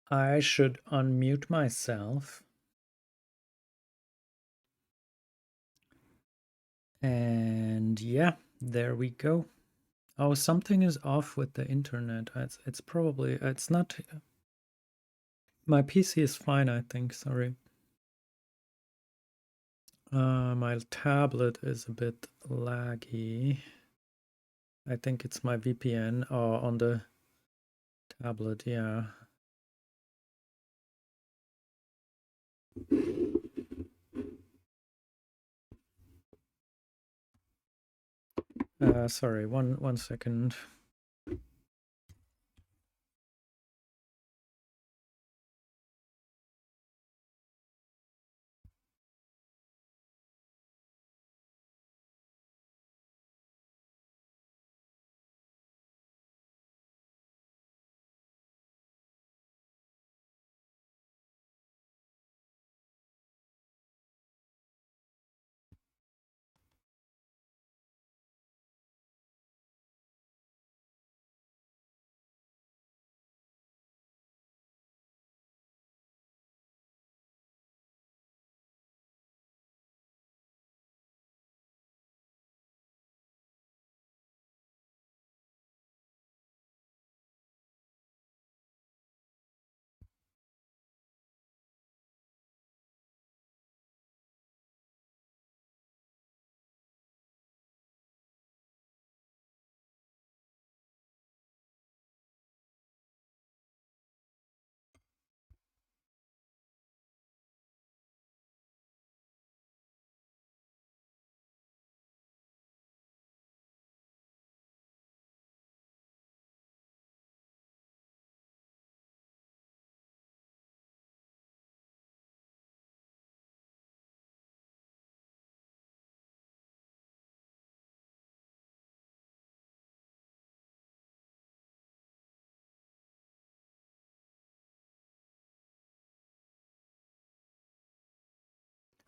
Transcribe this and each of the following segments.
I should unmute myself. And yeah, there we go. Oh, something is off with the internet. It's probably, it's not, my PC is fine, I think, sorry. My tablet is a bit laggy. I think it's my VPN on the tablet, yeah. Sorry, one second.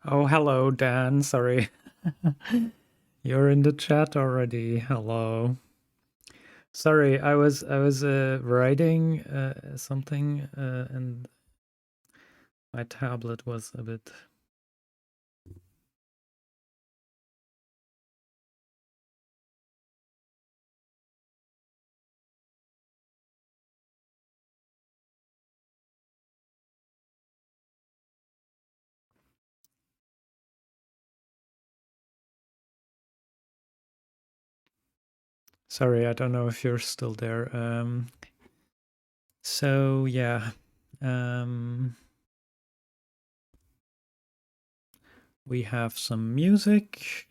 Oh, hello, Dan, sorry. You're in the chat already. Hello. Sorry, I was writing something and my tablet was a bit. Sorry, I don't know if you're still there. So yeah, we have some music.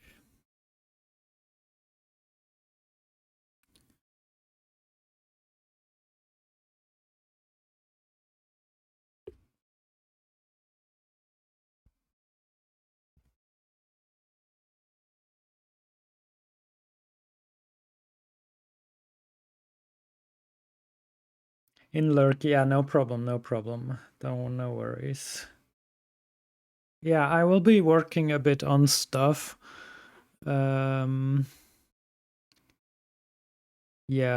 In lurk, yeah, no problem, no problem. No worries. Yeah, I will be working a bit on stuff. Yeah,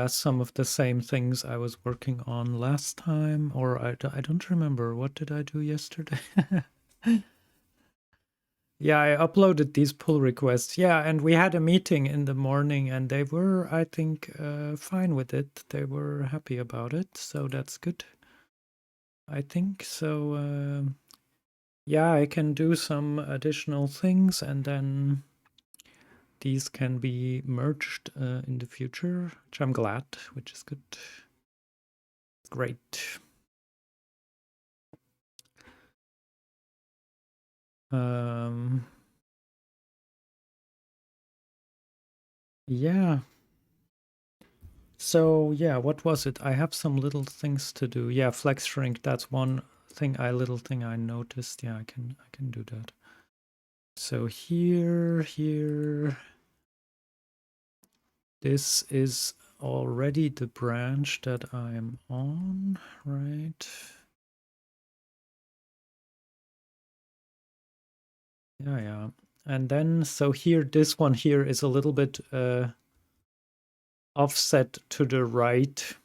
some of the same things I was working on last time, or I don't remember. What did I do yesterday? Yeah, I uploaded these pull requests. Yeah, and we had a meeting in the morning and they were, I think, fine with it. They were happy about it, so that's good. I think so. Yeah, I can do some additional things and then these can be merged in the future, which I'm glad, which is good. Great. Yeah. So yeah, what was it? I have some little things to do. Yeah, flex shrink. That's one little thing I noticed. Yeah, I can do that. So here, this is already the branch that I'm on, right? Yeah. And then, so here, this one here is a little bit offset to the right.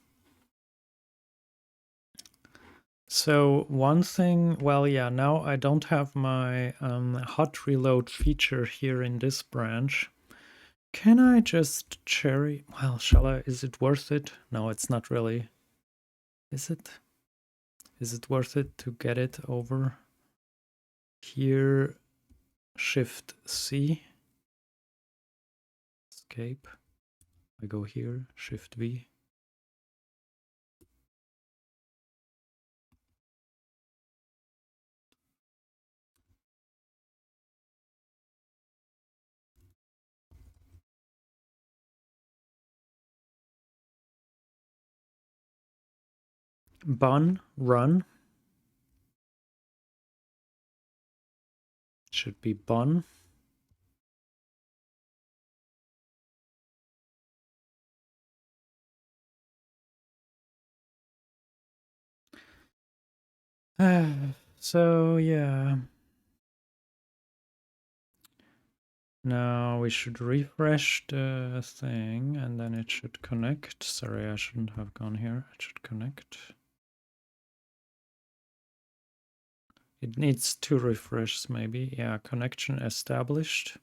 So one thing, well, yeah, now I don't have my hot reload feature here in this branch. Can I just cherry? Well, shall I? Is it worth it? No, it's not really. Is it? Is it worth it to get it over here? Shift C. Escape. I go here. Shift V. Bun. Run. Should be bun. So yeah. Now we should refresh the thing and then it should connect. Sorry, I shouldn't have gone here. It should connect. It needs 2 refreshes maybe. Yeah, connection established.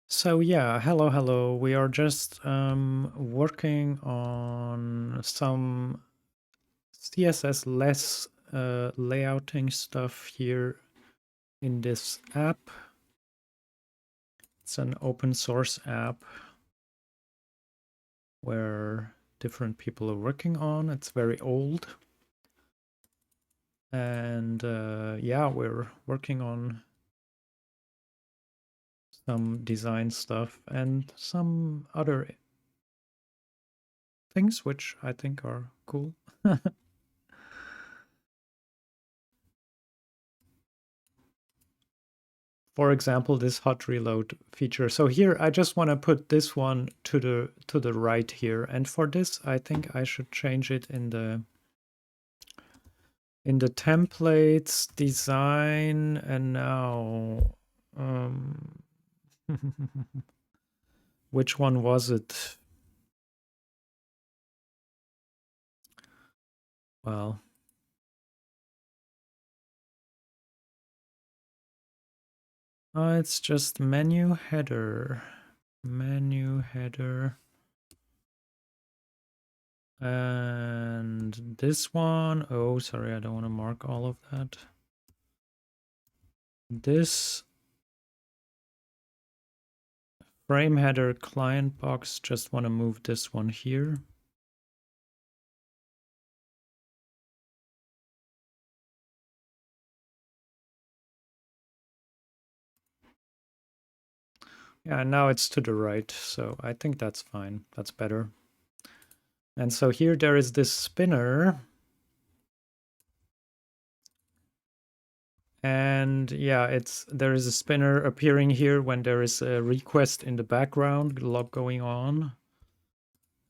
So yeah, hello. We are just working on some CSS less layouting stuff here in this app. It's an open source app where different people are working on. It's very old. And yeah, we're working on some design stuff and some other things which I think are cool. For example, this hot reload feature. So here I just want to put this one to the right here, and for this I think I should change it in the templates design. And now which one was it? Well, it's just menu header. And this one, oh, sorry, I don't want to mark all of that. This frame header client box, just want to move this one here. Yeah, now it's to the right, so I think that's fine. That's better. And so here there is this spinner. And yeah, there is a spinner appearing here when there is a request in the background log going on.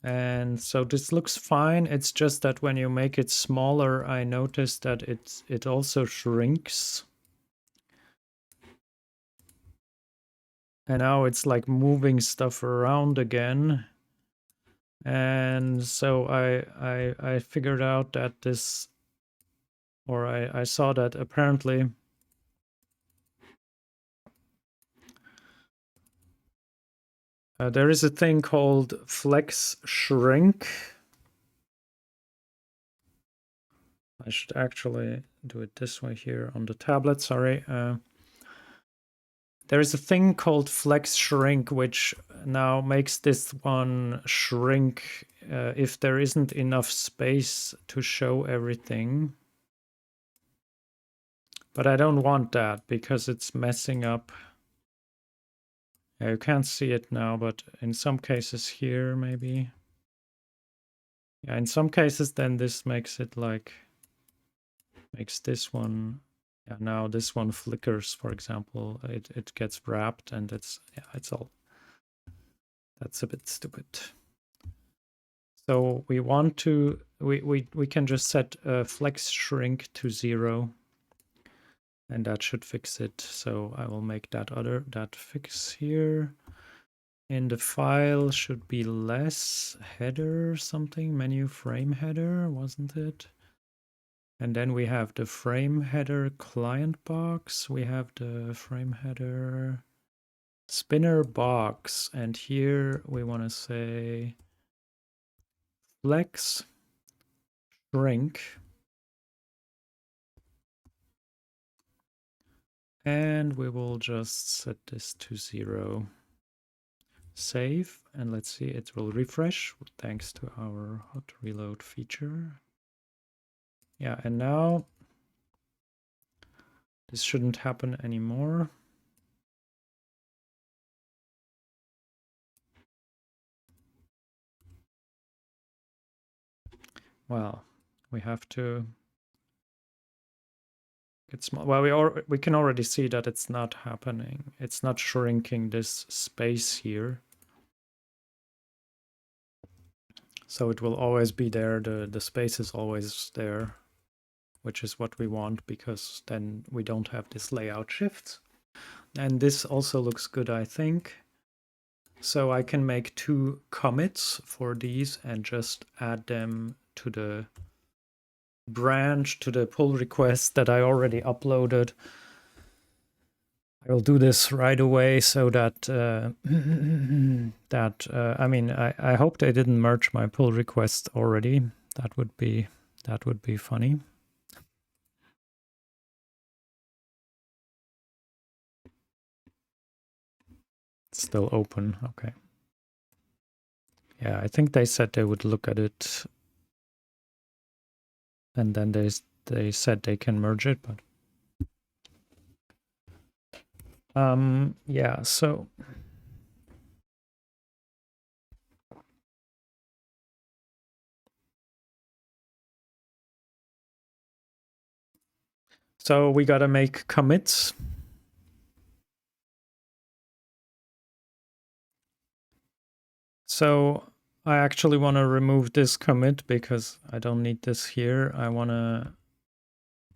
And so this looks fine. It's just that when you make it smaller, I noticed that it also shrinks. And now it's like moving stuff around again. And so I figured out that this, or I saw that apparently there is a thing called flex shrink. I should actually do it this way here on the tablet, sorry. There is a thing called flex shrink, which now makes this one shrink if there isn't enough space to show everything. But I don't want that because it's messing up. Yeah, you can't see it now, but in some cases here, maybe. Yeah, in some cases, then this makes it like, makes this one, yeah, now this one flickers, for example. It gets wrapped and it's all, that's a bit stupid. So we want to, we can just set flex shrink to 0 and that should fix it. So I will make that fix here. In the file should be less header something, menu frame header, wasn't it? And then we have the frame header client box. We have the frame header spinner box. And here we want to say flex shrink. And we will just set this to 0. Save, and let's see, it will refresh thanks to our hot reload feature. Yeah, and now this shouldn't happen anymore. Well, we have to get small. Well, we can already see that it's not happening. It's not shrinking this space here. So it will always be there. The space is always there, which is what we want, because then we don't have this layout shift. And this also looks good, I think. So I can make 2 commits for these and just add them to the branch, to the pull request that I already uploaded. I will do this right away so that I mean, I hope they didn't merge my pull request already. That would be funny. It's still open. Okay. Yeah, I think they said they would look at it, and then they said they can merge it, but yeah, so we gotta make commits. So I actually want to remove this commit because I don't need this here. I want to,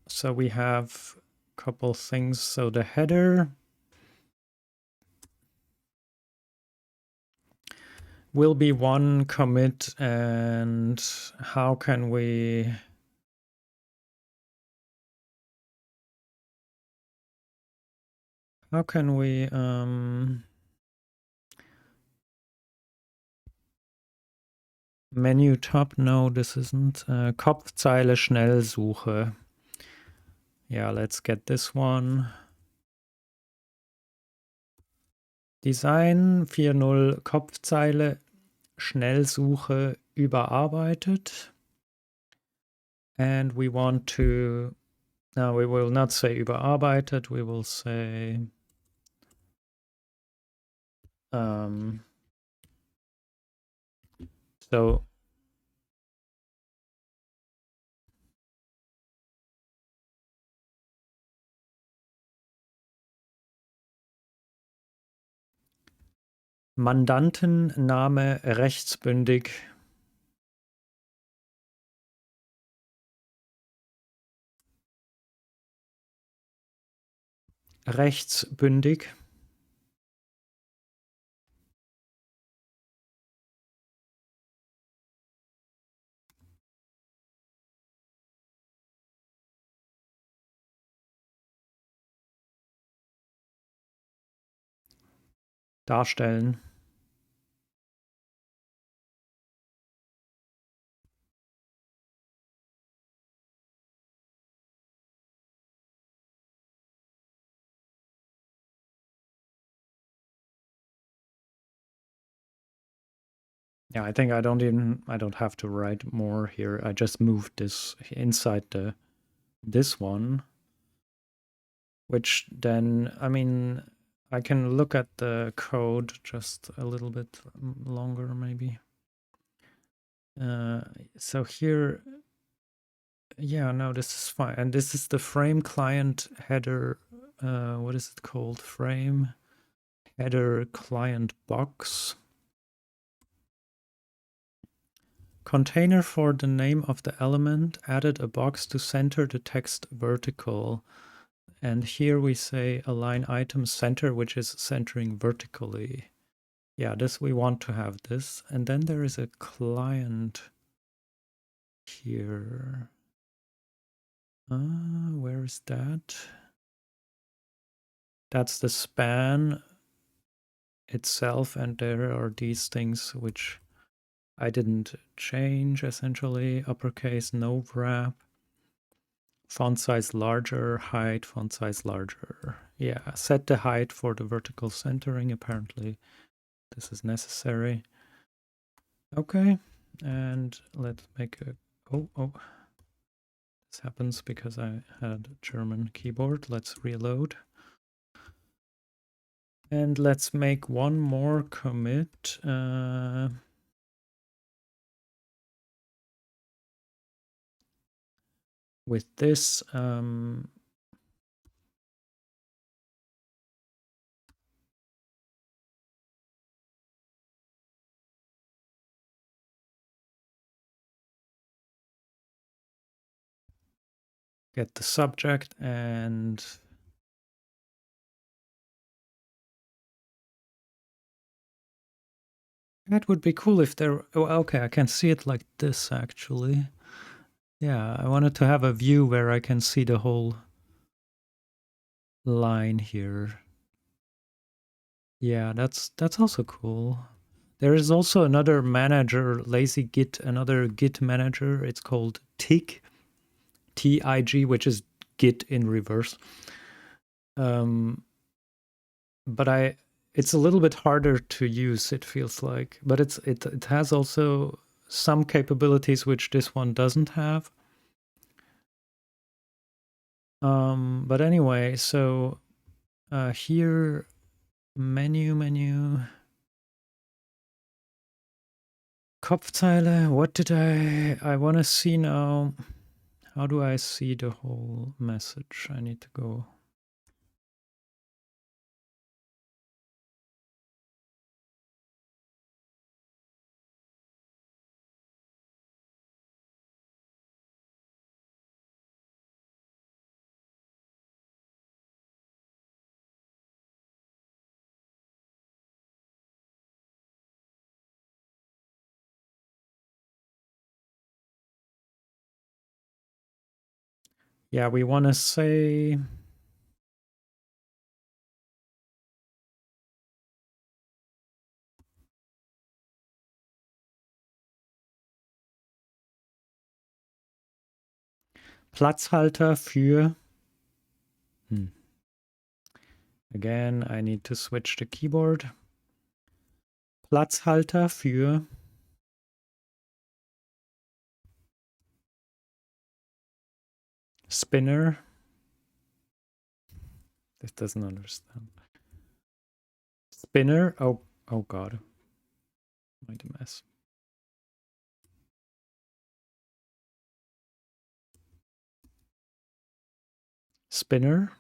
so we have a couple things. So the header will be 1 commit, and how can we menu top? No, this isn't. Kopfzeile Schnellsuche. Yeah, let's get this one. Design 4.0 Kopfzeile Schnellsuche überarbeitet. And we want to, now we will not say überarbeitet, we will say so Mandantenname rechtsbündig. Rechtsbündig. Darstellen. Yeah, I think I don't have to write more here. I just moved this inside this one, which then, I mean, I can look at the code just a little bit longer maybe. So here, yeah, no, this is fine. And this is the frame client header. What is it called? Frame header client box. Container for the name of the element, added a box to center the text vertical. And here we say align item center, which is centering vertically. Yeah, this we want to have this. And then there is a client here. Where is that? That's the span itself, and there are these things which I didn't change essentially. Uppercase, no wrap. Font size larger, height, font size larger. Yeah, set the height for the vertical centering. Apparently, this is necessary. Okay, and let's make a. Oh, this happens because I had a German keyboard. Let's reload. And let's make one more commit. With this, get the subject, and that would be cool if there. Oh, okay, I can see it like this actually. Yeah, I wanted to have a view where I can see the whole line here. Yeah, that's also cool. There is also another manager, lazy git, another git manager. It's called TIG, TIG, which is git in reverse. But it's a little bit harder to use, it feels like. But it has also some capabilities which this one doesn't have. But anyway, so here, menu, Kopfzeile. What did I want to see now? How do I see the whole message? I need to go. Yeah, we want to say Platzhalter für. Again, I need to switch the keyboard. Platzhalter für spinner. This doesn't understand. Spinner. Oh God. Made a mess. Spinner.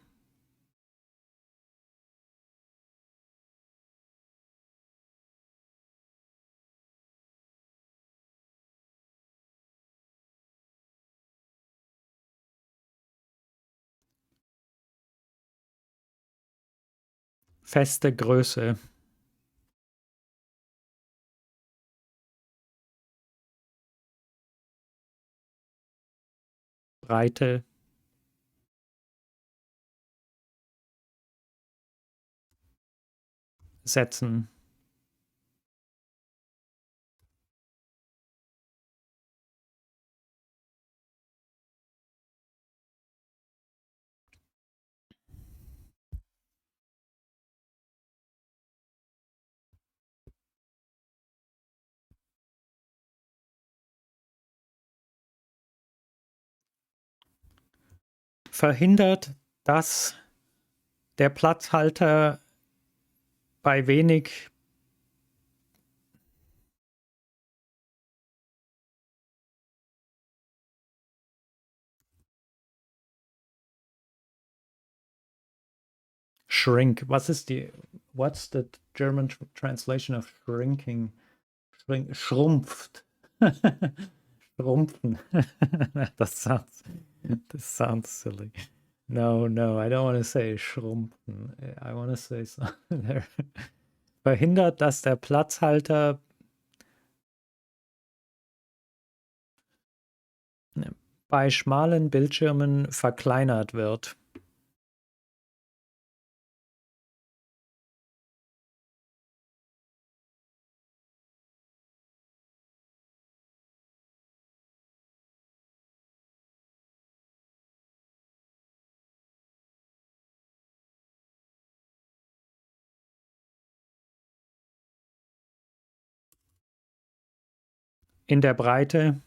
Feste Größe. Breite. Setzen. Verhindert, dass der Platzhalter bei wenig shrink. What's the German translation of shrinking? Schrumpft. Schrumpfen. that sounds silly. No, I don't want to say schrumpfen. I want to say something there. verhindert, dass der Platzhalter bei schmalen Bildschirmen verkleinert wird. In der Breite.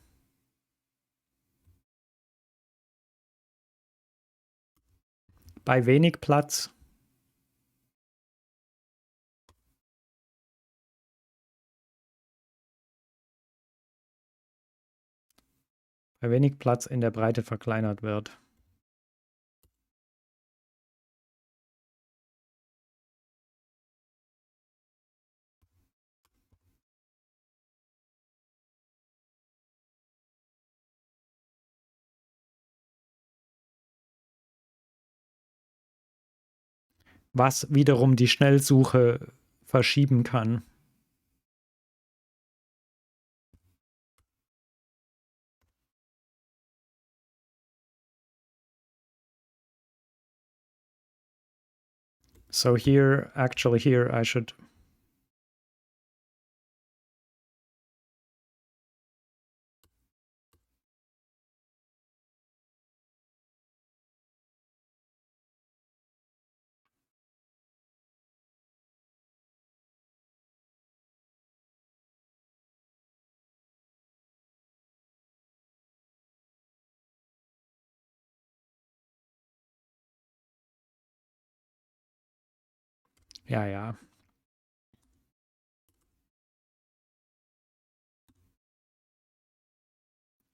Bei wenig Platz. Bei wenig Platz in der Breite verkleinert wird. Was wiederum die Schnellsuche verschieben kann. So here, actually here I should ja, ja.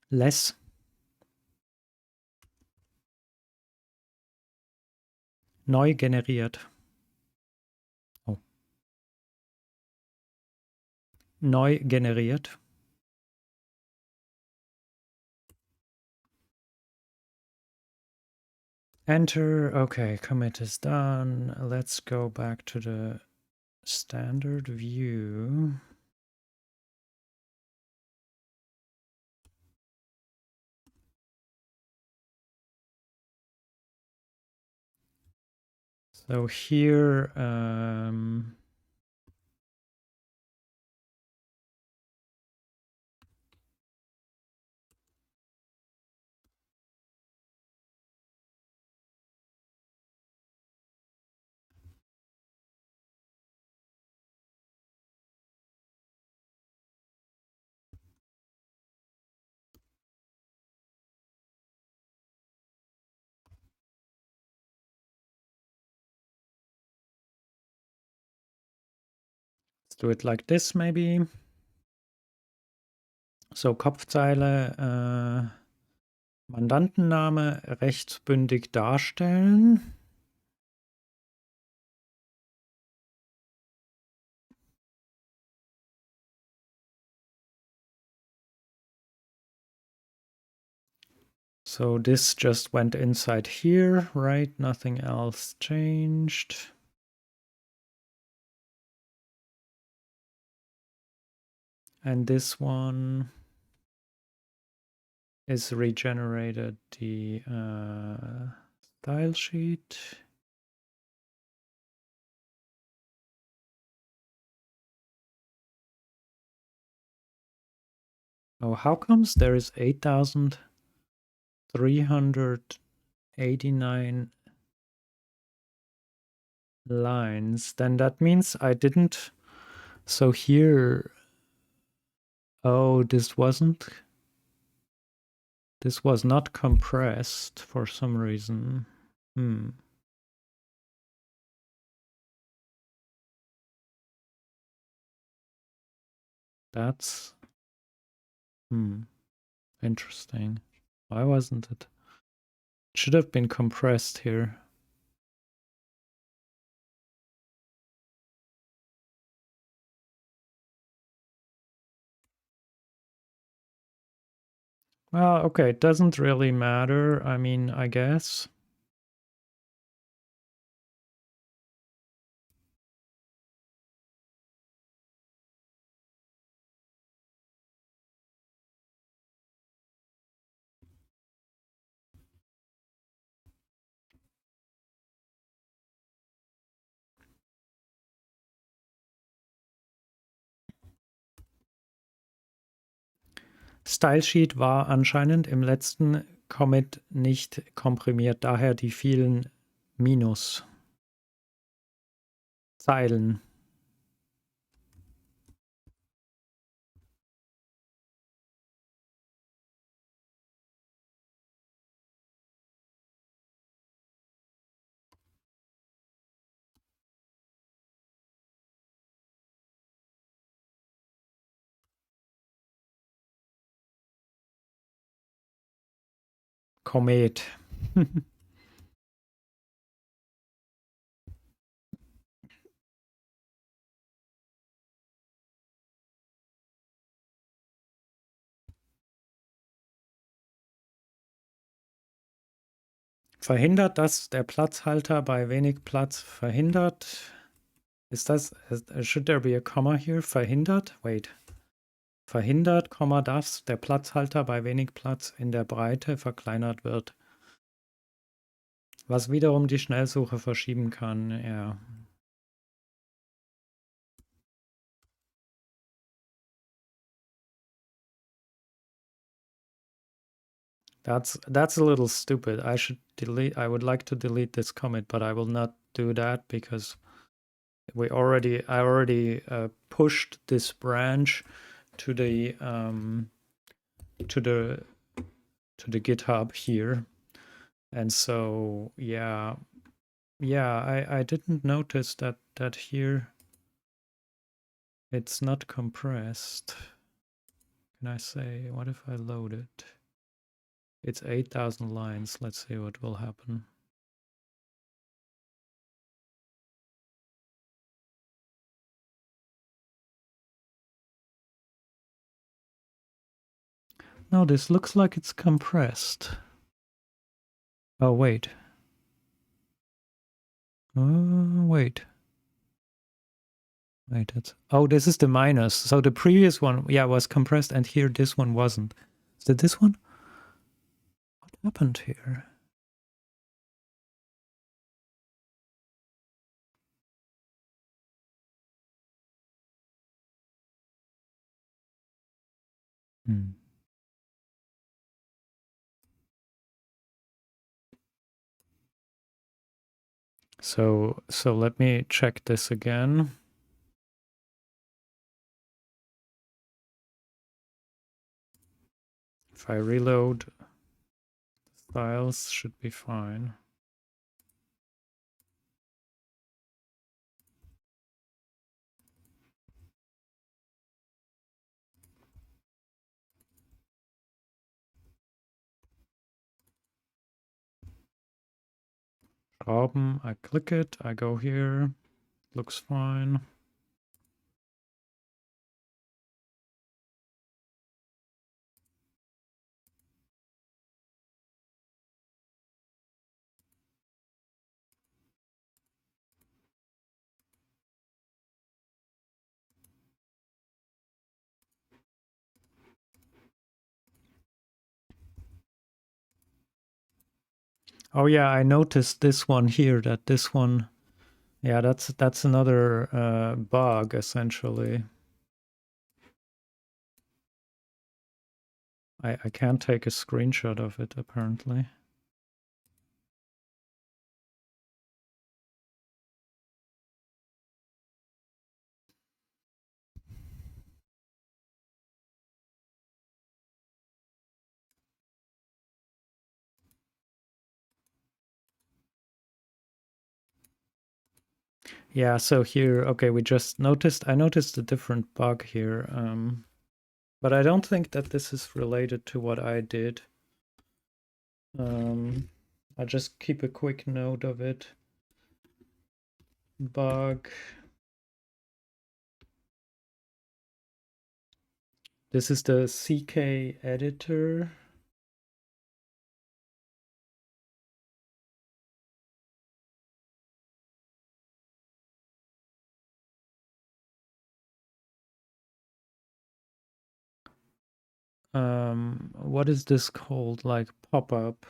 Less. Neu generiert. Oh. Neu generiert. Enter. Okay, commit is done. Let's go back to the standard view. So here, let's do it like this maybe. So Kopfzeile, Mandantenname rechtsbündig darstellen. So this just went inside here, right? Nothing else changed. And this one is regenerated the style sheet. Oh, how comes there is 8,389 lines? Then that means I didn't. So here, oh, this was not compressed for some reason. That's interesting. Why wasn't it? It should have been compressed here. Well, okay, it doesn't really matter. I mean, I guess. Stylesheet war anscheinend im letzten Commit nicht komprimiert, daher die vielen Minuszeilen. Komet. Verhindert, dass der Platzhalter bei wenig Platz verhindert. Ist das, should there be a comma here? Verhindert? Wait. Verhindert, dass der Platzhalter bei wenig Platz in der Breite verkleinert wird. Was wiederum die Schnellsuche verschieben kann, ja. That's a little stupid. I would like to delete this commit, but I will not do that because I already pushed this branch to the GitHub here. And so yeah, I didn't notice that here it's not compressed. Can I say, what if I load it? It's 8,000 lines. Let's see what will happen. No, this looks like it's compressed. Oh, wait. Wait. Wait, oh, this is the minus. So the previous one, yeah, was compressed, and here this one wasn't. Is it this one? What happened here? So let me check this again. If I reload, files should be fine. Schrauben, I click it, I go here, looks fine. Oh yeah, I noticed this one here, that this one, yeah, that's another bug essentially. I can't take a screenshot of it apparently. Yeah, so here, okay, I noticed a different bug here, but I don't think that this is related to what I did. I'll just keep a quick note of it. Bug. This is the CK editor. What is this called? Like pop-up.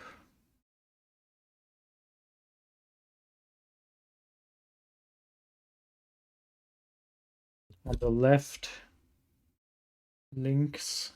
On the left, links.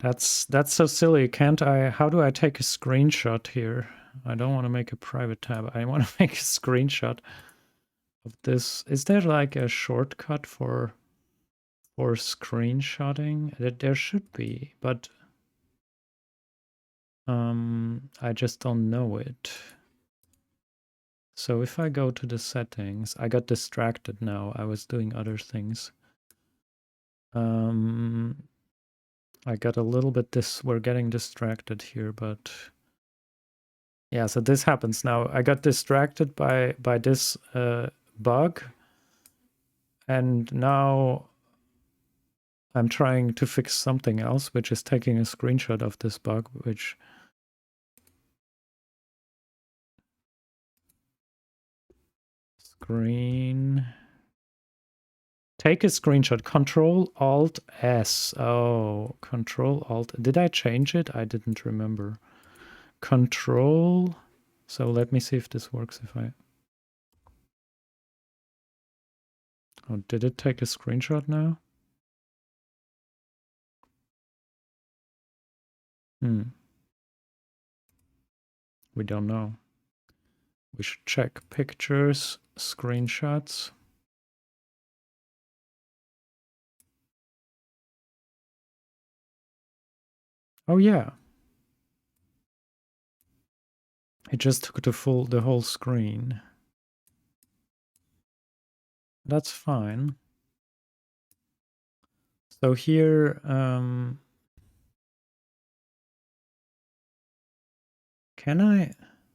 That's so silly. Can't I? How do I take a screenshot here? I don't want to make a private tab. I want to make a screenshot of this. Is there like a shortcut for screenshotting? There should be, but I just don't know it. So if I go to the settings, I got distracted now. I was doing other things. I got a little bit we're getting distracted here, but yeah, so this happens now. I got distracted by this bug, and now I'm trying to fix something else, which is taking a screenshot of this bug, which screen. Take a screenshot. Control Alt S. Oh, Control Alt. Did I change it? I didn't remember. Control. So let me see if this works. If I. Oh, did it take a screenshot now? We don't know. We should check pictures, screenshots. Oh yeah. It just took the whole screen. That's fine. So here, can I,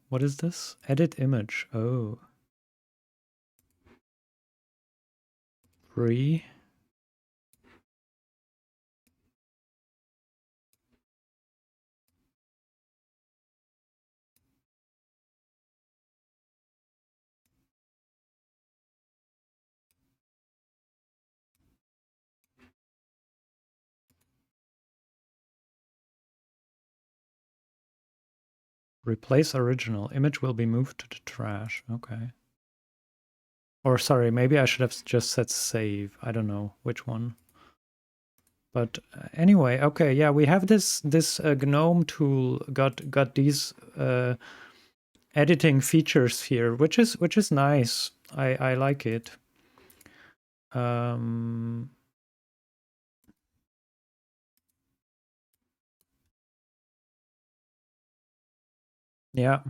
what is this? Edit image. Oh. Free. Replace original. Image will be moved to the trash. Okay. Or sorry, maybe I should have just said save. I don't know which one. But anyway, okay, yeah, we have this GNOME tool got these editing features here, which is nice. I like it. Yeah.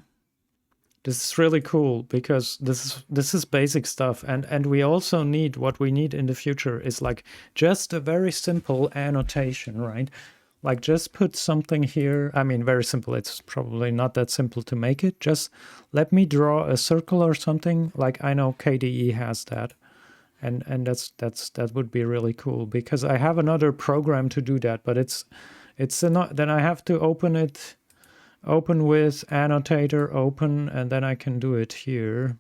This is really cool because this is basic stuff, and we also need, what we need in the future is like just a very simple annotation, right? Like just put something here. I mean, very simple. It's probably not that simple to make it. Just let me draw a circle or something. Like I know KDE has that, and that would be really cool because I have another program to do that, but it's not. Then I have to open it. Open with annotator, open, and then I can do it here.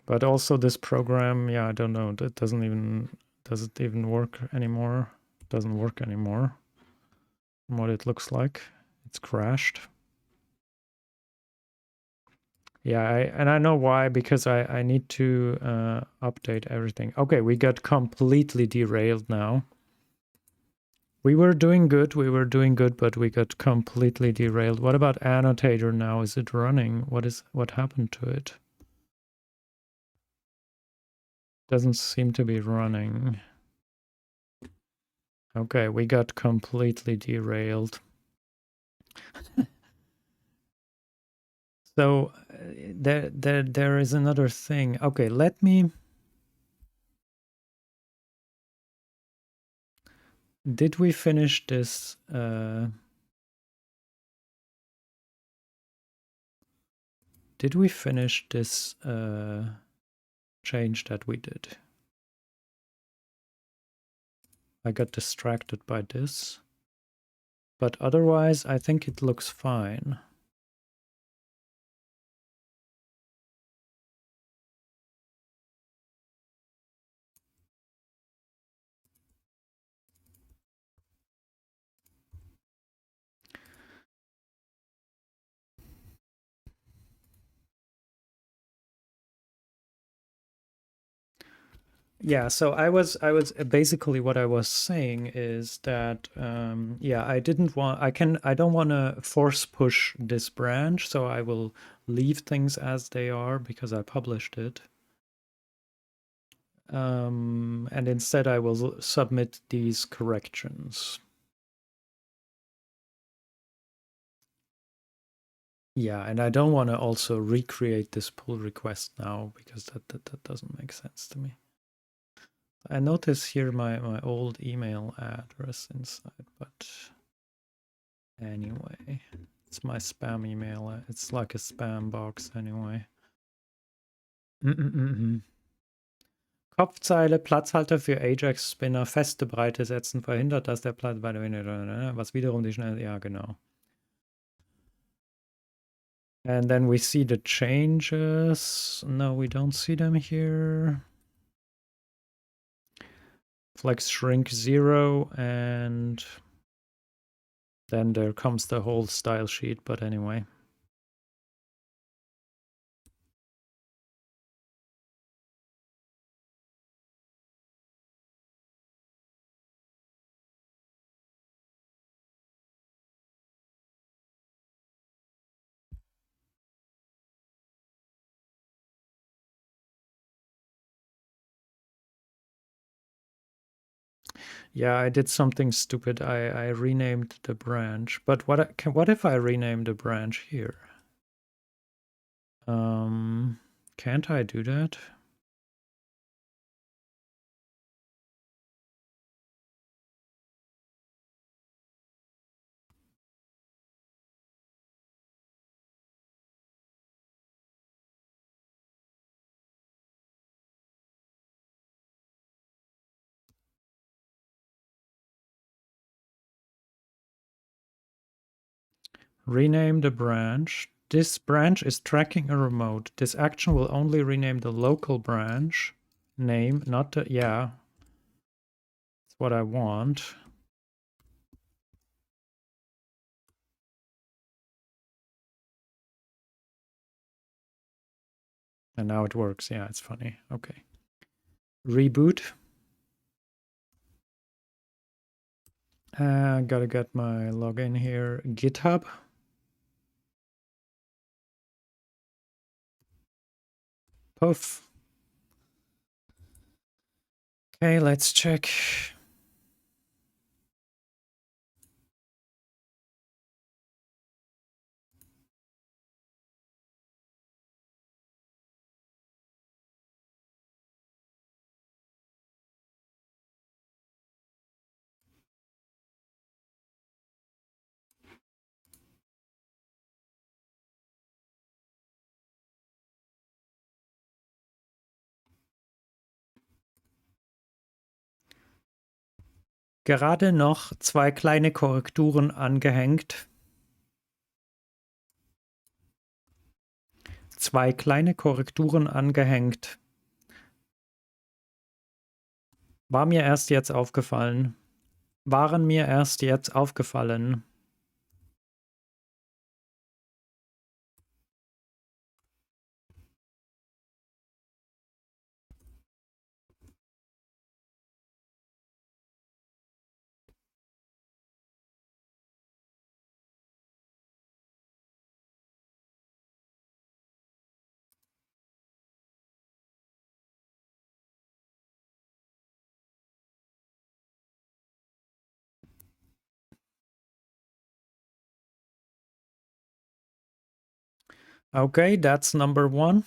But also this program, yeah, I don't know. That does it even work anymore? It doesn't work anymore. From what it looks like, it's crashed. Yeah, and I know why, because I need to update everything. Okay, we got completely derailed now. We were doing good, but we got completely derailed. What about annotator now? Is it running? What happened to it? Doesn't seem to be running. Okay, we got completely derailed. So there is another thing. Okay, let me. Did we finish this? Did we finish this change that we did? I got distracted by this. But otherwise, I think it looks fine. Yeah, so I was basically what I was saying is that yeah, I don't want to force push this branch, so I will leave things as they are because I published it. And instead I will submit these corrections. Yeah, and I don't want to also recreate this pull request now because that doesn't make sense to me. I notice here my old email address inside, but anyway, it's my spam email. It's like a spam box anyway. Kopfzeile, Platzhalter für Ajax-Spinner, feste Breite setzen, verhindert, dass der Platz, was wiederum die schnell, ja genau. And then we see the changes. No, we don't see them here. Flex shrink 0, and then there comes the whole style sheet, but anyway. Yeah, I did something stupid. I renamed the branch. But what if I rename the branch here? Can't I do that? Rename the branch. This branch is tracking a remote. This action will only rename the local branch name, not the, yeah. That's what I want. And now it works. Yeah, it's funny. Okay. Reboot. Gotta get my login here. GitHub. Poof. Okay, let's check. Gerade noch 2 kleine Korrekturen angehängt. 2 kleine Korrekturen angehängt. War mir erst jetzt aufgefallen. Waren mir erst jetzt aufgefallen. Okay, that's number 1.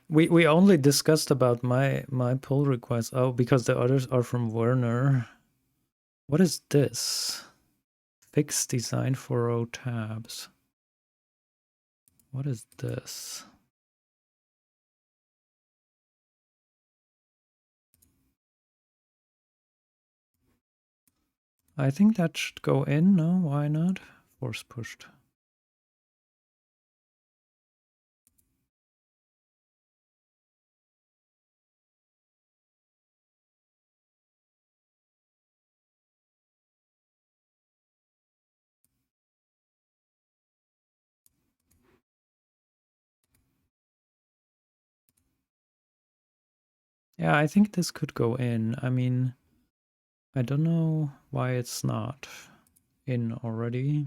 We only discussed about my pull request. Oh, because the others are from Werner. What is this? Fixed design for row tabs. What is this? I think that should go in. No, why not? Force pushed. Yeah, I think this could go in. I mean, I don't know why it's not in already.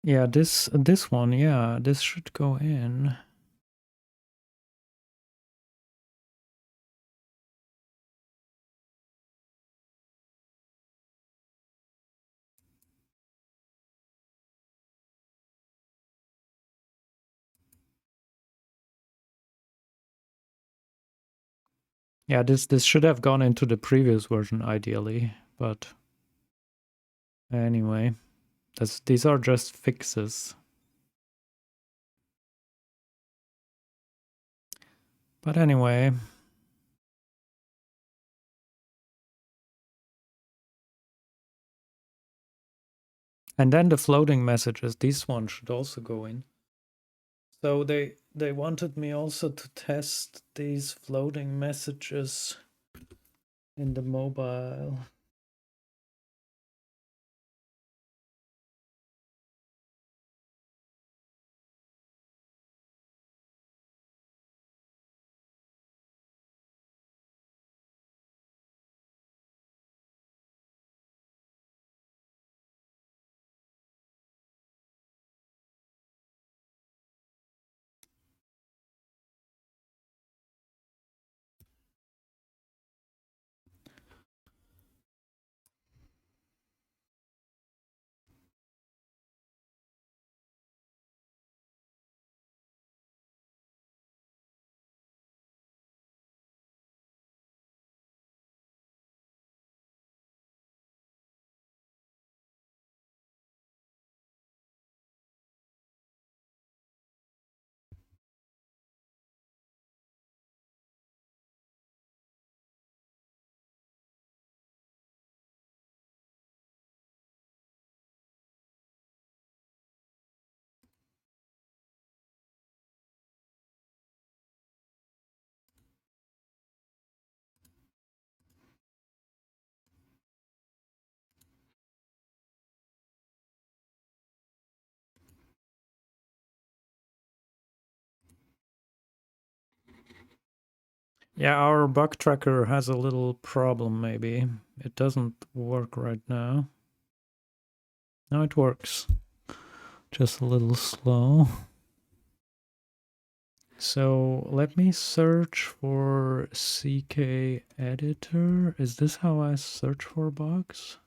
Yeah, this one, yeah, this should go in. Yeah, this should have gone into the previous version ideally, but anyway, these are just fixes. But anyway, and then the floating messages, these ones should also go in. So they wanted me also to test these floating messages in the mobile. Yeah, our bug tracker has a little problem maybe. It doesn't work right now. Now it works. Just a little slow. So let me search for CK editor. Is this how I search for bugs?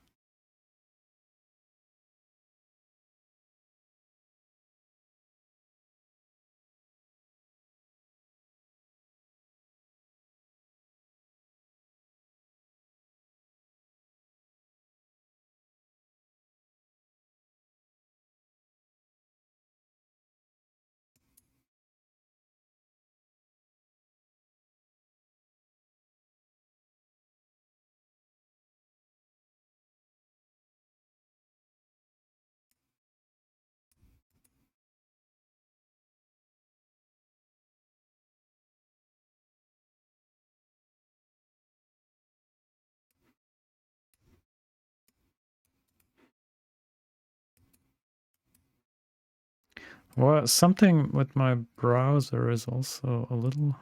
Well, something with my browser is also a little...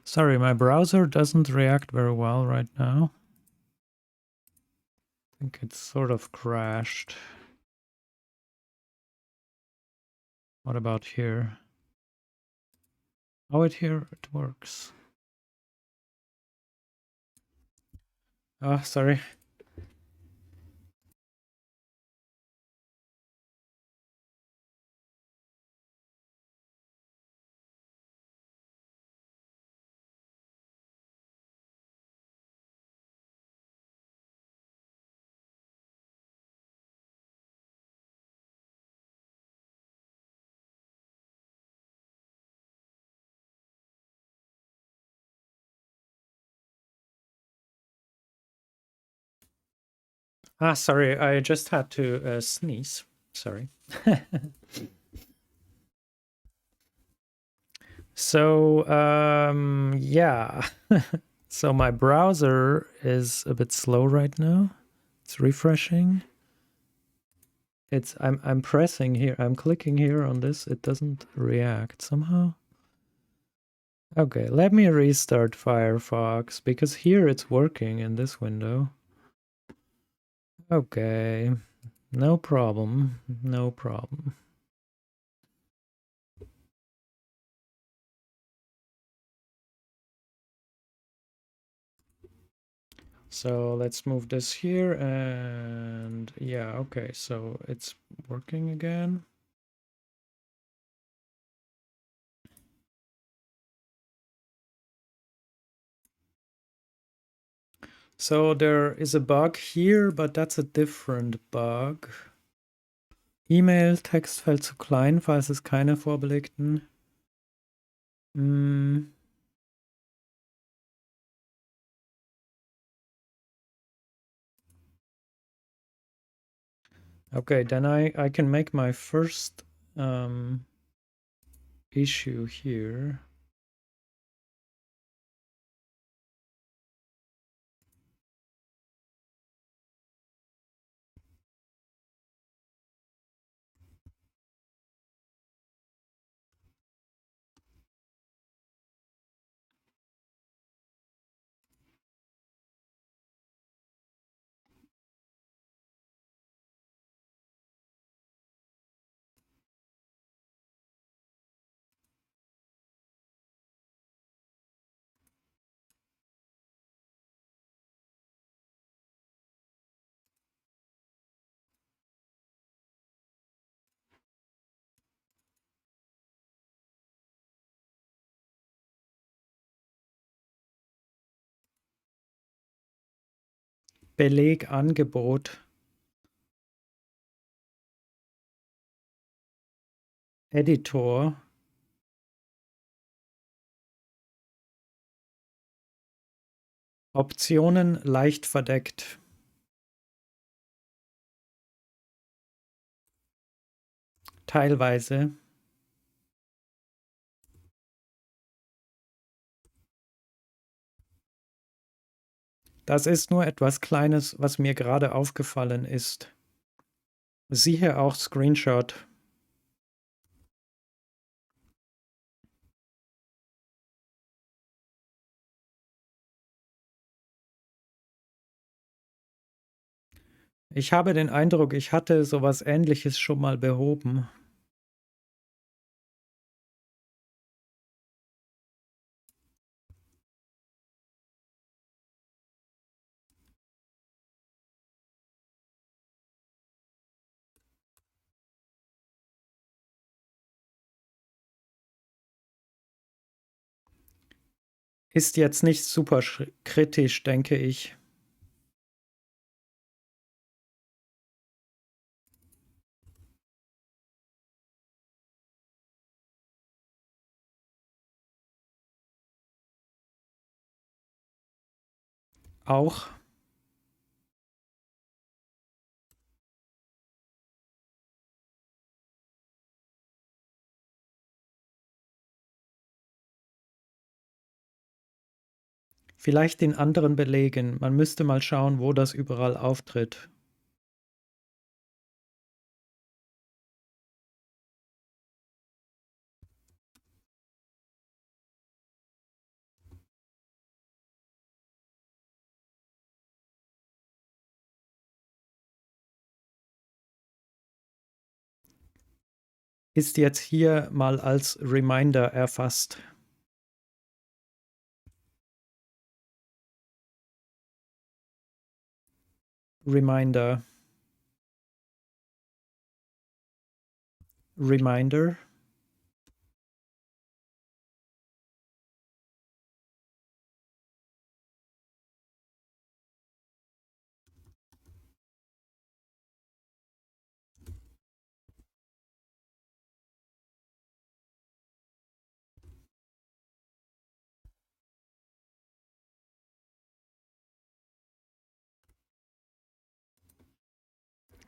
Sorry, my browser doesn't react very well right now. I think it's sort of crashed. What about here? Oh, here it works. Oh, sorry. Ah, sorry, I just had to sneeze. Sorry. So, yeah. So my browser is a bit slow right now. It's refreshing. I'm pressing here. I'm clicking here on this. It doesn't react somehow. Okay, let me restart Firefox because here it's working in this window. Okay, no problem. No problem. So let's move this here and yeah, okay, so it's working again. So there is a bug here, but that's a different bug. E-Mail-Textfeld zu klein, falls es keine vorbelegten. Okay, then I can make my first issue here. Belegangebot. Editor. Optionen leicht verdeckt. Teilweise. Das ist nur etwas Kleines, was mir gerade aufgefallen ist. Siehe auch Screenshot. Ich habe den Eindruck, ich hatte sowas Ähnliches schon mal behoben. Ist jetzt nicht super kritisch, denke ich. Auch. Vielleicht in anderen Belegen. Man müsste mal schauen, wo das überall auftritt. Ist jetzt hier mal als Reminder erfasst. Reminder. Reminder.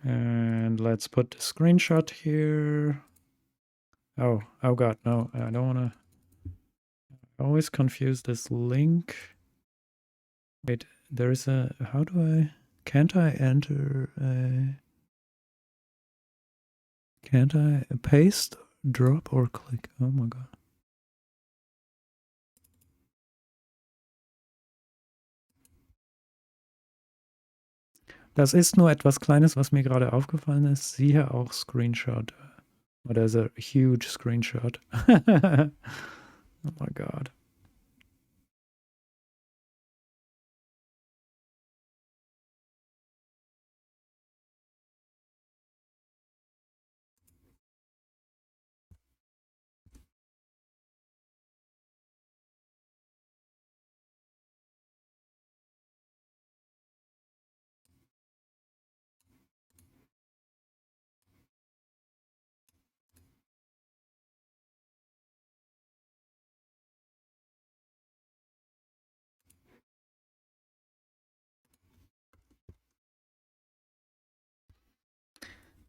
And let's put the screenshot here. Oh God, no, I don't want to. I always confuse this link. Wait, there is a, how do I, can't I enter a, can't I paste, drop or click? Oh my God. Das ist nur etwas Kleines, was mir gerade aufgefallen ist. Siehe auch Screenshot. Oh, there's a huge screenshot. Oh my God.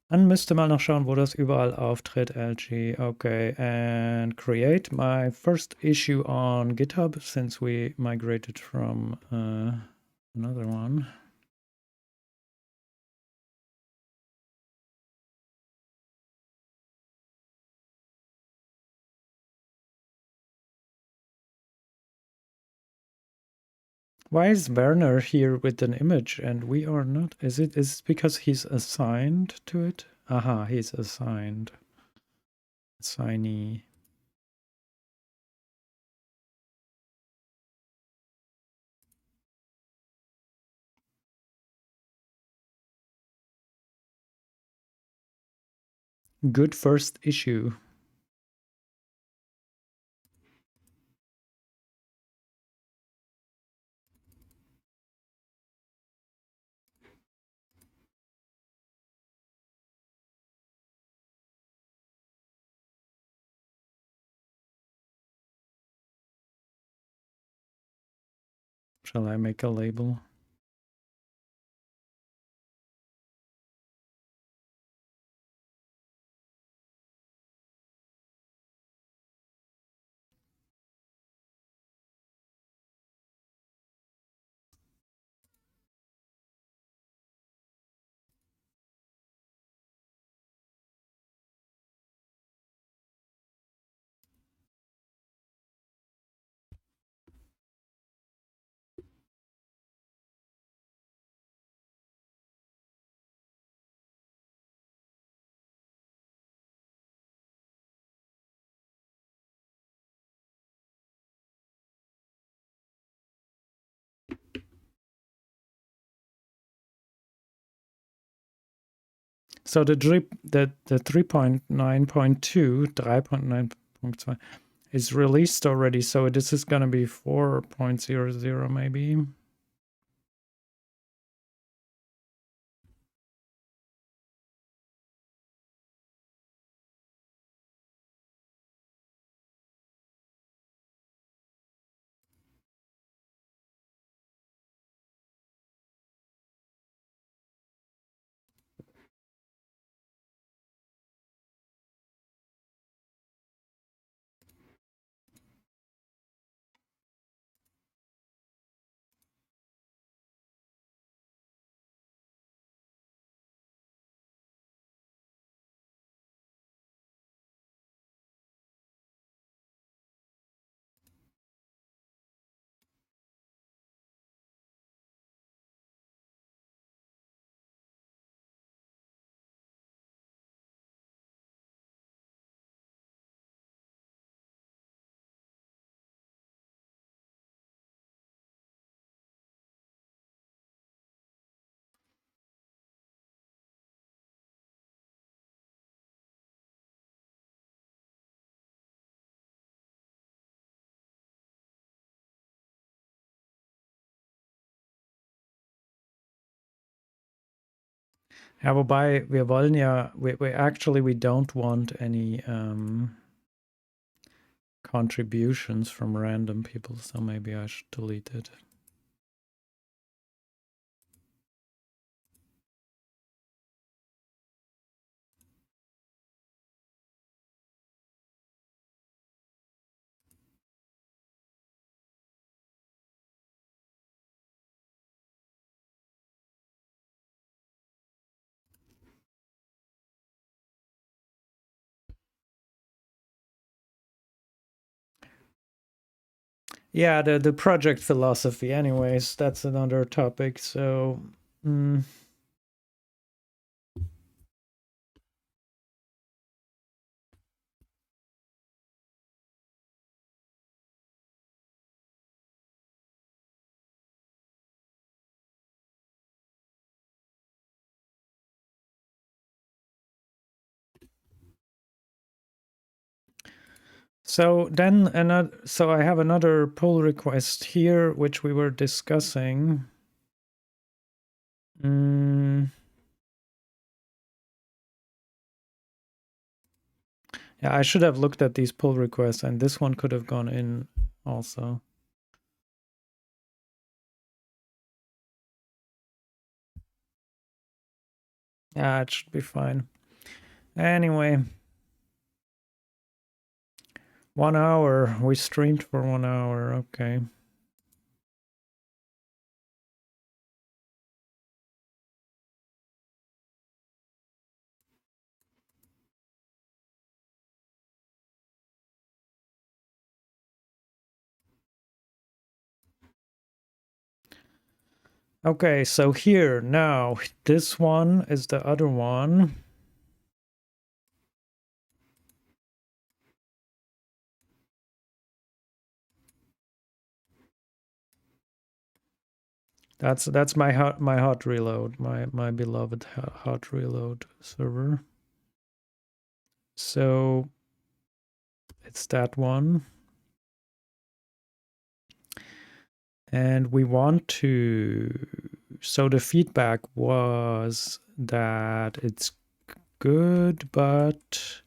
Dann müsste mal noch schauen, wo das überall auftritt, LG. Okay, and create my first issue on GitHub since we migrated from another one. Why is Werner here with an image and we are not? Is it because he's assigned to it? Aha, he's assigned. Assignee. Good first issue. Shall I make a label? So the 3.9.2, 3.9.2 is released already. So this is going to be 4.00 maybe. Ja, wobei wir wollen ja, we don't want any contributions from random people, so maybe I should delete it. Yeah, the project philosophy. Anyways, that's another topic. So. So then so I have another pull request here, which we were discussing. Yeah, I should have looked at these pull requests, and this one could have gone in also. Yeah, it should be fine. Anyway, 1 hour. We streamed for 1 hour. Okay. Okay, so here now, this one is the other one. That's my hot reload, my beloved hot reload server. So it's that one. And we want to, so the feedback was that it's good, but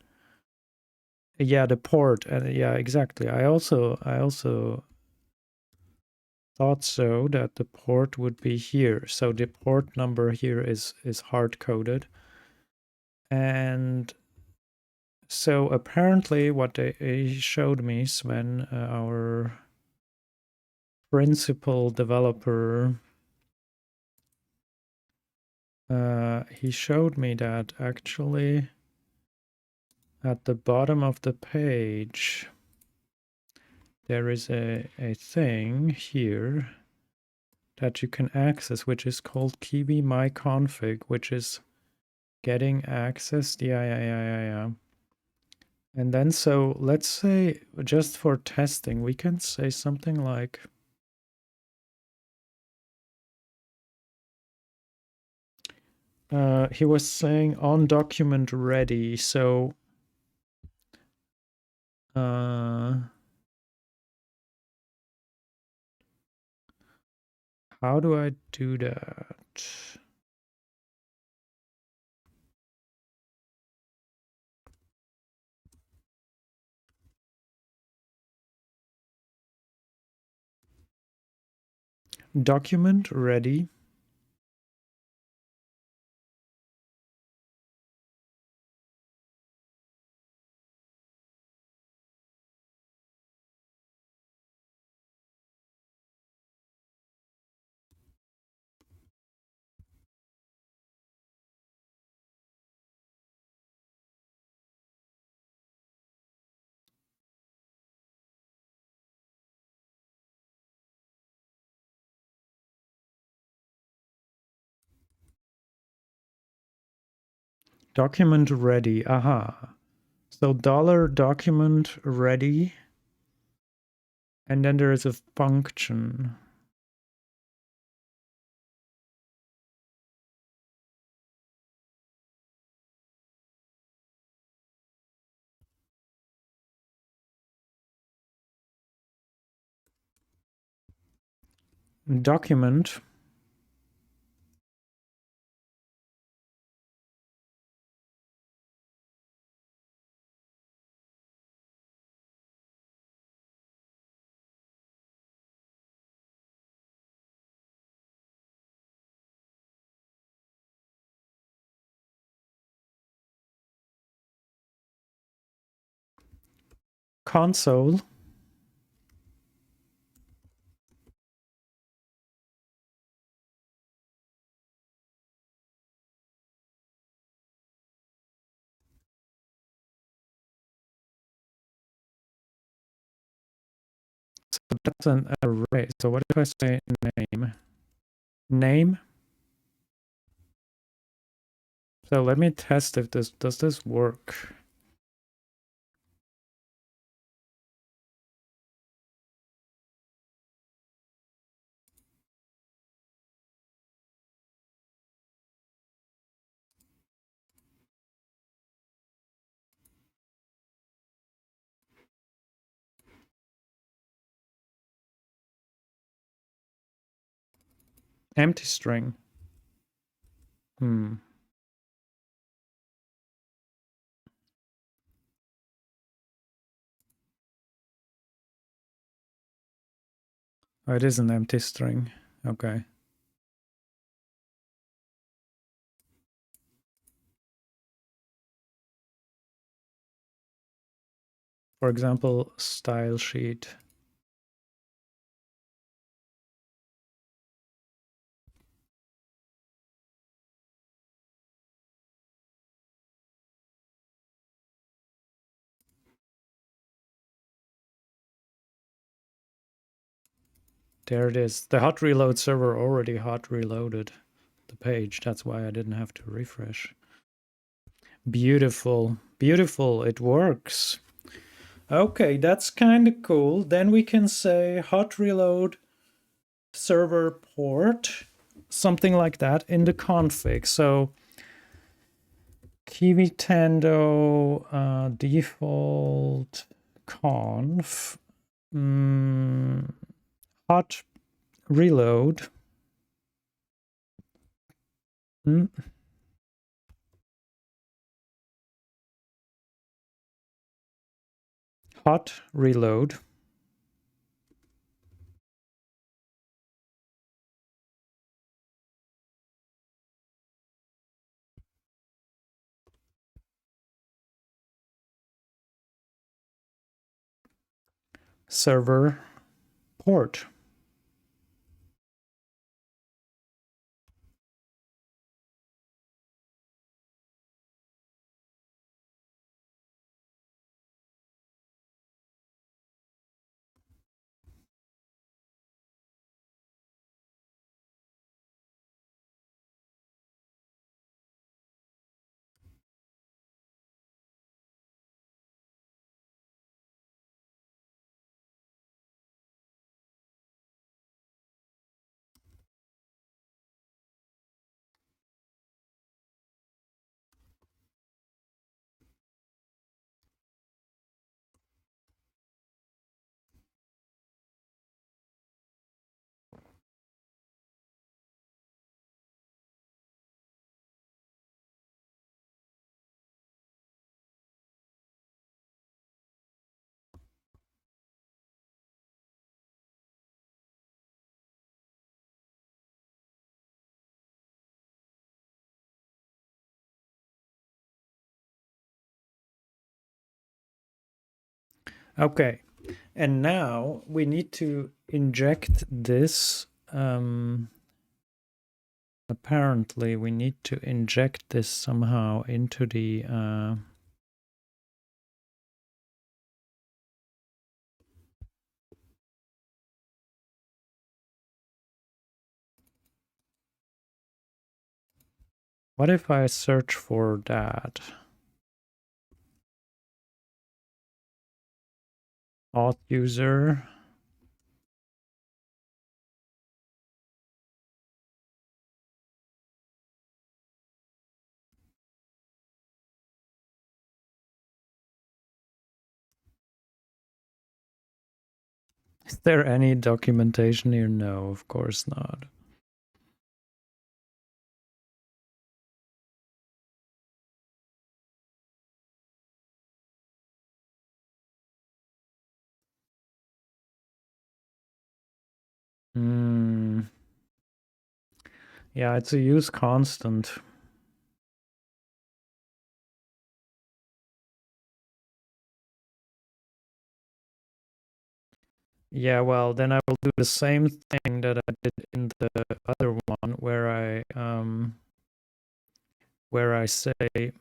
yeah, the port, and yeah, exactly. I also thought so, that the port would be here. So the port number here is hard coded. And so apparently what they showed me, Sven, our principal developer, he showed me that actually at the bottom of the page there is a thing here that you can access, which is called kiwi my config, which is getting access. Yeah. And then, so let's say, just for testing, we can say something like, he was saying on document ready. So, how do I do that? Document ready. Document ready. Aha. So $document ready. And then there is a function. Document. Console. So that's an array. So what if I say name? Name. So let me test if does this work? Empty string. Oh, it is an empty string. Okay. For example, style sheet. There it is. The hot reload server already hot reloaded the page. That's why I didn't have to refresh. Beautiful. Beautiful. It works. Okay, that's kind of cool. Then we can say hot reload server port, something like that in the config. So kivitendo default conf hot reload hot reload server port. Okay, and now we need to inject this. Apparently, we need to inject this somehow into the. What if I search for that? Auth user. Is there any documentation here? No, of course not. Yeah, it's a use constant. Yeah, well, then I will do the same thing that I did in the other one where I say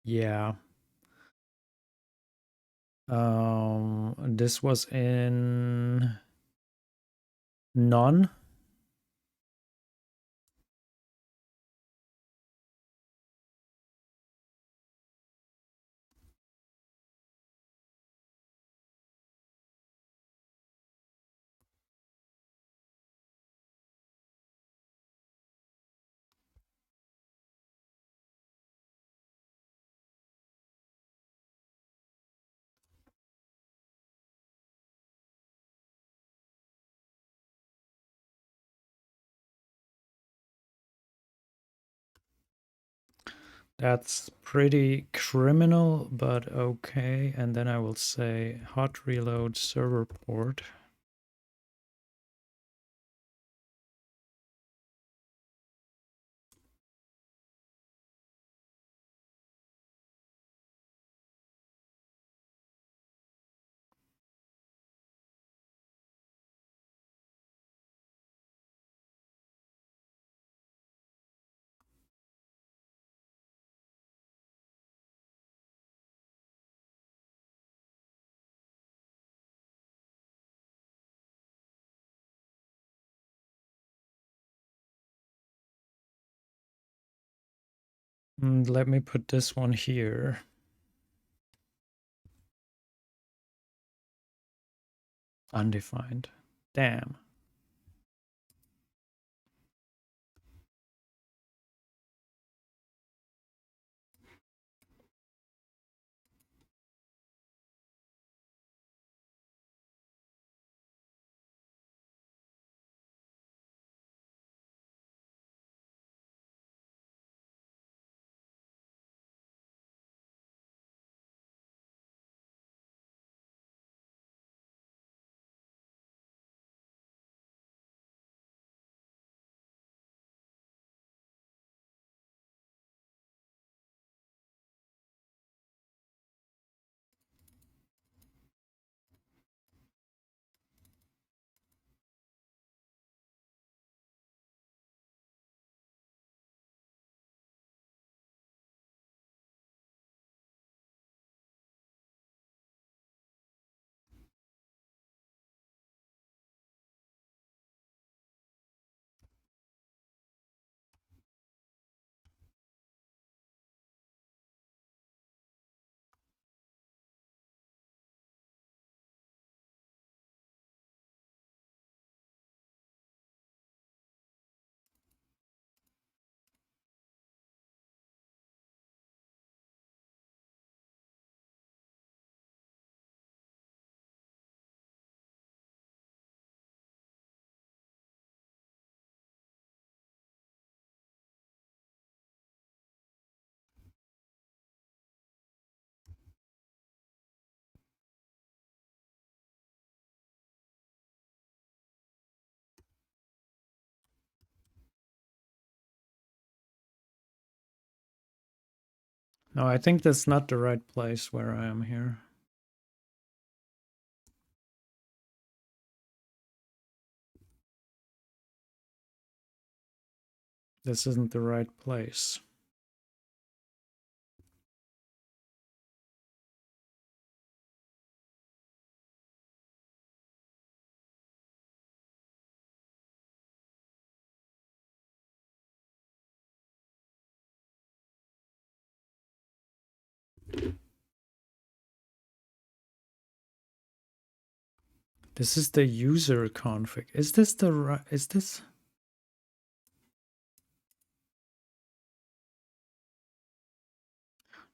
yeah. This was in none. That's pretty criminal, but okay. And then I will say hot reload server port. And let me put this one here. Undefined. Damn. No, I think that's not the right place where I am here. This isn't the right place. This is the user config. Is this the right? Is this?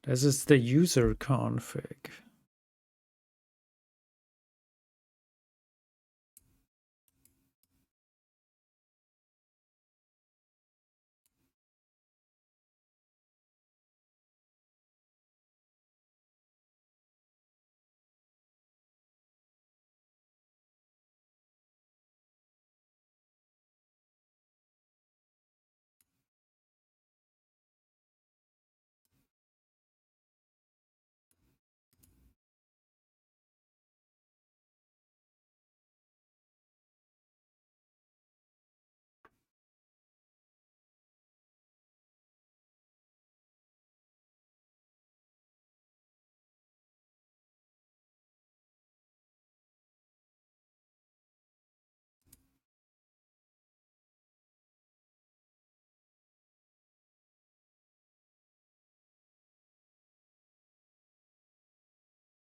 This is the user config.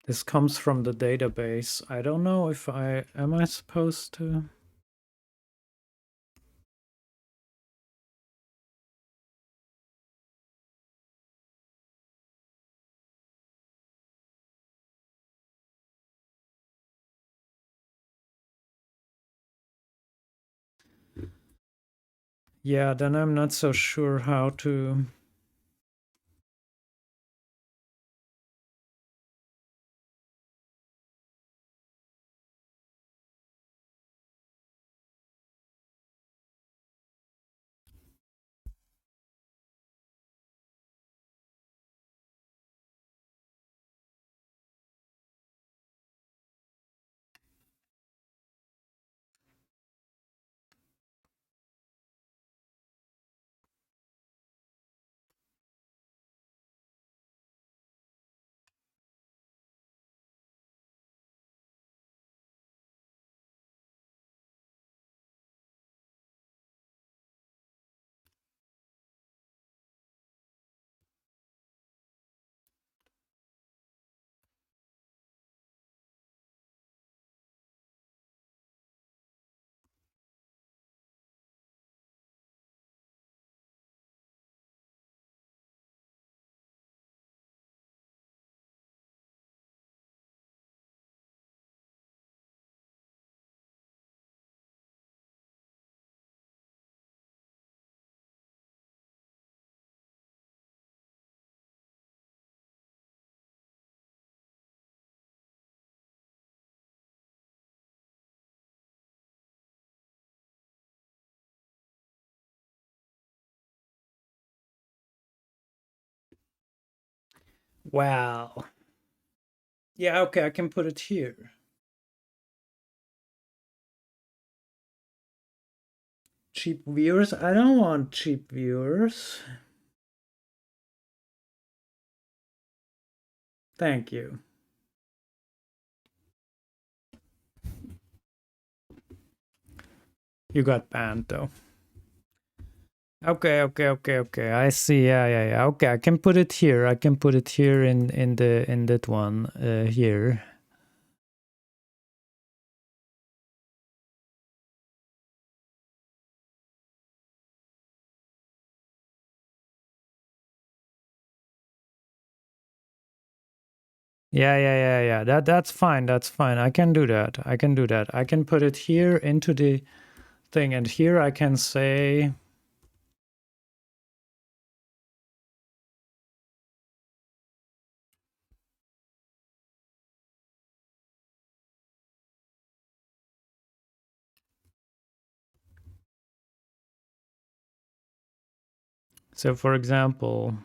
This comes from the database. I don't know if am I supposed to? Yeah, then I'm not so sure how to. Wow. Yeah, okay, I can put it here. Cheap viewers? I don't want cheap viewers. Thank you. You got banned though. Okay. I see. Yeah. Okay, I can put it here. I can put it here in that one here. Yeah. That's fine. That's fine. I can do that. I can do that. I can put it here into the thing, and here I can say. So, for example,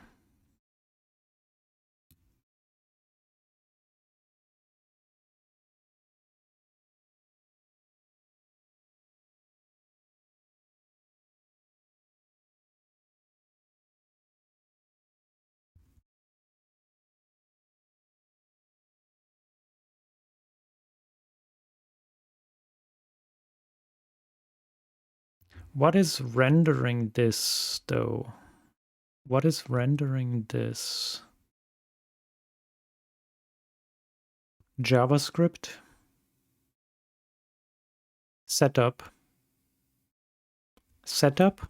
what is rendering this though? What is rendering this? JavaScript setup. Setup.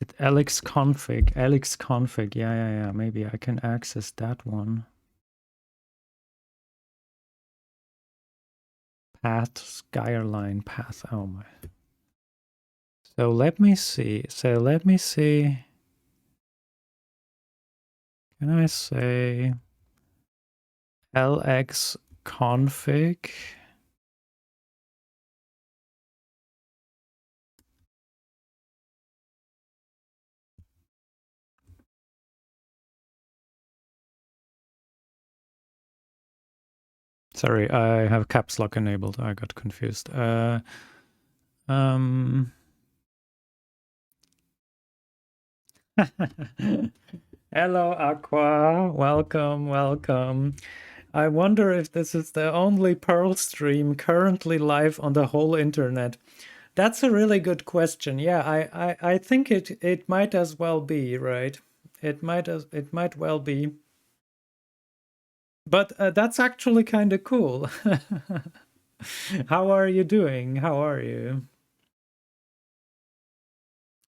it Alex config? Alex config. Yeah. Maybe I can access that one. Path, skyline path. Oh my. So let me see. Can I say LX config? Sorry, I have caps lock enabled. I got confused. Um, Hello, Aqua. Welcome. I wonder if this is the only Perl stream currently live on the whole internet. That's a really good question. Yeah, I think it might as well be, right? It might well be. But that's actually kind of cool. How are you doing? How are you?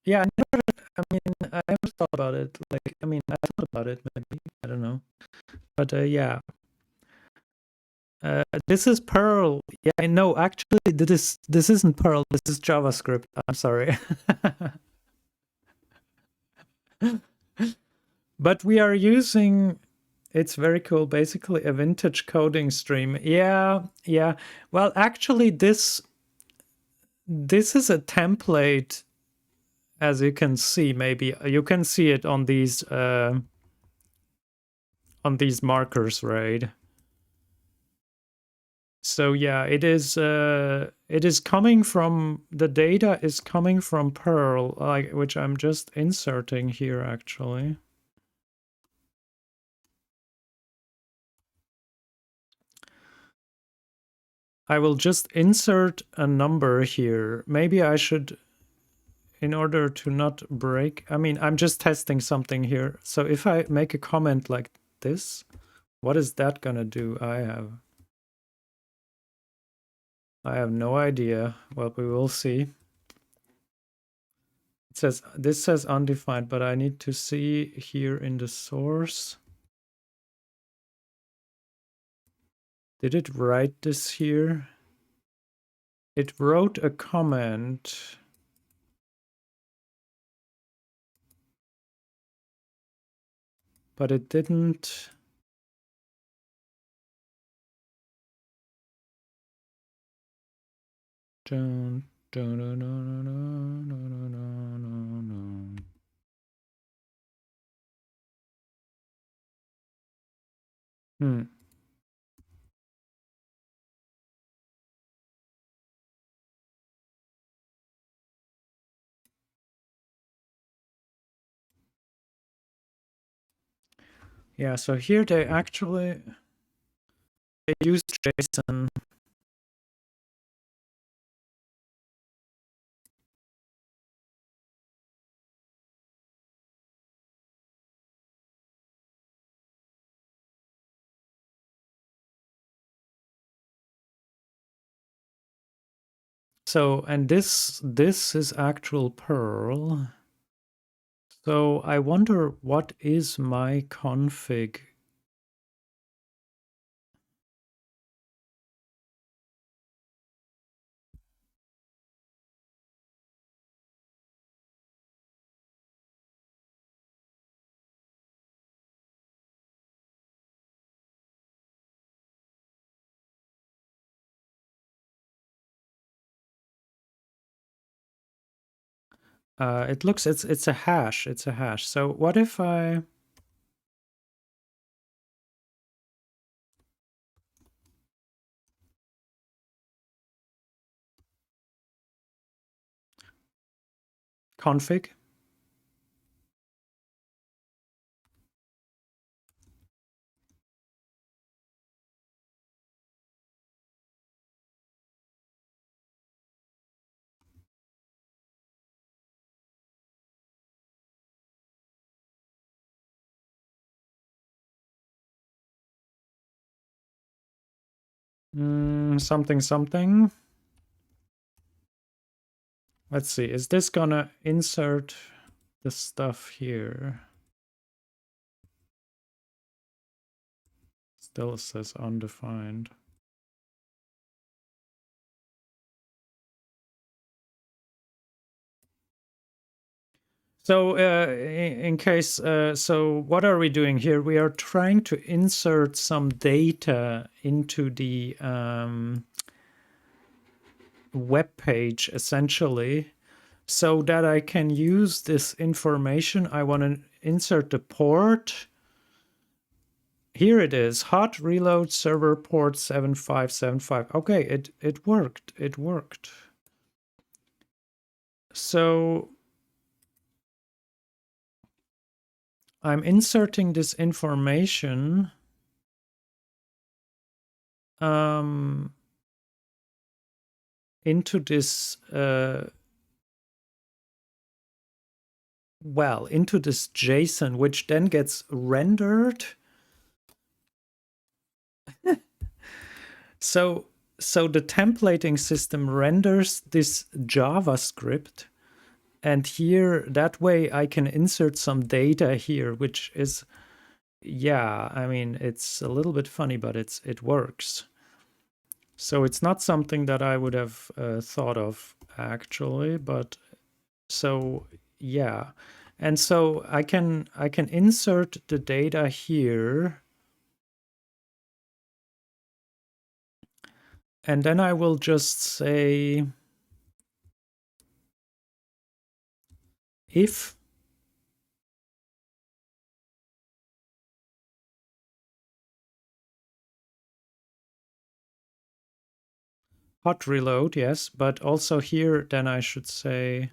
Yeah, I never thought about it. Like, I mean, I thought about it maybe. I don't know. But yeah. This is Perl. Yeah, no, actually, this isn't Perl. This is JavaScript. I'm sorry. But we are using. It's very cool. Basically, a vintage coding stream. Yeah. Well, actually, this is a template, as you can see. Maybe you can see it on these markers, right? So yeah, it is coming from, the data is coming from Perl, like, which I'm just inserting here actually. I will just insert a number here. Maybe I should, in order to not break, I mean, I'm just testing something here. So if I make a comment like this, what is that gonna do? I have no idea. Well, we will see. It says, this says undefined, but I need to see here in the source. Did it write this here? It wrote a comment. But it didn't. Don't. Hmm. Yeah, so here they actually use JSON. So, and this is actual Perl. So I wonder what is my config. It looks, it's a hash. It's a hash. So what if I config? Something. Let's see. Is this gonna insert? the stuff here. Still says undefined. So in case, so what are we doing here? We are trying to insert some data into the web page, essentially, so that I can use this information. I want to insert the port. Here it is, hot reload server port 7575. Okay, it worked. It worked. So I'm inserting this information into this into this JSON, which then gets rendered. So the templating system renders this JavaScript, and here that way I can insert some data here, which is, yeah, I mean, it's a little bit funny, but it works. So it's not something that I would have thought of actually, but so yeah. And so I can insert the data here, and then I will just say if hot reload, yes, but also here then I should say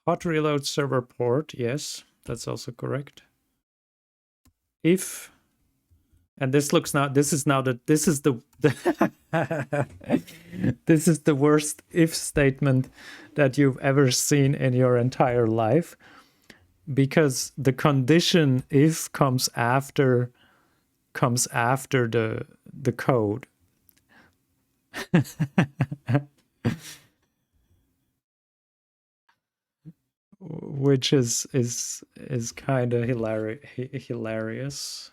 hot reload server port, yes, that's also correct. If, and this looks now, this is now that this is the this is the worst if statement that you've ever seen in your entire life, because the condition if comes after the code. Which is kind of hilarious.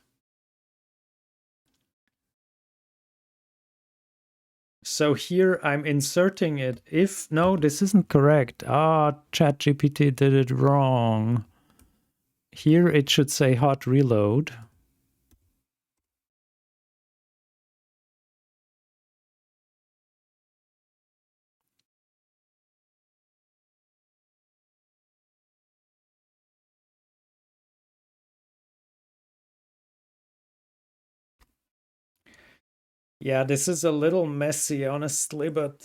So here I'm inserting it. If no, this isn't correct. ChatGPT did it wrong. Here it should say hot reload. Yeah, this is a little messy, honestly, but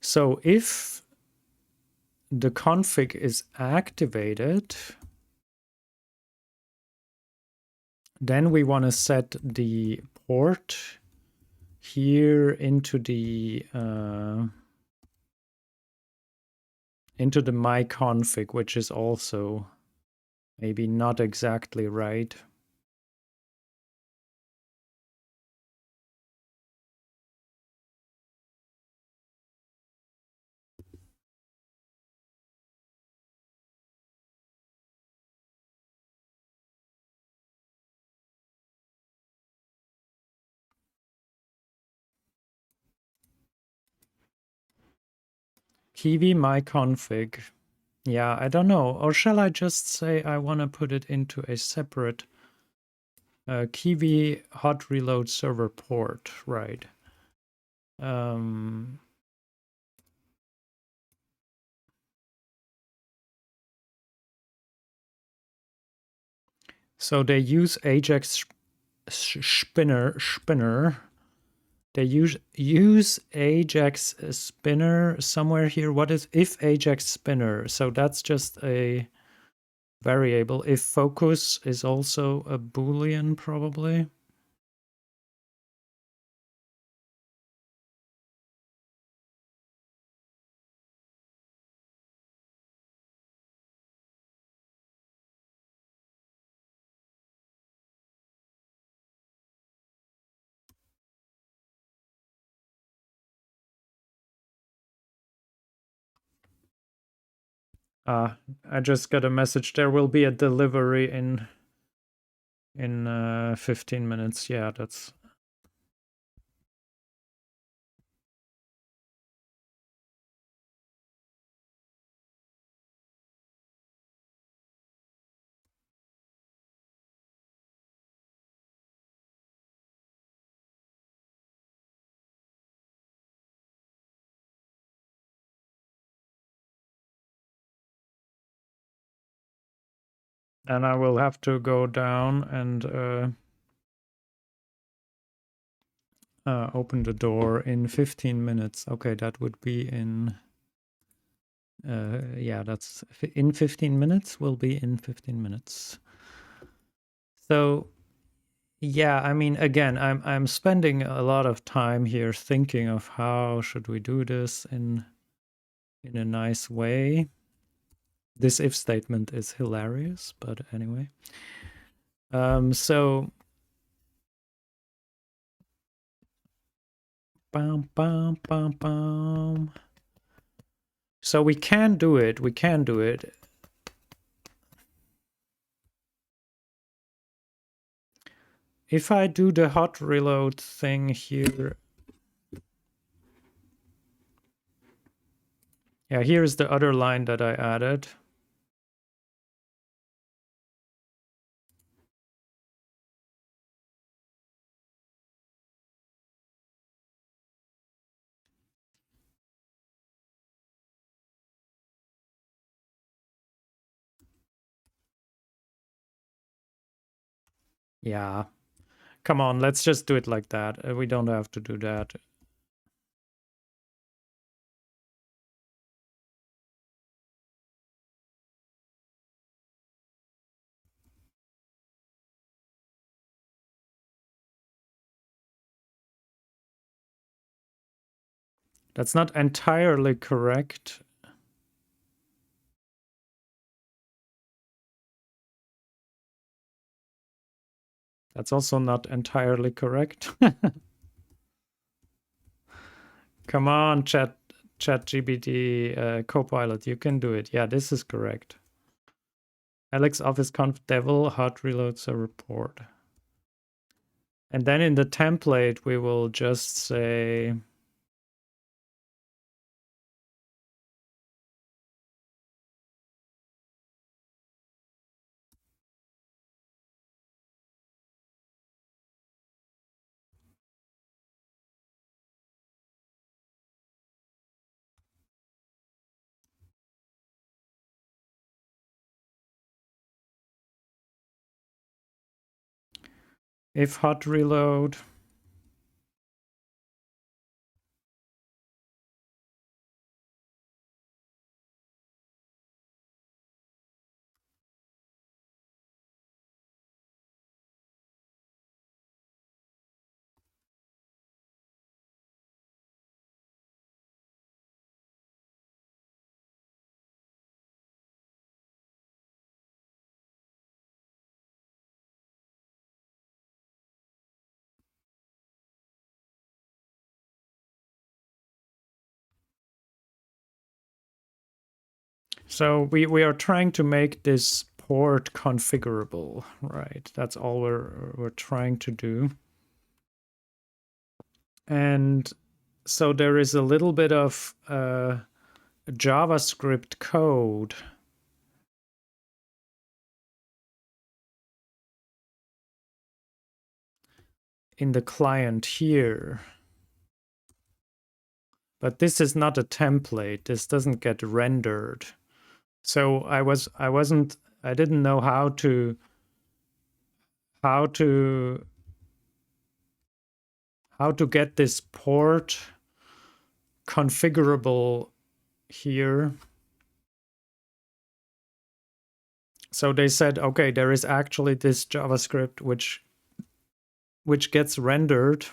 so if the config is activated, then we want to set the port here into the my config, which is also maybe not exactly right. Kiwi my config. Yeah, I don't know. Or shall I just say I want to put it into a separate Kiwi hot reload server port, right? So they use Ajax spinner. They use Ajax spinner somewhere here. What is if Ajax spinner? So that's just a variable. If focus is also a Boolean, probably. I just got a message. There will be a delivery in 15 minutes. Yeah, that's... And I will have to go down and open the door in 15 minutes. Okay, that would be in... yeah, that's in 15 minutes. Will be in 15 minutes. So yeah, I mean, again, I'm spending a lot of time here thinking of how should we do this in a nice way. This if statement is hilarious, but anyway. So bam, bam, bam, bam. So we can do it. We can do it. If I do the hot reload thing here, yeah, here's the other line that I added. Yeah, come on, let's just do it like that. We don't have to do that. That's not entirely correct. That's also not entirely correct. Come on, ChatGPT Copilot, you can do it. Yeah, this is correct. Alex Office Conf Devil hot reloads a report. And then in the template, we will just say... if hot reload... So we are trying to make this port configurable, right? That's all we're trying to do. And so there is a little bit of JavaScript code in the client here. But this is not a template. This doesn't get rendered. So I didn't know how to get this port configurable here. So they said, okay, there is actually this JavaScript which gets rendered.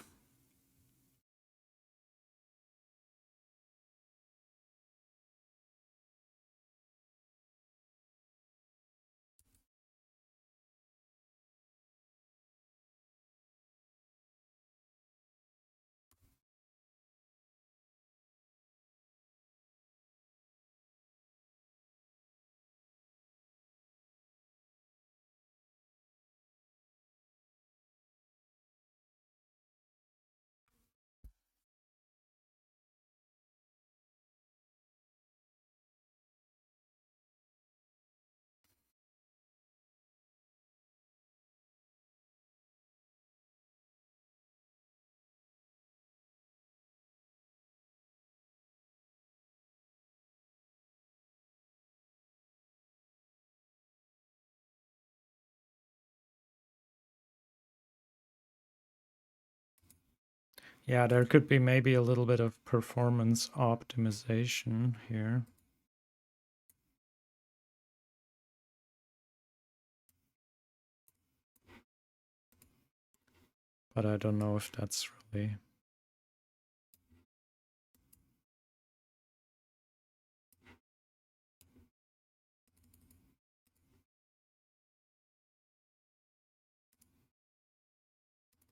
Yeah, there could be maybe a little bit of performance optimization here. But I don't know if that's really...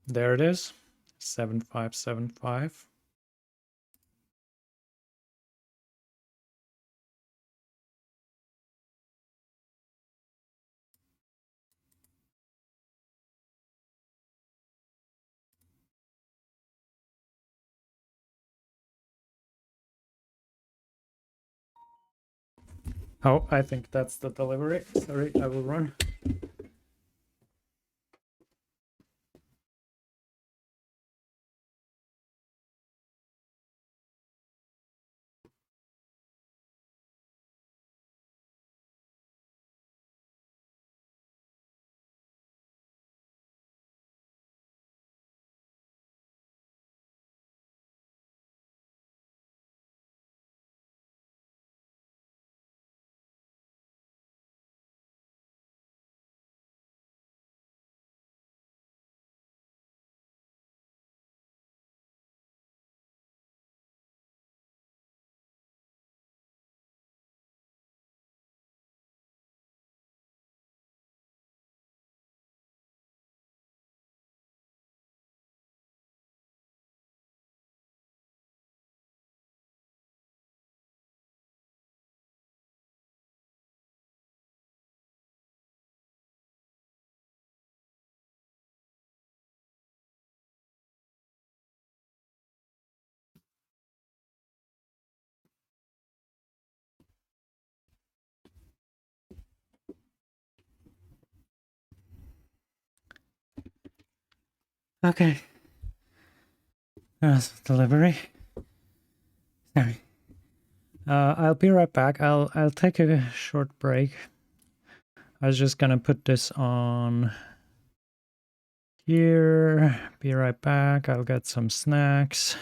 There it is, 7575. Oh, I think that's the delivery. Sorry, I will run. Okay. Delivery. Sorry. I'll be right back. I'll take a short break. I was just gonna put this on here. Be right back. I'll get some snacks.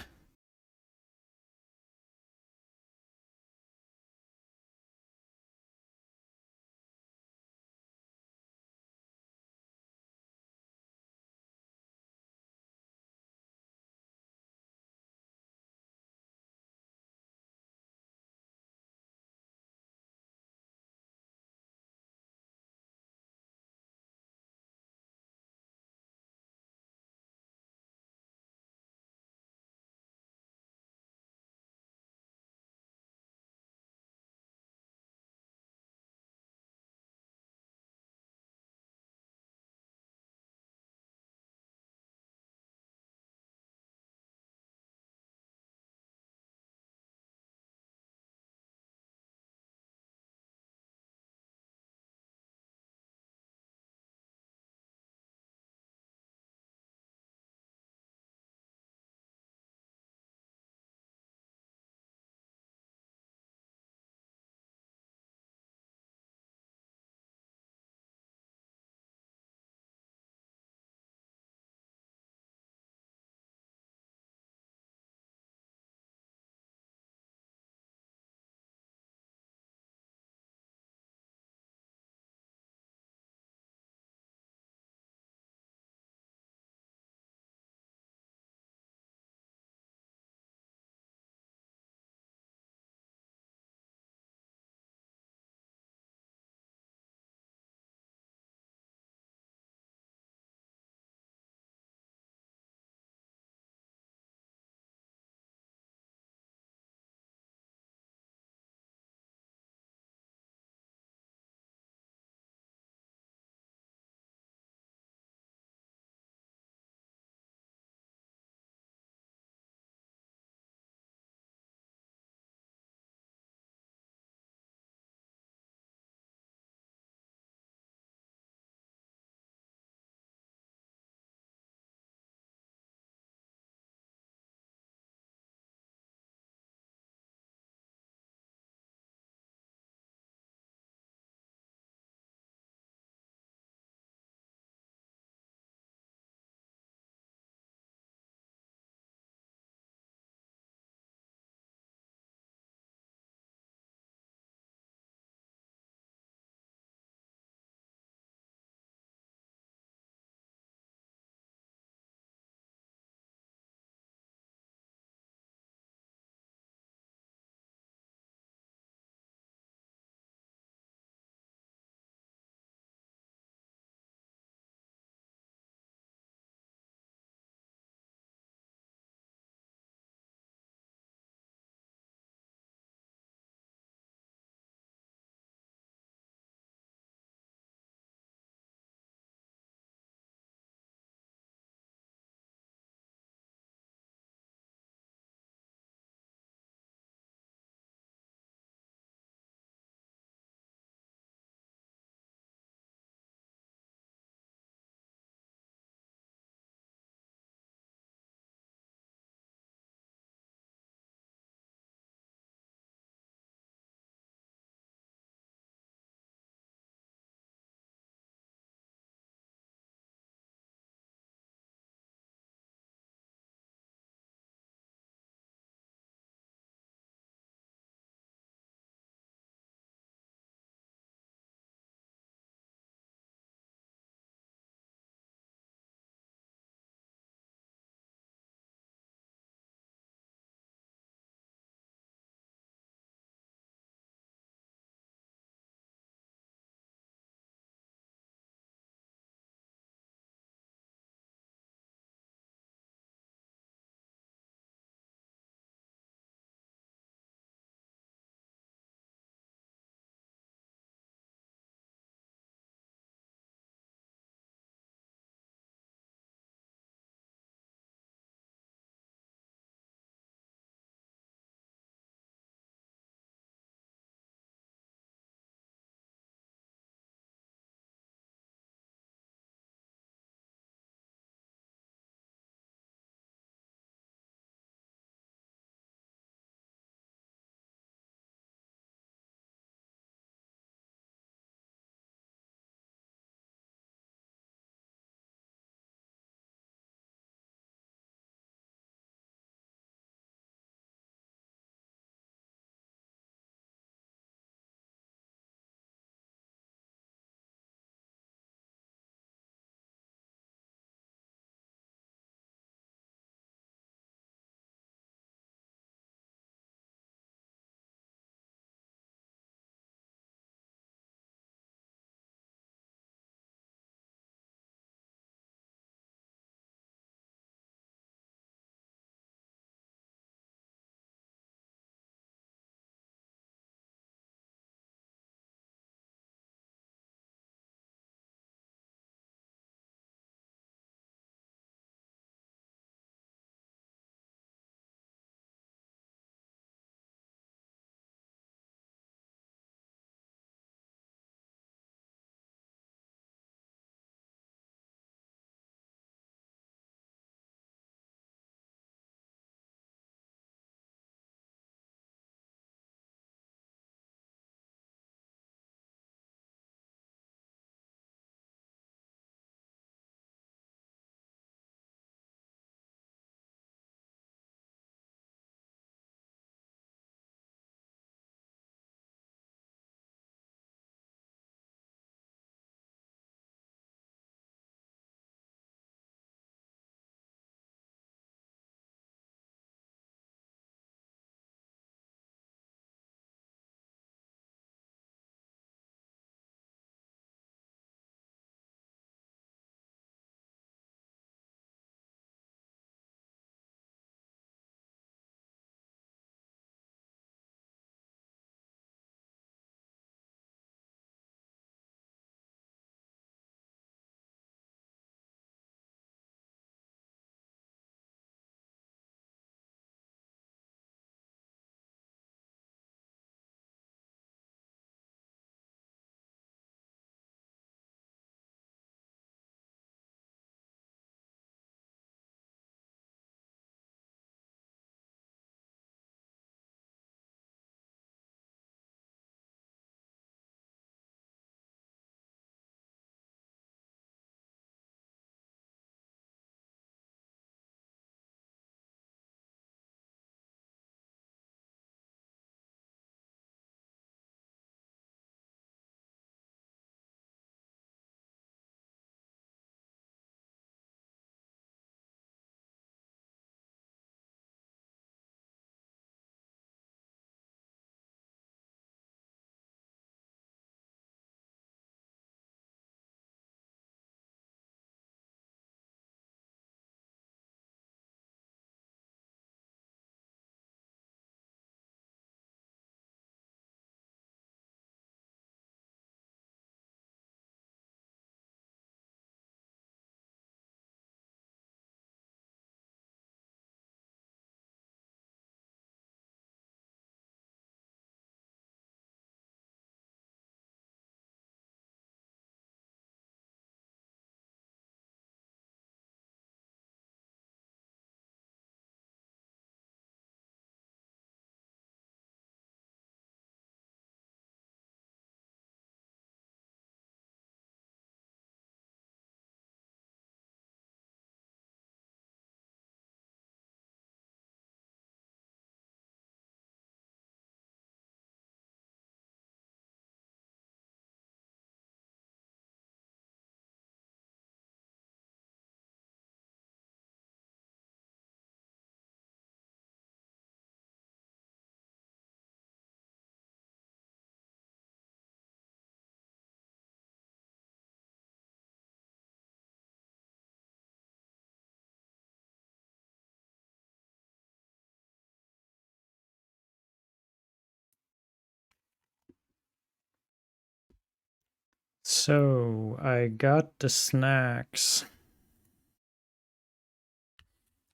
So I got the snacks.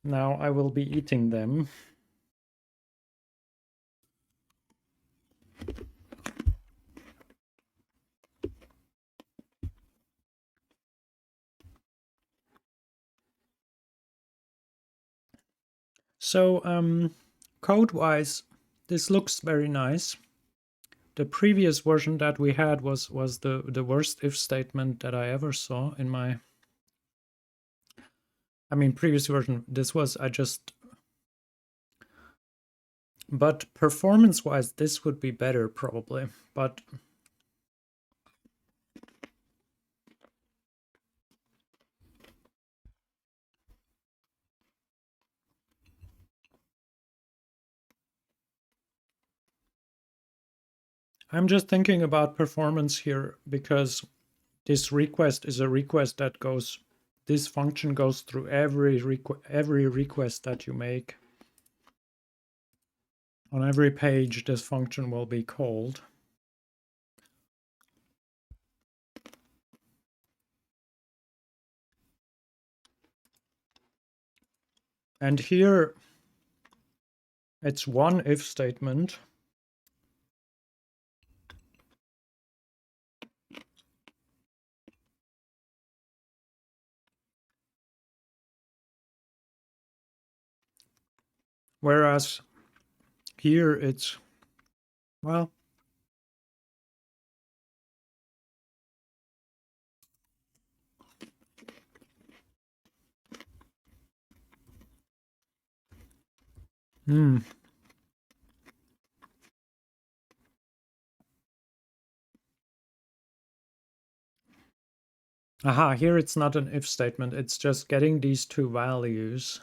Now I will be eating them. So code-wise, this looks very nice. The previous version that we had was the worst if statement that I ever saw in my. I mean, previous version. This was But performance-wise, this would be better probably. But I'm just thinking about performance here because this request is a request that goes. This function goes through every request that you make. On every page, this function will be called. And here, it's one if statement. Whereas here it's, well, aha, here it's not an if statement. It's just getting these two values.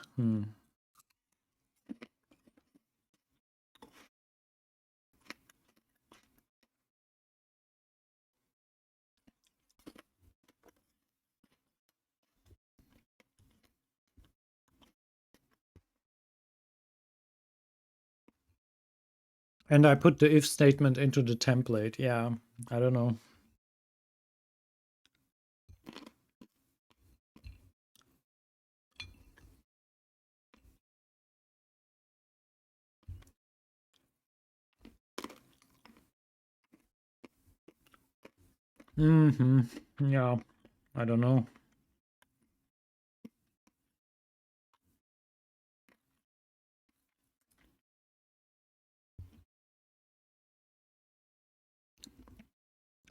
And I put the if statement into the template. Yeah, I don't know. Yeah, I don't know.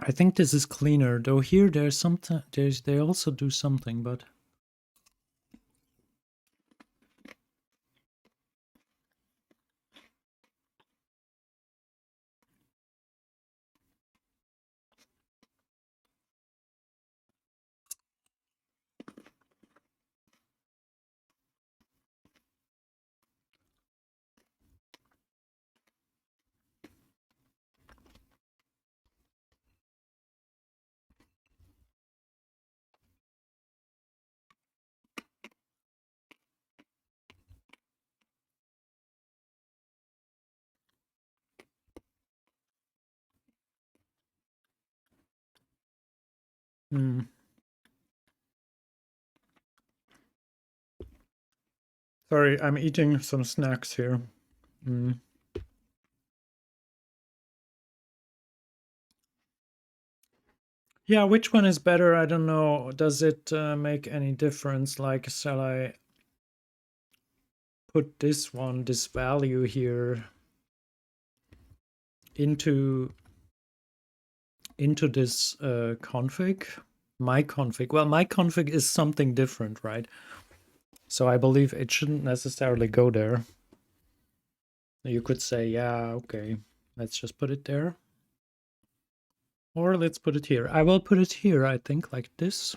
I think this is cleaner, though here there's something, they also do something, but. Sorry, I'm eating some snacks here. Yeah, which one is better? I don't know. Does it make any difference? Like, shall I put this value here into this config? My config. Well, my config is something different, right? So I believe it shouldn't necessarily go there. You could say, yeah, okay, let's just put it there. Or let's put it here. I will put it here, I think, like this.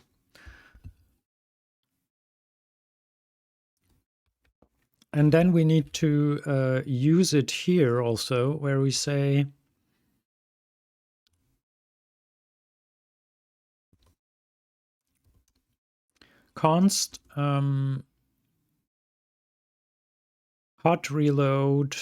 And then we need to use it here also, where we say const hot reload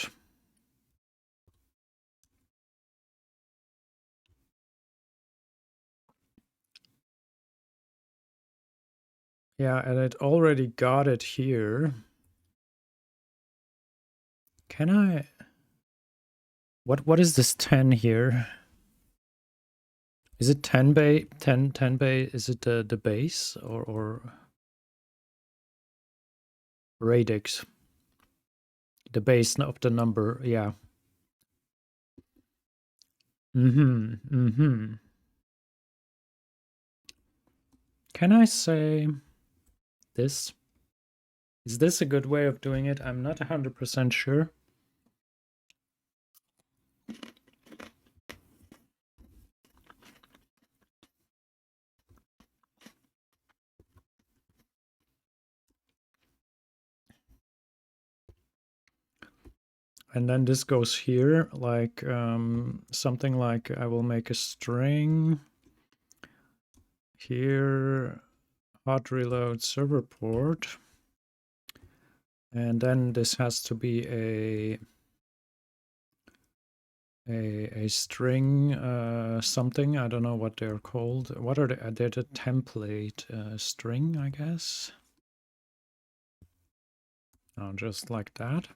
Yeah, and it already got it here. Can I... What is this 10 here? Is it 10 bay? 10 bay? Is it the base or radix? The base of the number, yeah. Mm-hmm. Can I say this? Is this a good way of doing it? I'm not 100% sure. And then this goes here, like something like I will make a string here, hot reload server port. And then this has to be a string something. I don't know what they're called. What are they? They're the template string, I guess. Oh, just like that.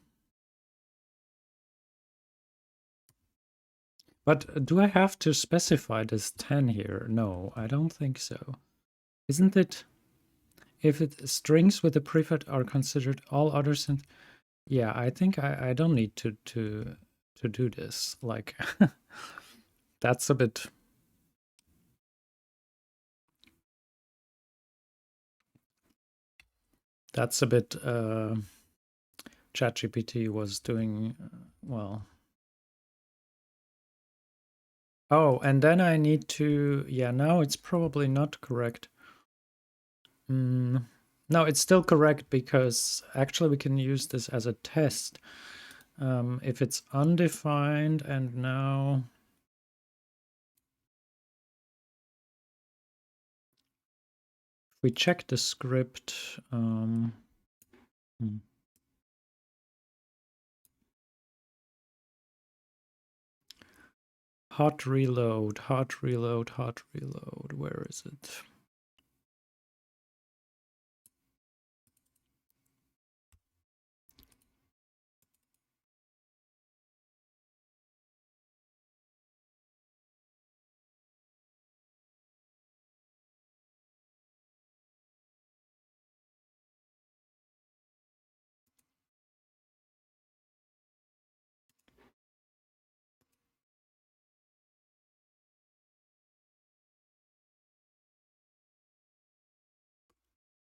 But do I have to specify this 10 here? No, I don't think so. Isn't it? If it strings with the prefix are considered all others, and yeah, I think I don't need to do this. Like that's a bit. That's a bit. ChatGPT was doing well. Oh, and then I need to. Yeah, now it's probably not correct. No, it's still correct because actually we can use this as a test. If it's undefined and now if we check the script, hot reload, hot reload, hot reload. Where is it?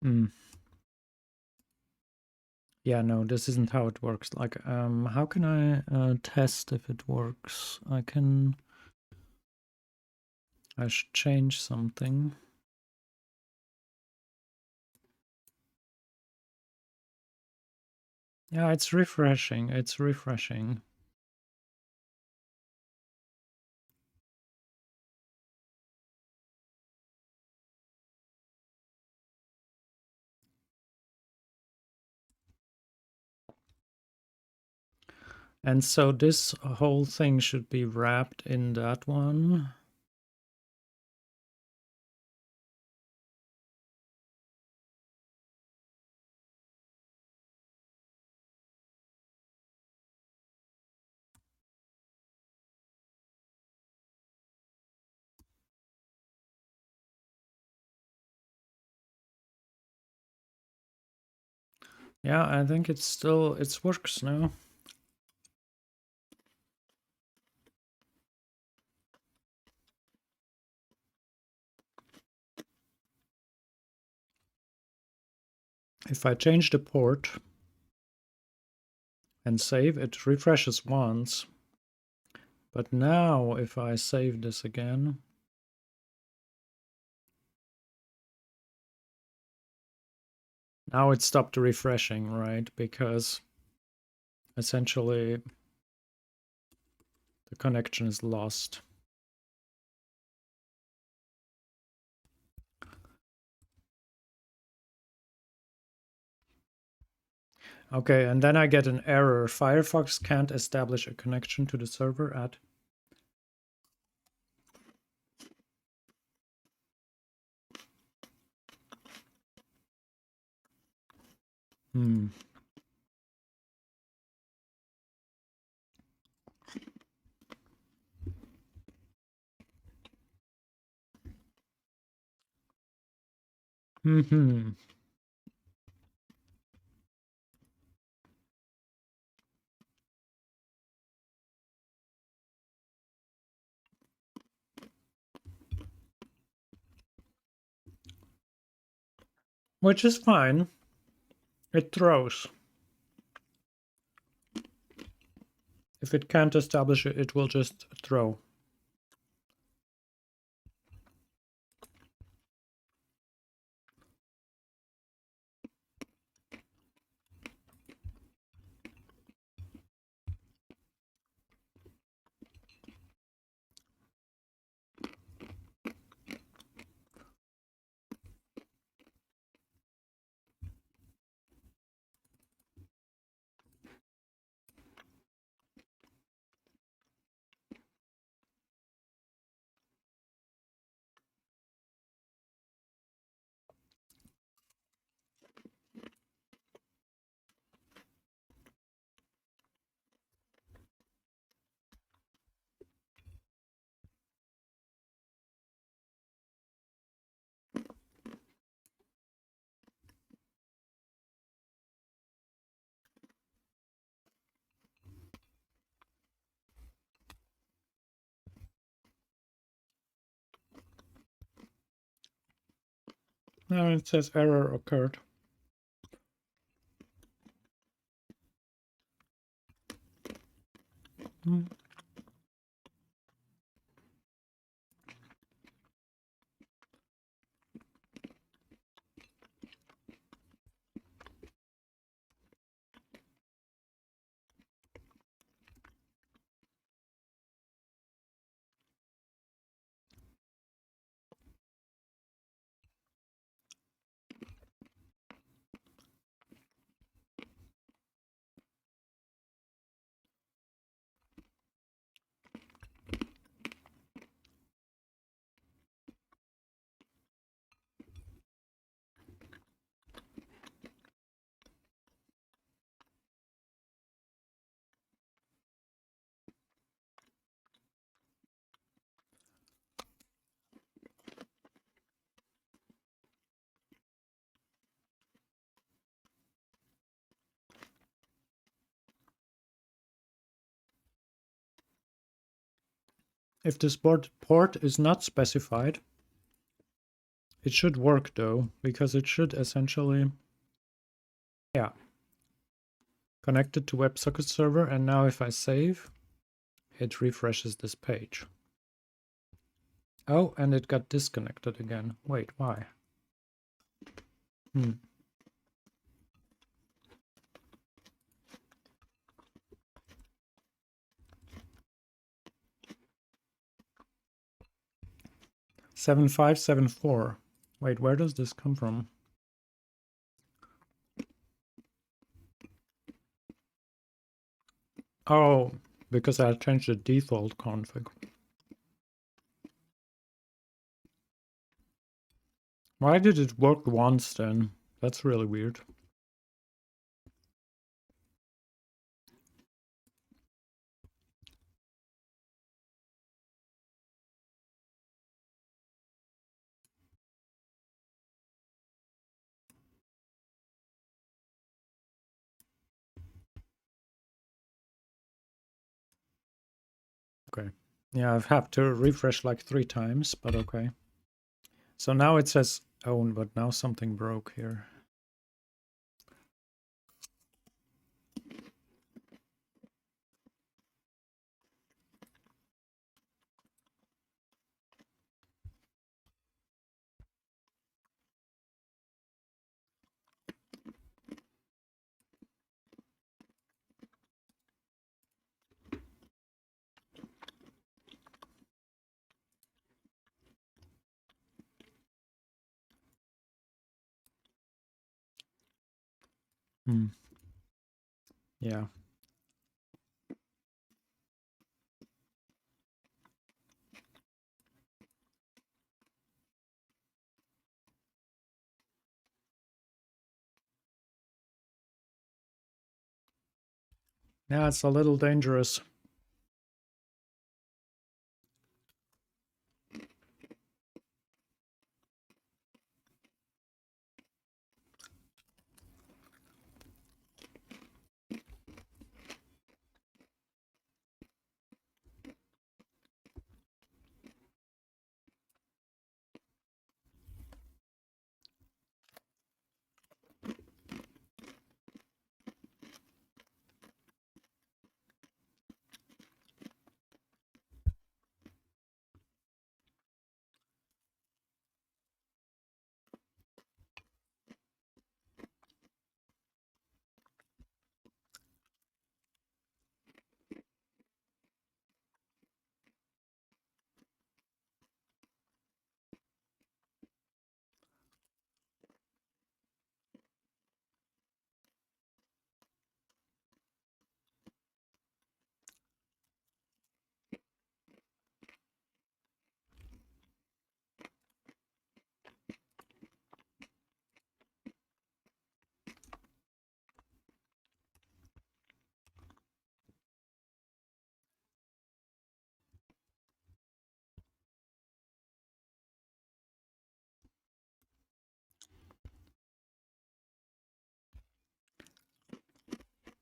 Mm. Yeah, no, this isn't how it works. Like, how can I test if it works? I should change something. Yeah, it's refreshing. It's refreshing. And so this whole thing should be wrapped in that one. Yeah, I think it works now. If I change the port and save, it refreshes once. But now if I save this again, now it stopped refreshing, right? Because essentially the connection is lost. Okay, and then I get an error. Firefox can't establish a connection to the server at. Hmm. Hmm. Which is fine. It throws. If it can't establish it, it will just throw. Now it says error occurred. Hmm. If this port is not specified, it should work though, because it should essentially, yeah, connected to WebSocket server. And now if I save, it refreshes this page. Oh, and it got disconnected again. Wait, why? 7574. Wait, where does this come from? Oh, because I changed the default config. Why did it work once then? That's really weird. Okay. Yeah, I've had to refresh like 3 times, but okay. So now it says own, but now something broke here. Hmm. Yeah. Yeah, it's a little dangerous.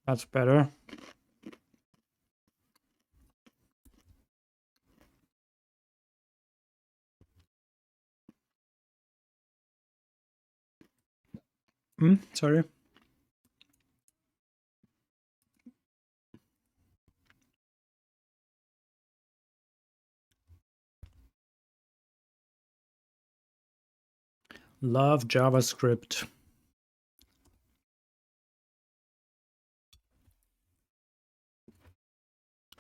That's better. Sorry. Love JavaScript.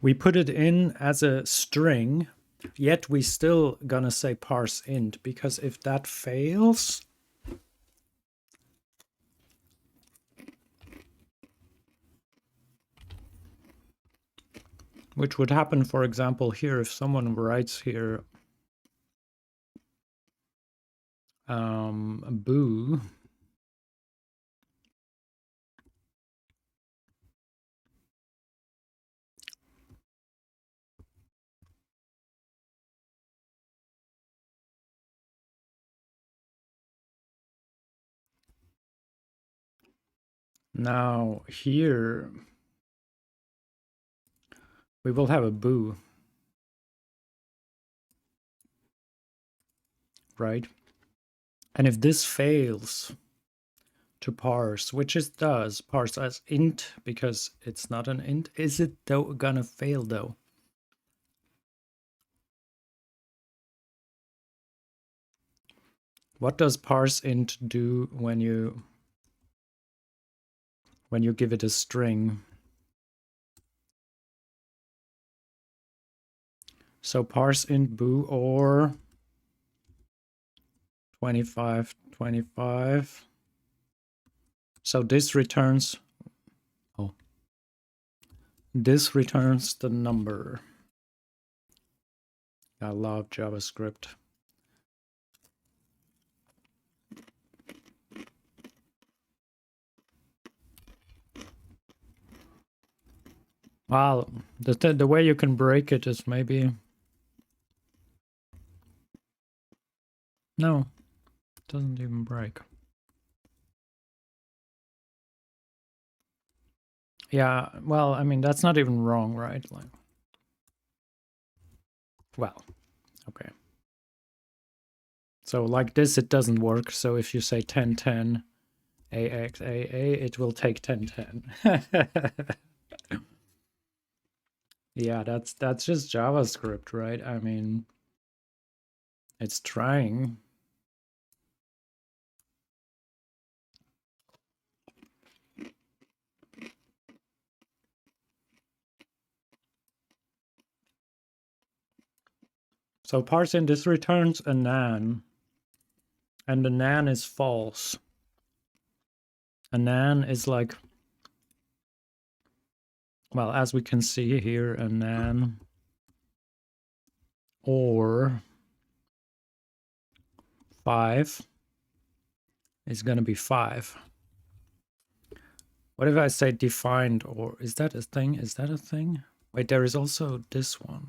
We put it in as a string, yet we still gonna say parse int, because if that fails, which would happen, for example, here, if someone writes here, boo, now here we will have a boo, right? And if this fails to parse, which it does, parse as int because it's not an int, is it though gonna fail though? What does parse int do when you give it a string? So parse int boo or 25, 25. So this returns, oh, this returns the number. I love JavaScript. Well, the way you can break it is maybe, no, it doesn't even break. Yeah, well, I mean, that's not even wrong, right? Like, well, okay. So like this, it doesn't work. So if you say 1010 AXAA, it will take 1010. Yeah, that's just JavaScript, right? I mean, it's trying. So parsing this returns a nan, and the nan is false. A nan is like, well, as we can see here, a nan or 5 is going to be 5. What if I say defined, or is that a thing? Is that a thing? Wait, there is also this one.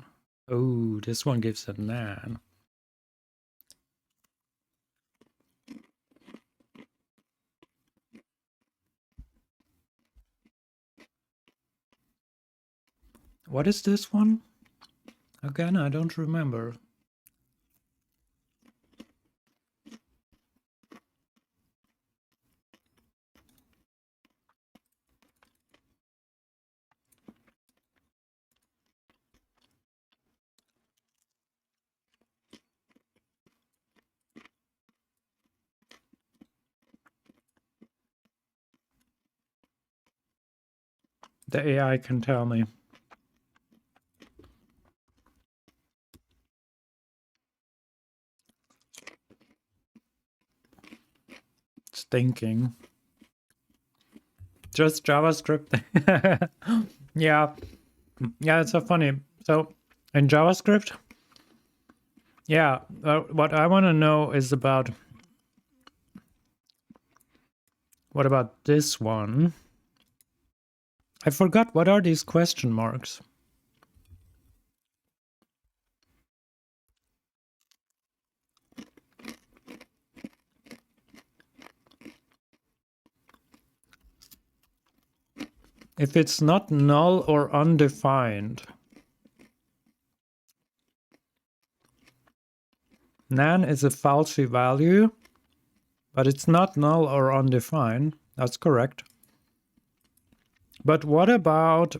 Oh, this one gives a nan. What is this one? Again, I don't remember. The AI can tell me. It's thinking. Just JavaScript. Yeah. Yeah, it's so funny. So in JavaScript, yeah, what I want to know is about what about this one? I forgot, what are these question marks? If it's not null or undefined, nan is a falsy value, but it's not null or undefined. That's correct. But what about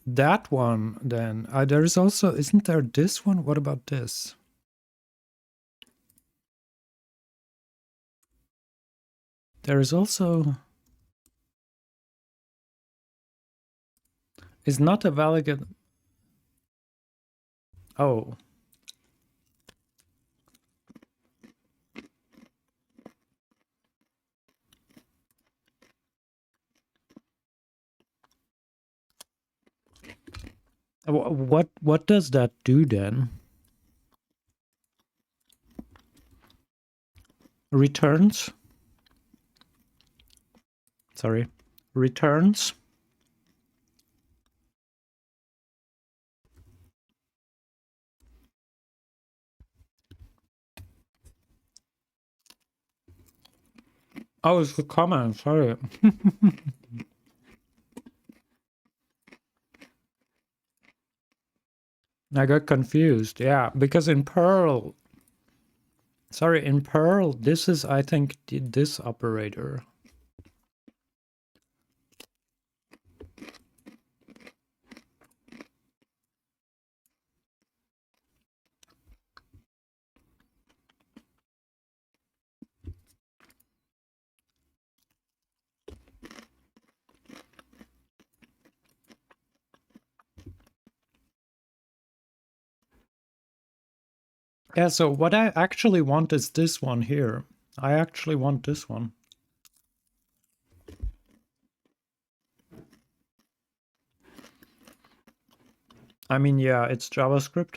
that one then? There is also, isn't there this one? What about this? There is also, is not a valid, oh. What does that do then? Returns? Sorry. Returns? Oh, it's a comment, sorry. I got confused. Yeah, because in Perl, sorry, in Perl, this is, I think, this operator. Yeah, so what I actually want is this one here. I actually want this one. I mean, yeah, it's JavaScript.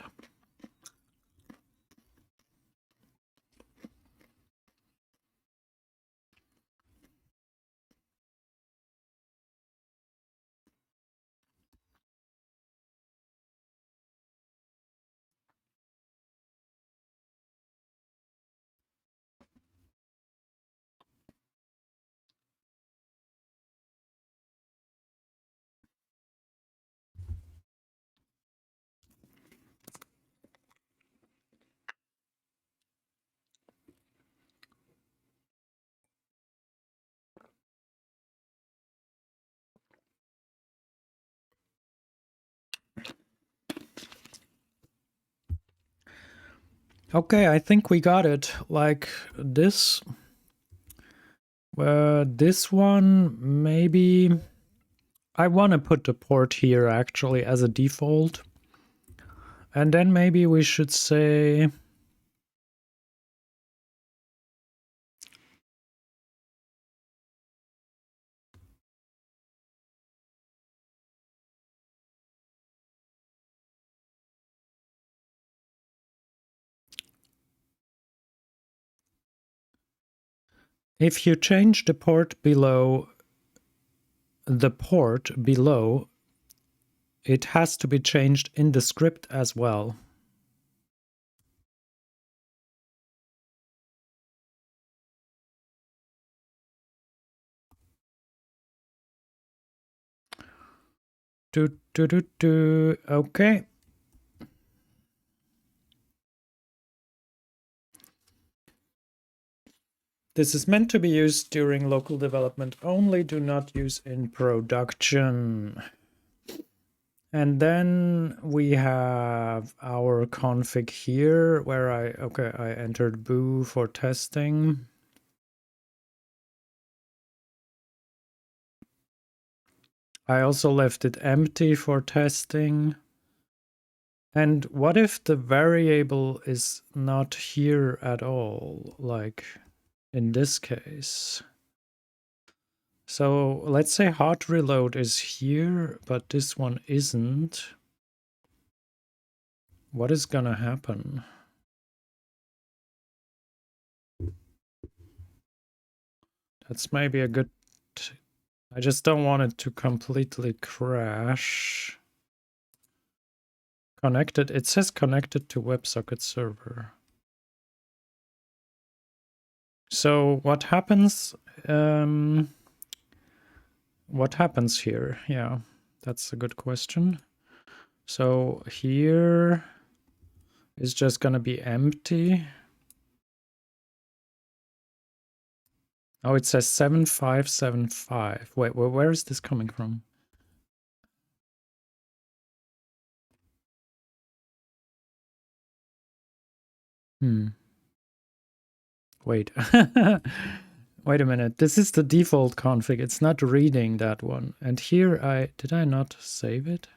Okay, I think we got it. Like this. This one, maybe. I want to put the port here actually as a default. And then maybe we should say, if you change the port below the port below, it has to be changed in the script as well. Okay. This is meant to be used during local development only. Do not use in production. And then we have our config here where I entered boo for testing. I also left it empty for testing. And what if the variable is not here at all, like in this case? So let's say hot reload is here, but this one isn't. What is gonna happen? That's maybe a good... I just don't want it to completely crash. Connected, it says connected to WebSocket server. So what happens? What happens here? Yeah, that's a good question. So here is just gonna be empty. Oh, it says 7575. Wait, where is this coming from? Wait. Wait a minute. This is the default config. It's not reading that one. And here did I not save it?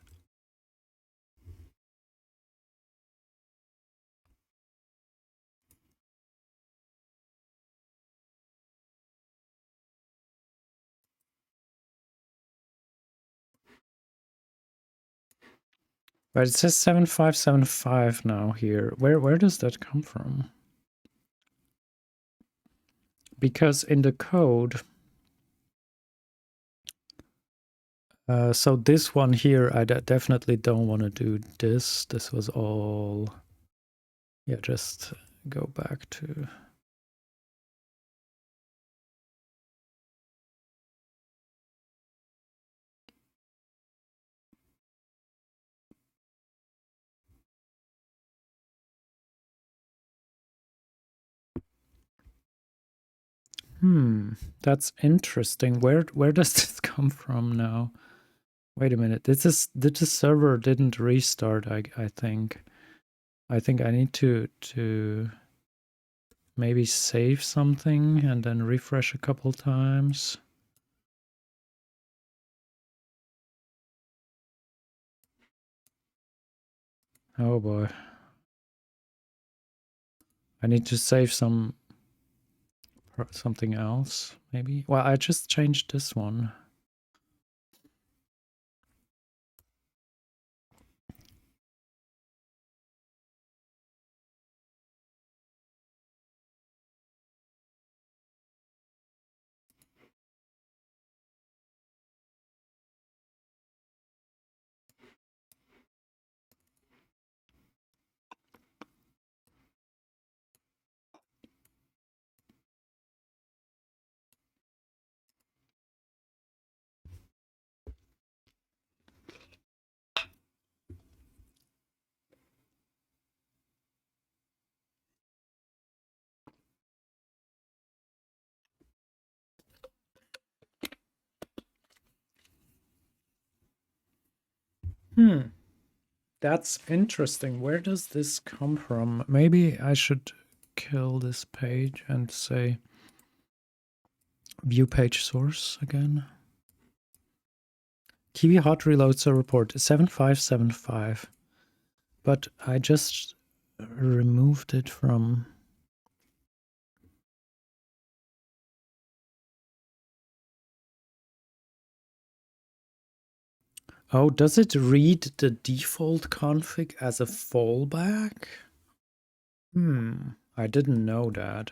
But it says 7575 now here. Where does that come from? Because in the code, so this one here, I definitely don't want to do this. This was all, yeah, just go back to... That's interesting. Where does this come from now? Wait a minute. This server didn't restart, I think. I think I need to maybe save something and then refresh a couple times. Oh boy. I need to save something else, maybe. Well, I just changed this one. That's interesting. Where does this come from? Maybe I should kill this page and say view page source again. Kiwi hot reloads a report 7575. But I just removed it from... Oh, does it read the default config as a fallback? I didn't know that.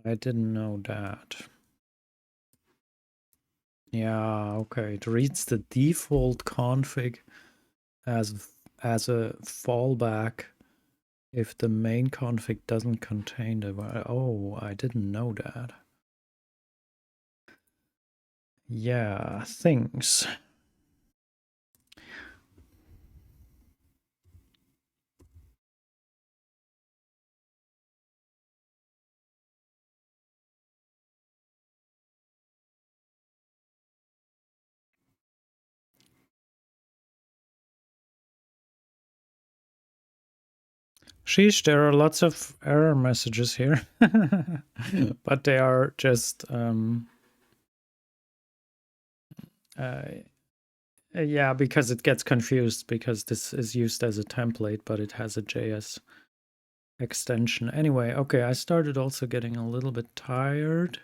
I didn't know that. Yeah, okay. It reads the default config as a fallback if the main config doesn't contain the... Oh, I didn't know that. Yeah, things. Sheesh, there are lots of error messages here. But they are just yeah, because it gets confused because this is used as a template, but it has a JS extension. Anyway, okay, I started also getting a little bit tired.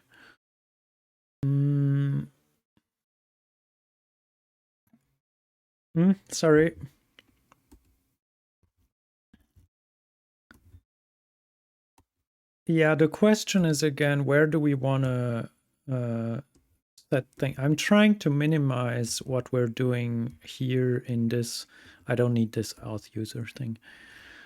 Sorry. Yeah, the question is again, where do we want to set thing? I'm trying to minimize what we're doing here in this. I don't need this auth user thing.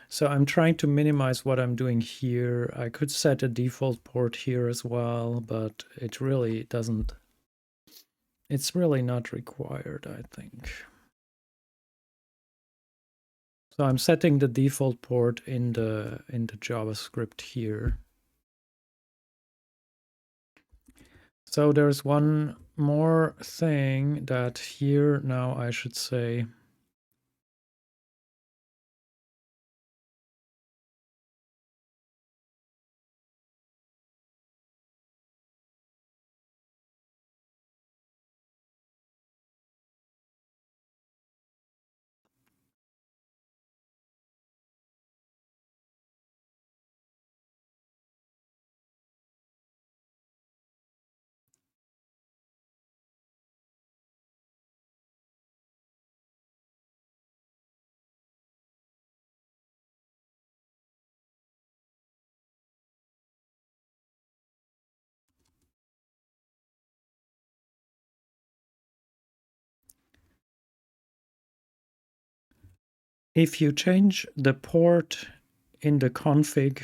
So I'm trying to minimize what I'm doing here. I could set a default port here as well, but it really doesn't. It's really not required, I think. So I'm setting the default port in the JavaScript here. So there's one more thing that here now I should say. If you change the port in the config,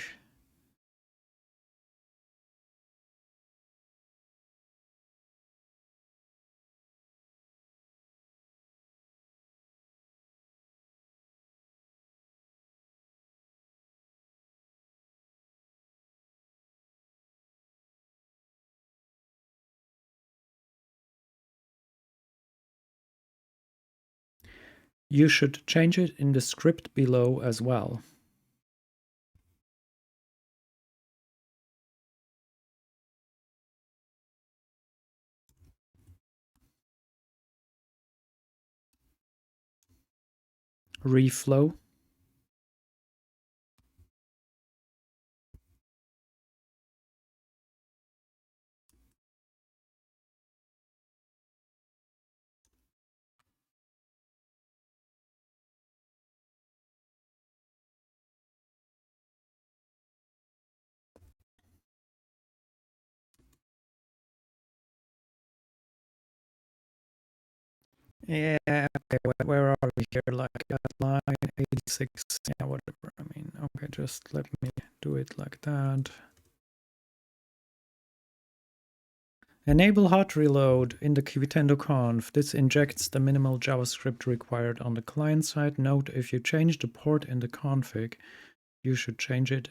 you should change it in the script below as well. Reflow. Yeah, okay, where are we here? Like at line 86, yeah, whatever. I mean, okay, just let me do it like that. Enable hot reload in the kivitendo-conf. This injects the minimal JavaScript required on the client side. Note, if you change the port in the config, you should change it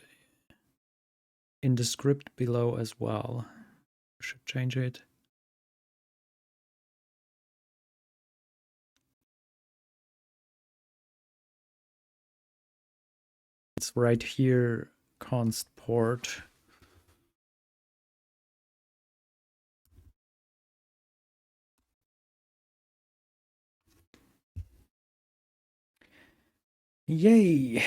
in the script below as well. You should change it. It's right here, const port. Yay!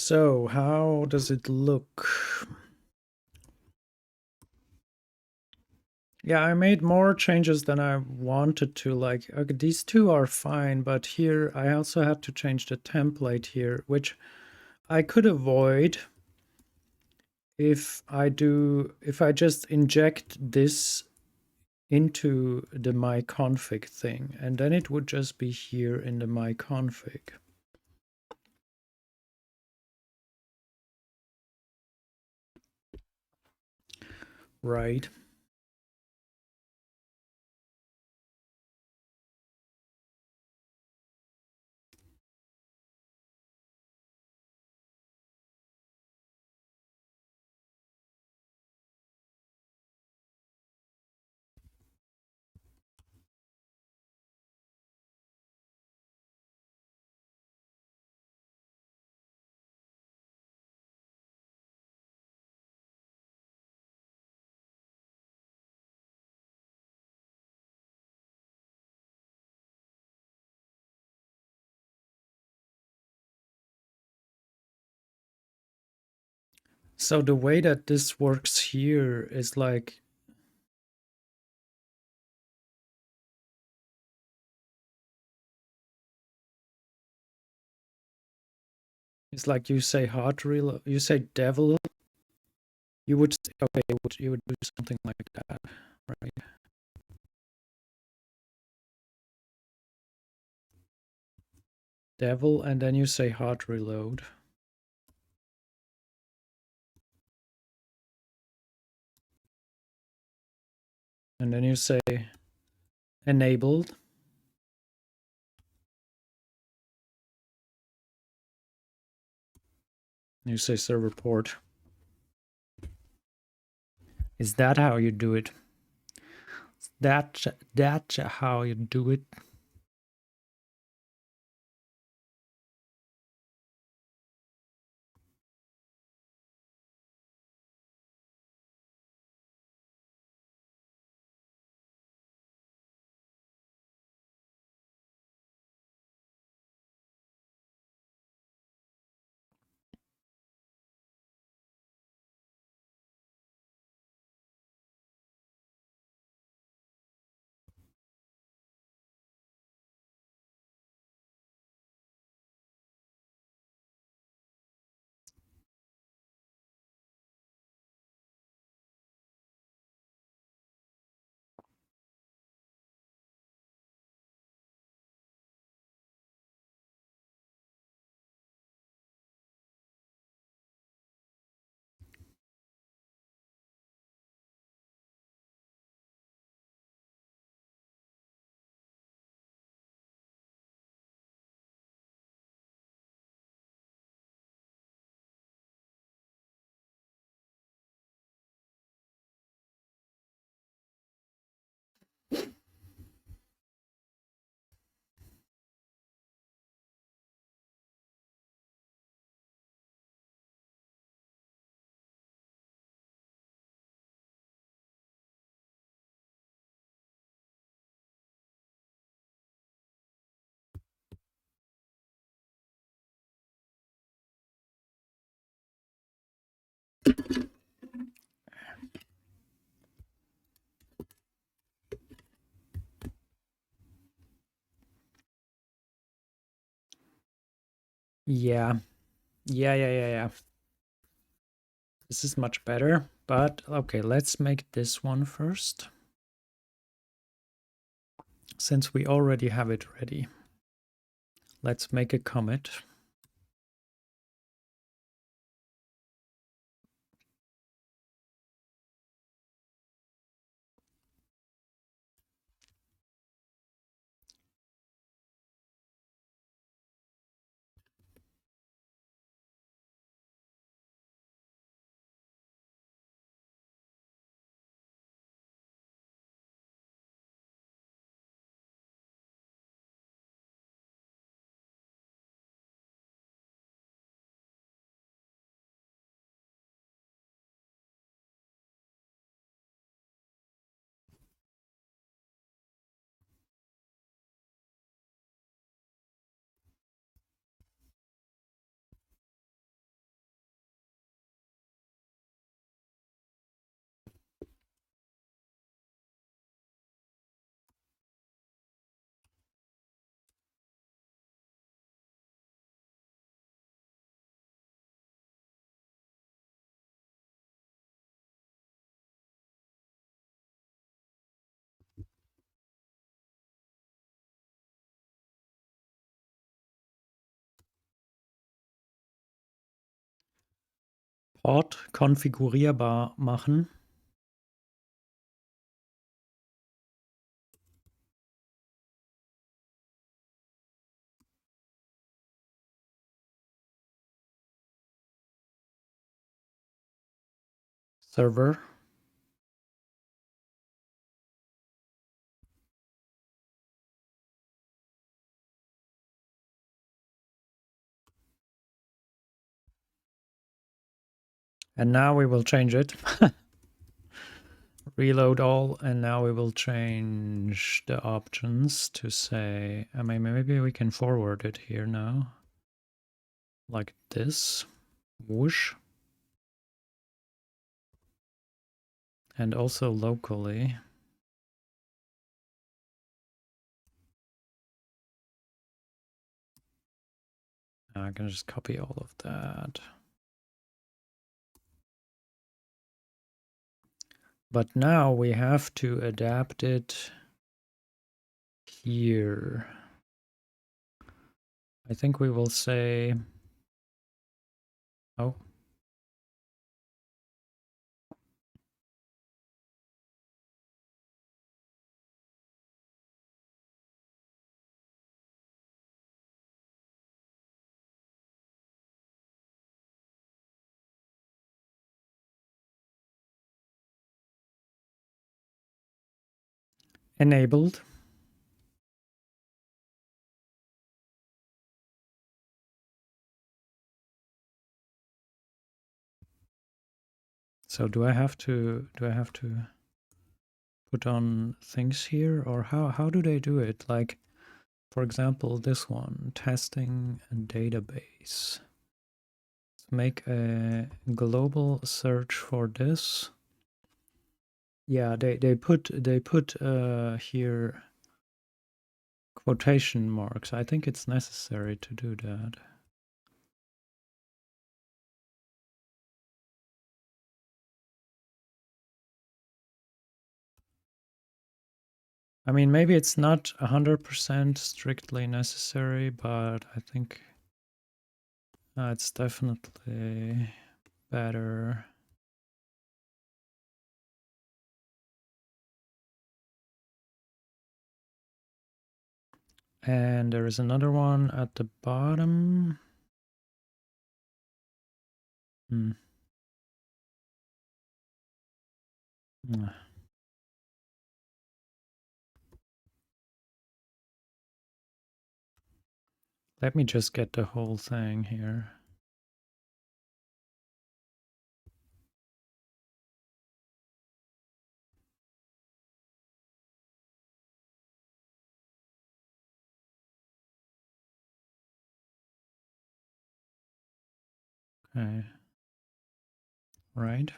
So how does it look? Yeah, I made more changes than I wanted to. Like, okay, these two are fine, but here I also had to change the template here, which I could avoid if I just inject this into the my config thing, and then it would just be here in the my config. Right. So the way that this works here is like, it's like you say hard reload, you say devil, you would say, okay, you would do something like that, right? Devil, and then you say hard reload. And then you say enabled. You say server port. Is that how you do it? That's how you do it. Yeah. Yeah. This is much better, but okay, let's make this one first. Since we already have it ready, let's make a commit. Port konfigurierbar machen. Server. And now we will change it. Reload all, and now we will change the options to say, I mean, maybe we can forward it here now. Like this. Whoosh. And also locally. I can just copy all of that. But now we have to adapt it here. I think we will say, oh. Enabled. So do I have to put on things here, or how do they do it? Like, for example, this one, testing a database. Make a global search for this. Yeah, they put here quotation marks. I think it's necessary to do that. I mean, maybe it's not 100% strictly necessary, but I think it's definitely better. And there is another one at the bottom. Hmm. Let me just get the whole thing here. Okay. Right.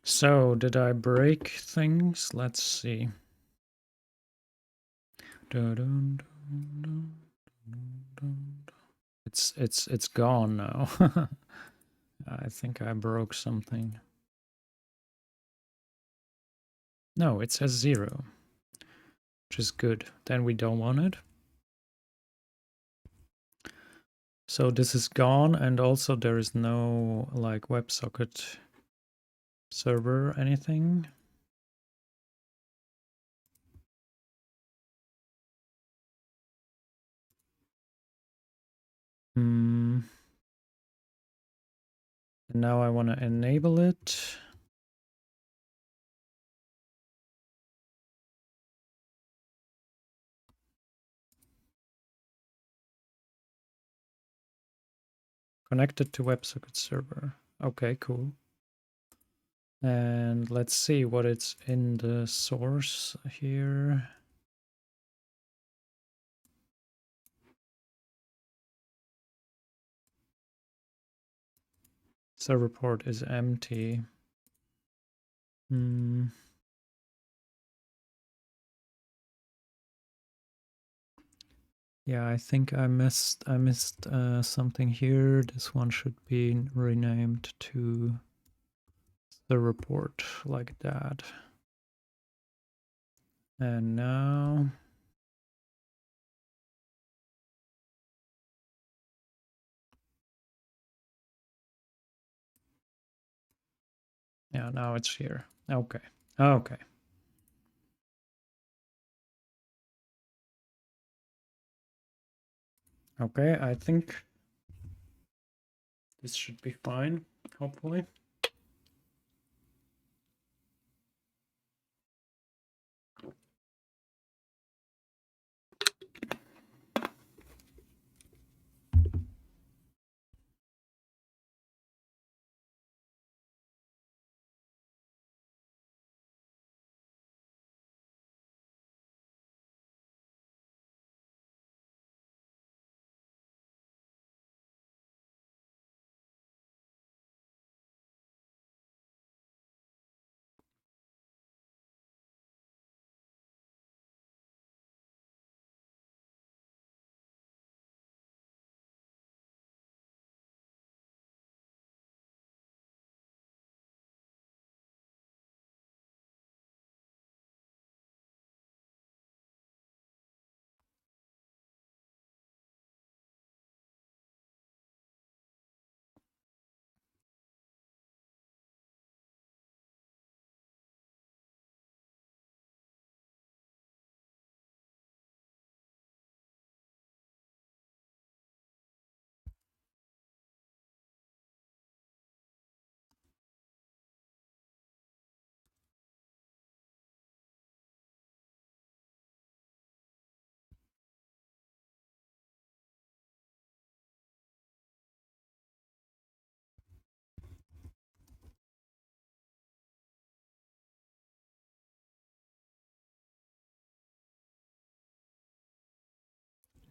So did I break things? Let's see. It's gone now. I think I broke something. No, it says 0, which is good. Then we don't want it. So this is gone, and also there is no like WebSocket server anything. And now I want to enable it. Connected to WebSocket server. Okay, cool. And let's see what it's in the source here. Server port is empty. Yeah, I think I missed something here. This one should be renamed to server port like that. And now yeah, now it's here. Okay. Okay. Okay, I think this should be fine, hopefully.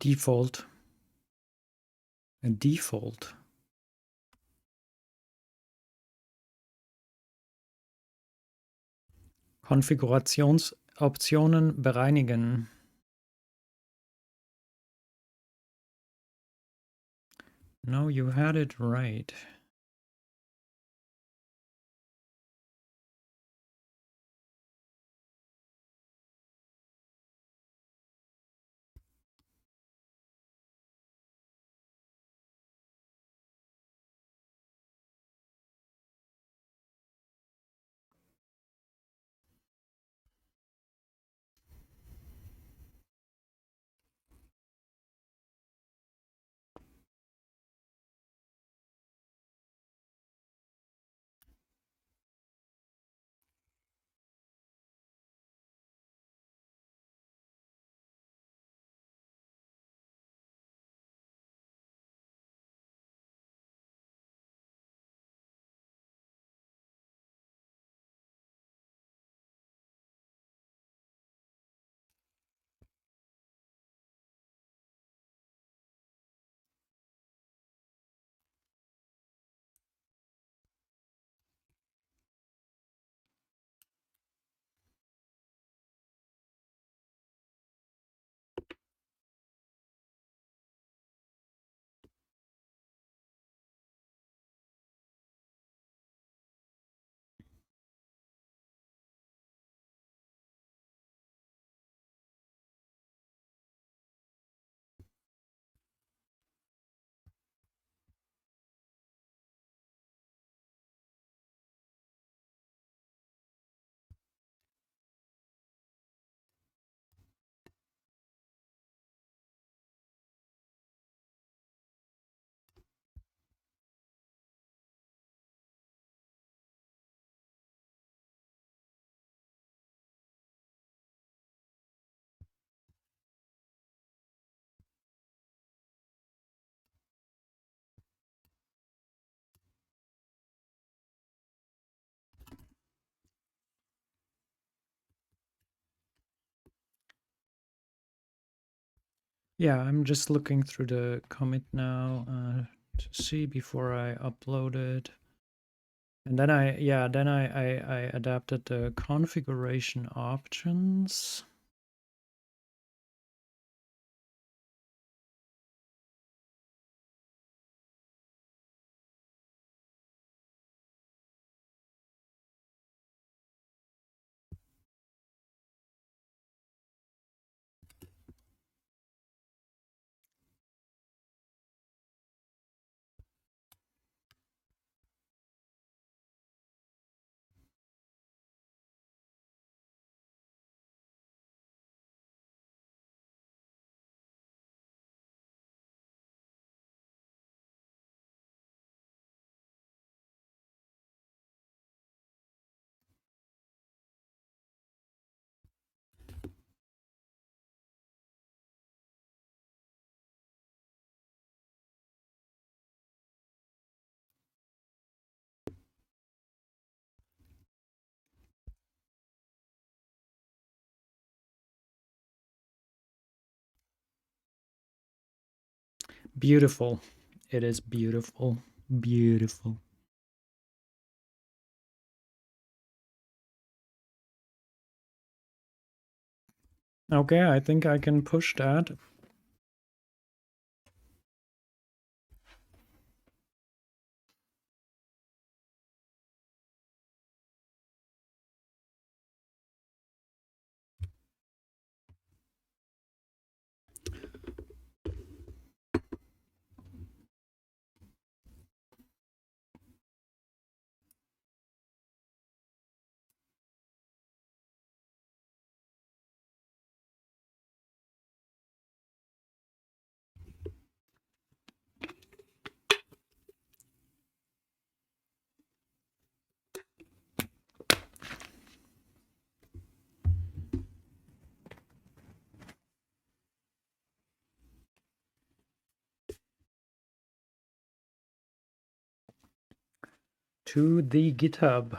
Default. A default. Konfigurationsoptionen bereinigen. No, you had it right. Yeah, I'm just looking through the commit now to see before I upload it. And then I adapted the configuration options. Beautiful. It is beautiful. Beautiful. Okay, I think I can push that. To the GitHub.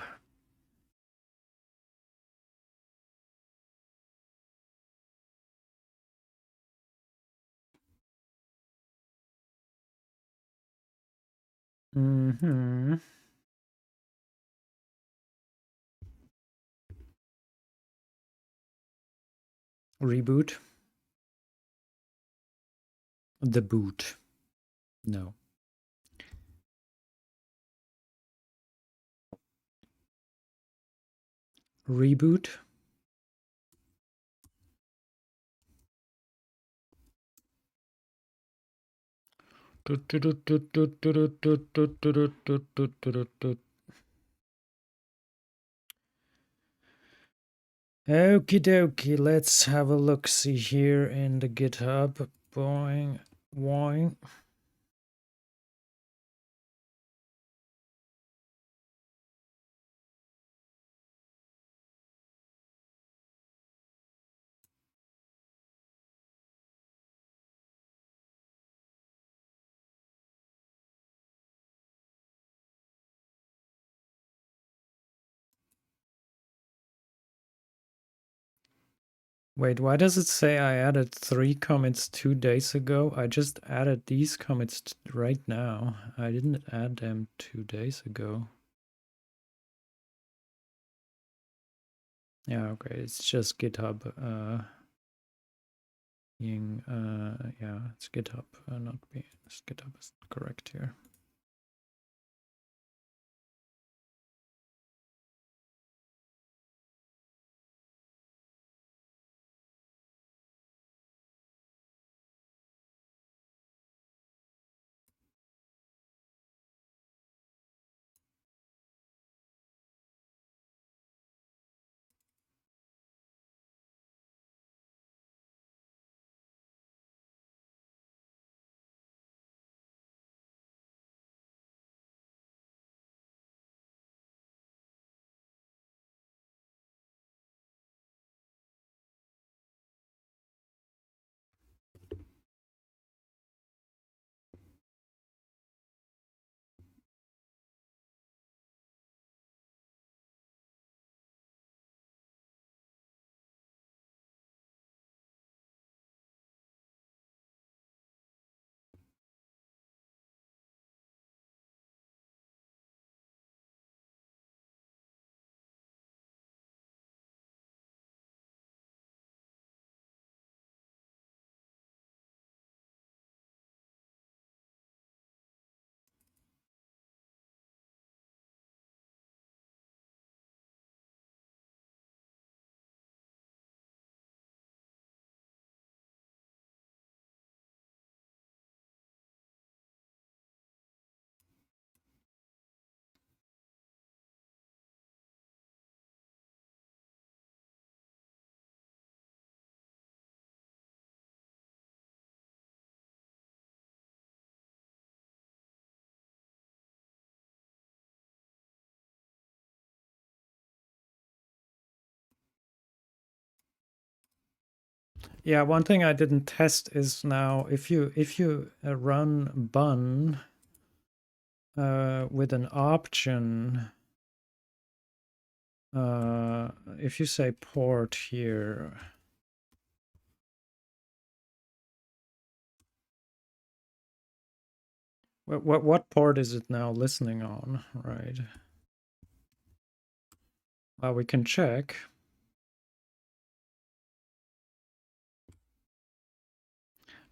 Mm-hmm. Reboot. The boot. No. Reboot. Okie dokie, let's have a look see here in the GitHub. Boing, boing. Wait, why does it say I added 3 comments 2 days ago? I just added these comments right now. I didn't add them 2 days ago. Yeah, okay, it's just GitHub. Yeah, it's GitHub, not being. GitHub is correct here. Yeah, one thing I didn't test is now if you run bun with an option, if you say port here, what port is it now listening on, right? Well, we can check.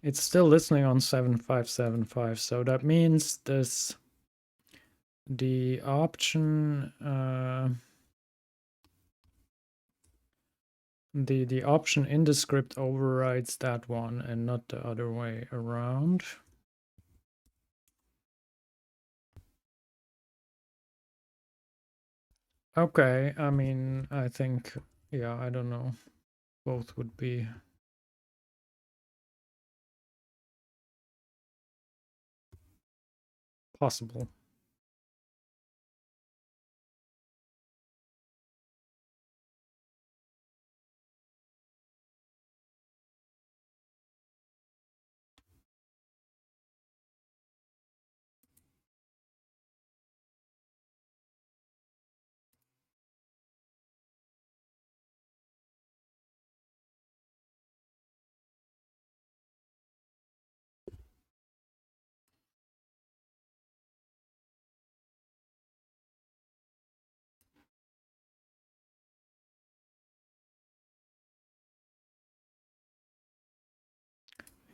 It's still listening on 7575, so that means this the option the option in the script overrides that one and not the other way around. Okay, I mean, I think, yeah, I don't know. Both would be possible.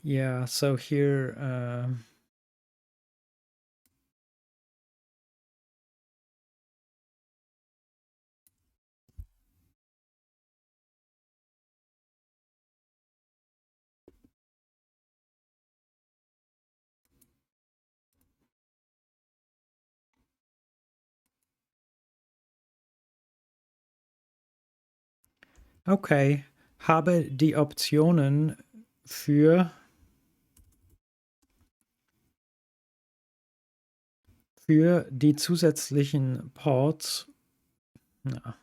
Yeah, so here, okay, habe die Optionen für die zusätzlichen Ports. Ja.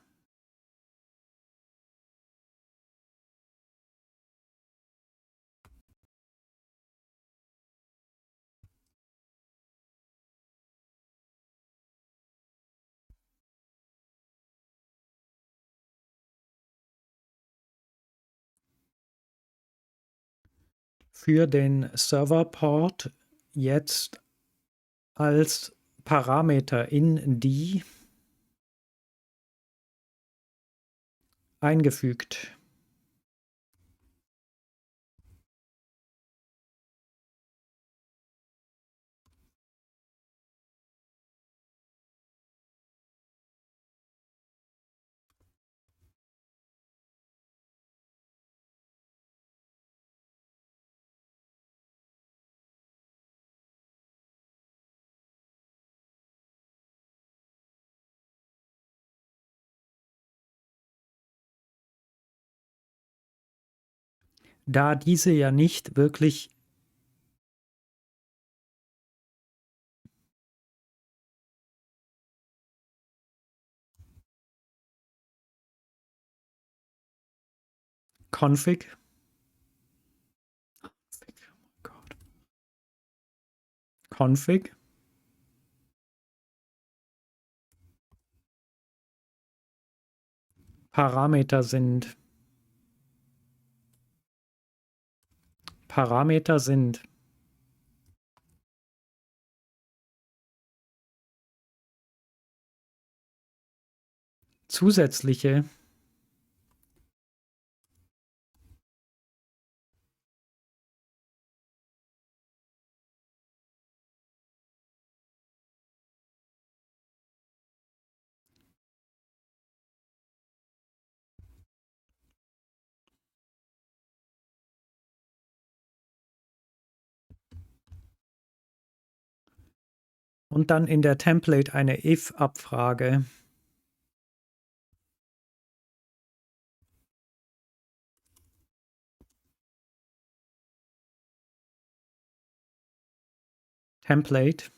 Für den Serverport jetzt als Parameter in die eingefügt. Da diese ja nicht wirklich Config, Config, Parameter sind. Parameter sind zusätzliche und dann in der Template eine if-Abfrage. Template.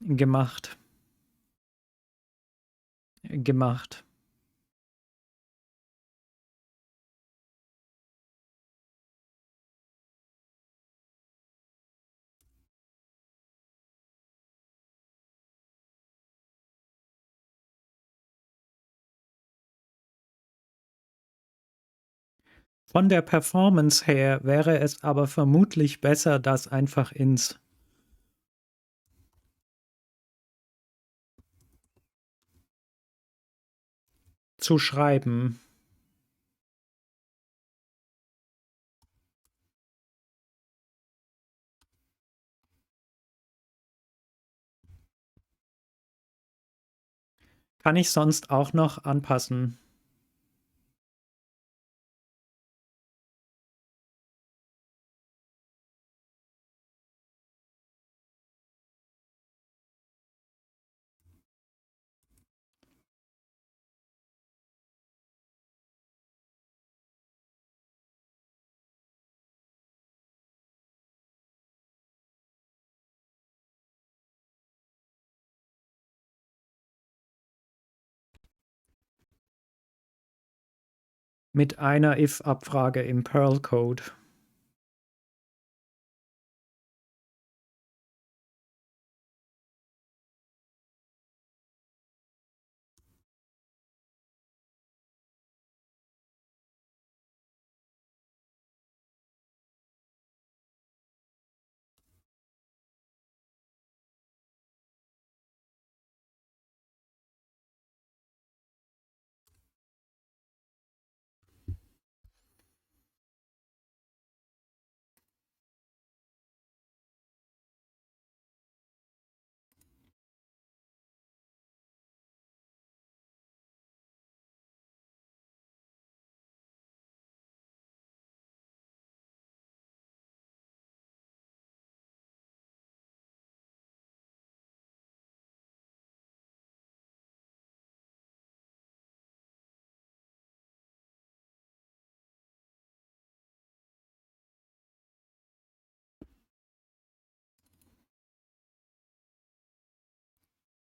Gemacht. Gemacht. Von der Performance her wäre es aber vermutlich besser, das einfach ins zu schreiben. Kann ich sonst auch noch anpassen. Mit einer if-Abfrage im Perl-Code.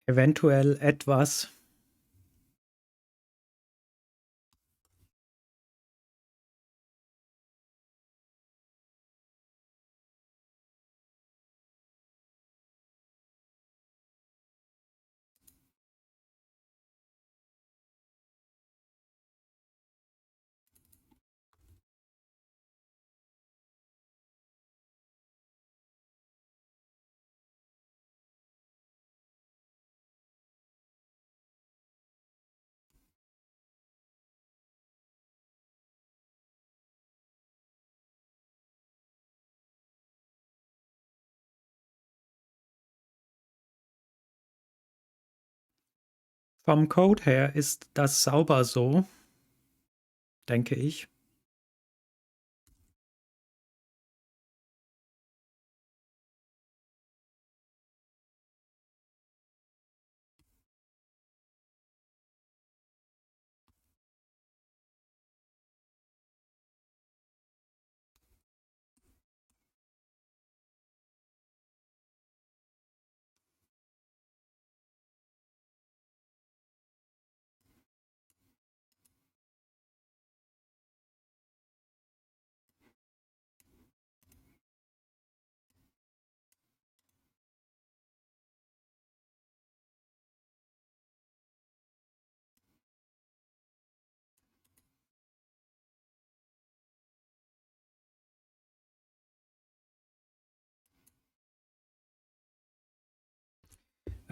Eventuell etwas. Vom Code her ist das sauber so, denke ich.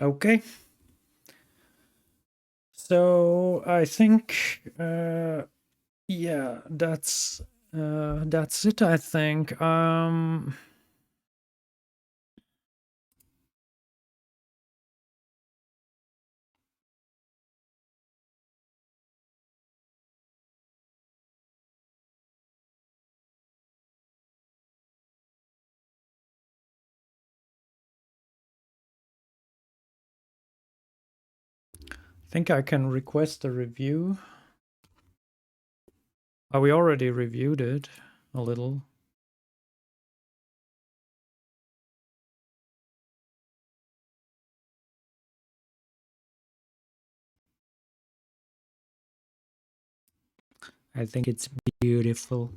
Okay. So I think, yeah, that's it. I think. I think I can request a review. Oh, we already reviewed it a little. I think it's beautiful.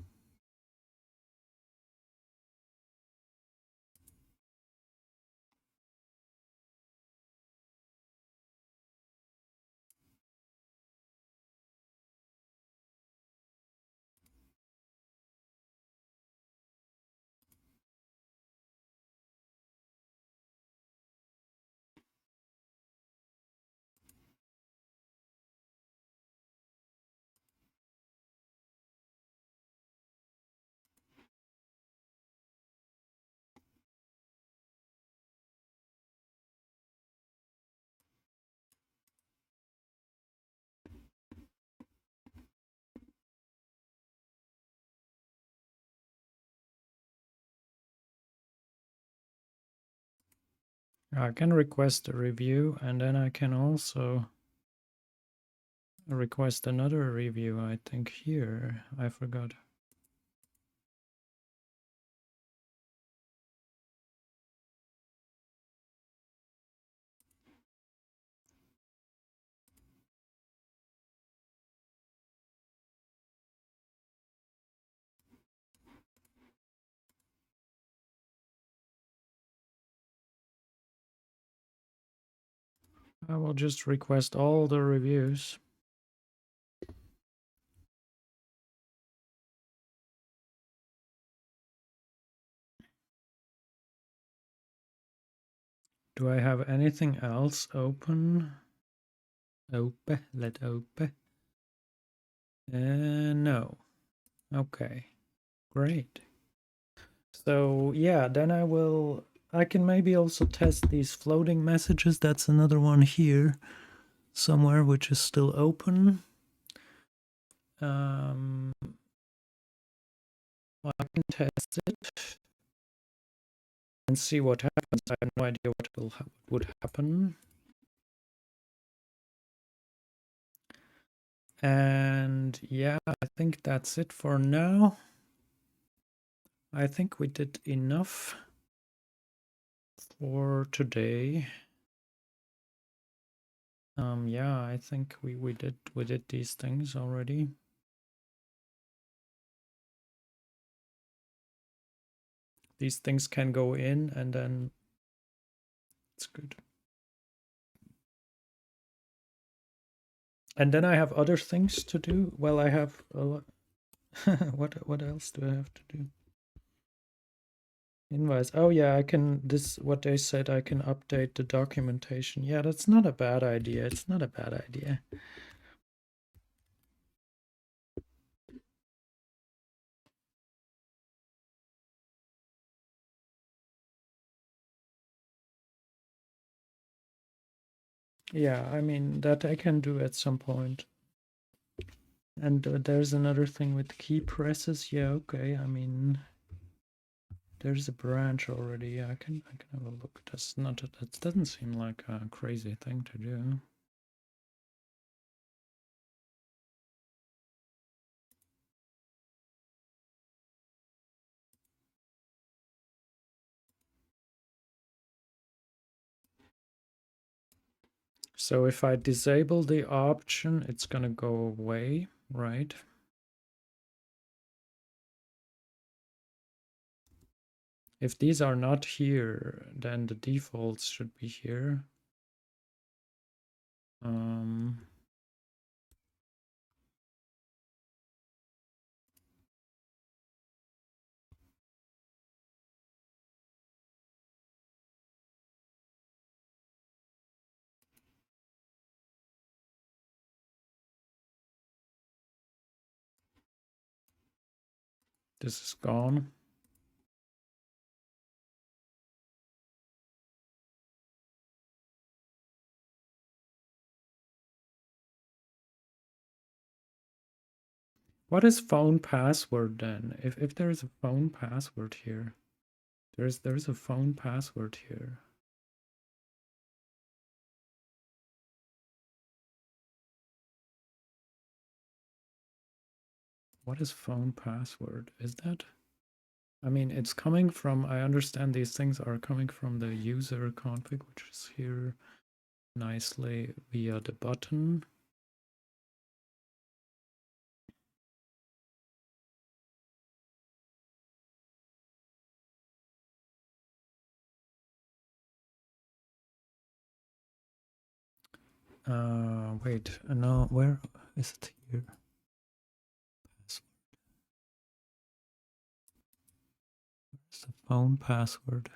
I can request a review, and then I can also request another review, I think here. I forgot. I will just request all the reviews. Do I have anything else open? Open, let open. No. Okay, great. So yeah, then I can maybe also test these floating messages. That's another one here somewhere, which is still open. I can test it and see what happens. I have no idea what would happen. And yeah, I think that's it for now. I think we did enough for today. Yeah, I think we did these things already. These things can go in, and then it's good. And then I have other things to do. Well, I have a lot. What else do I have to do? Invites. Oh yeah, I can, this, what they said, I can update the documentation. Yeah, that's not a bad idea. It's not a bad idea. Yeah, I mean, that I can do at some point. And there's another thing with key presses. Yeah, okay. I mean, there's a branch already. Yeah, I can have a look. That's not, that doesn't seem like a crazy thing to do. So if I disable the option, it's gonna go away, right? If these are not here, then the defaults should be here. This is gone. What is phone password then? If there's a phone password here, there's a phone password here. What is phone password? Is that? I mean, it's coming from, I understand these things are coming from the user config, which is here nicely via the button. Wait, no, where is it here? Where's the phone password?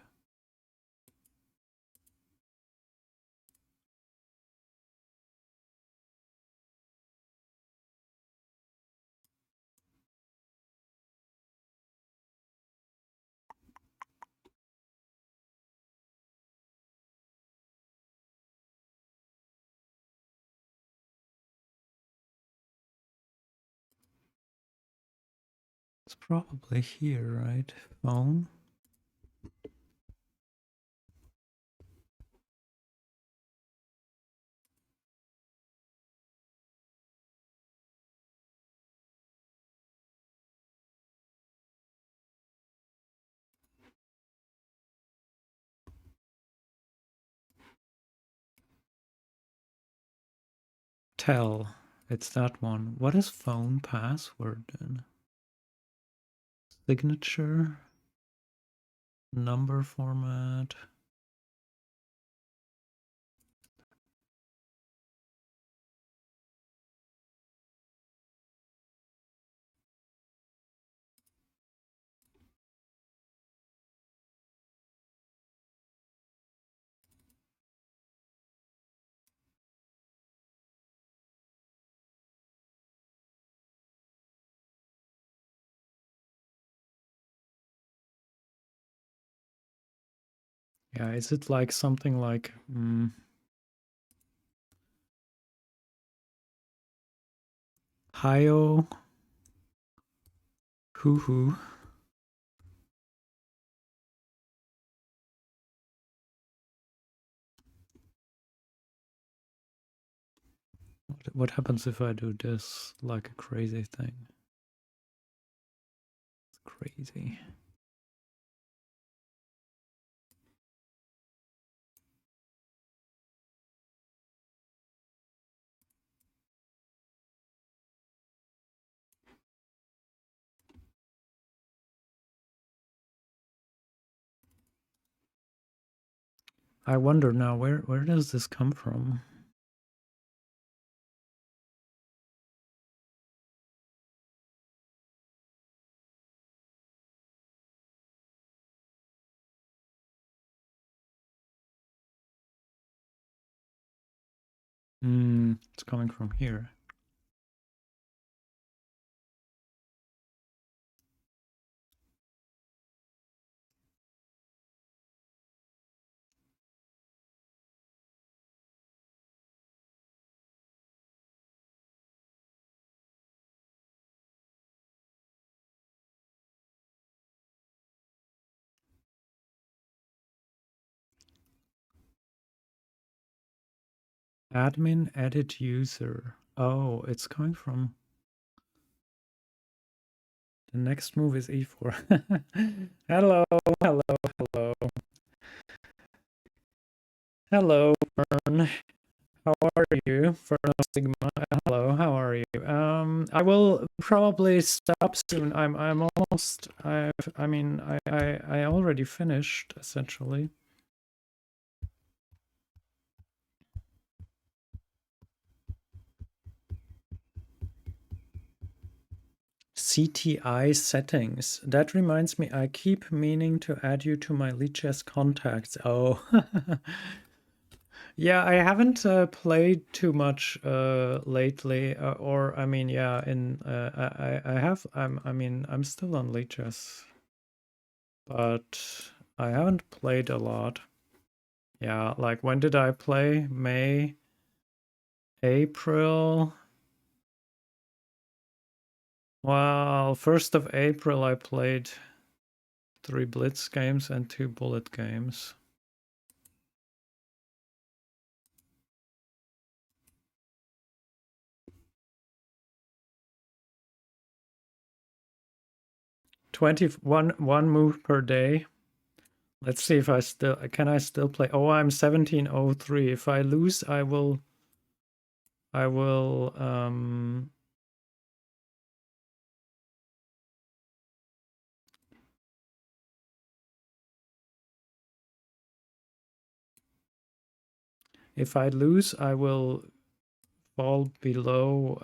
It's probably here, right? Phone. Tell. It's that one. What is phone password then? Signature. Number format. Yeah, is it like something like Hio? Hoo hoo. What happens if I do this like a crazy thing? It's crazy. I wonder now, where does this come from? It's coming from here. Admin edit user. Oh, it's coming from the next move is e4. Hello, hello, hello. Hello, Fern. How are you? Fern Sigma. Hello, how are you? I will probably stop soon. I'm almost I already finished essentially. CTI settings. That reminds me, I keep meaning to add you to my Lichess contacts. Oh. Yeah, I haven't played too much lately, or I mean, yeah, I have. I'm still on Lichess, but I haven't played a lot. Yeah, like when did I play? May, April. Well, 1st of April I played 3 Blitz games and 2 Bullet games. 21 move per day. Let's see if I still play. Oh, I'm 1703. If I lose, I will if I lose, I will fall below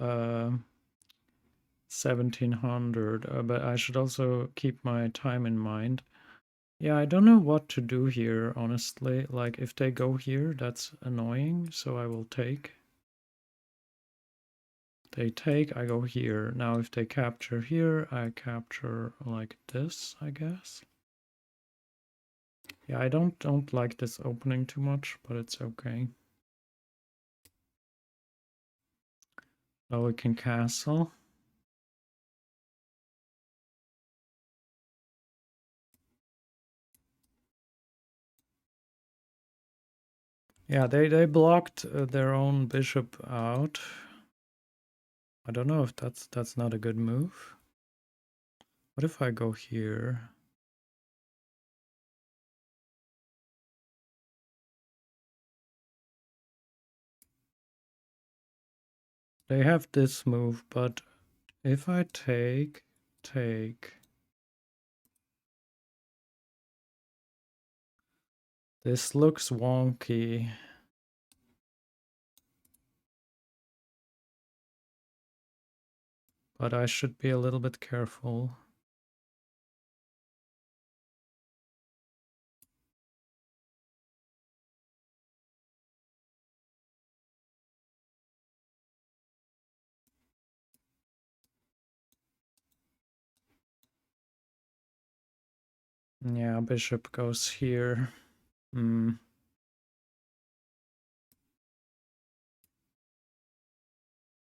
1700, but I should also keep my time in mind. Yeah, I don't know what to do here, honestly. Like, if they go here, that's annoying, so I will take. They take, I go here. Now, if they capture here, I capture like this, I guess. Yeah, I don't like this opening too much, but it's okay. Now we can castle. Yeah, they blocked their own bishop out. I don't know if that's not a good move. What if I go here? They have this move, but if I take, this looks wonky. But I should be a little bit careful. Yeah, bishop goes here. Hmm.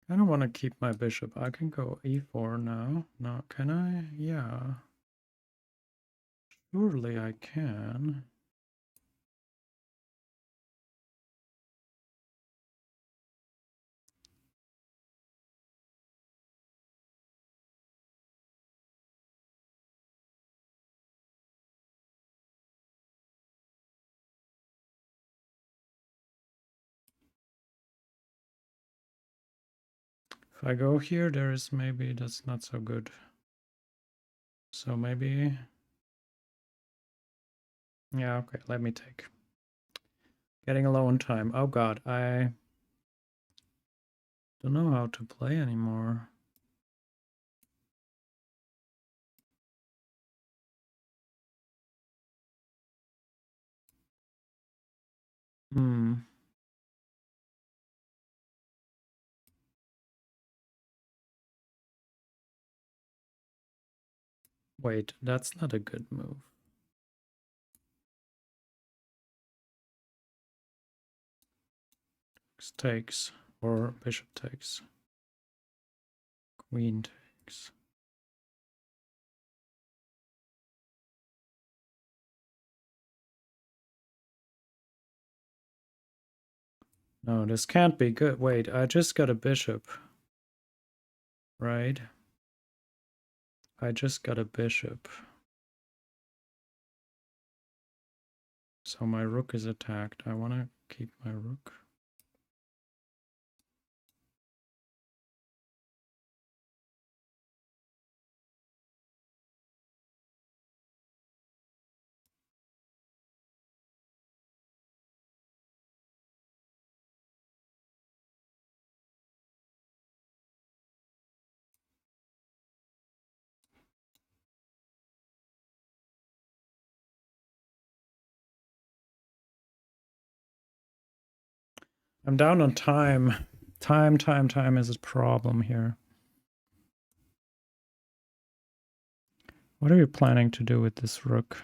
I don't want to keep my bishop. I can go e4 now. No, can I? Yeah. Surely I can. If I go here, there is maybe that's not so good. So maybe. Yeah, okay, let me take. Getting low on time. Oh god, I don't know how to play anymore. Hmm. Wait, that's not a good move. Takes, or bishop takes. Queen takes. No, this can't be good. Wait, I just got a bishop. Right? I just got a bishop. So my rook is attacked. I want to keep my rook. I'm down on time. Time is a problem here. What are you planning to do with this rook?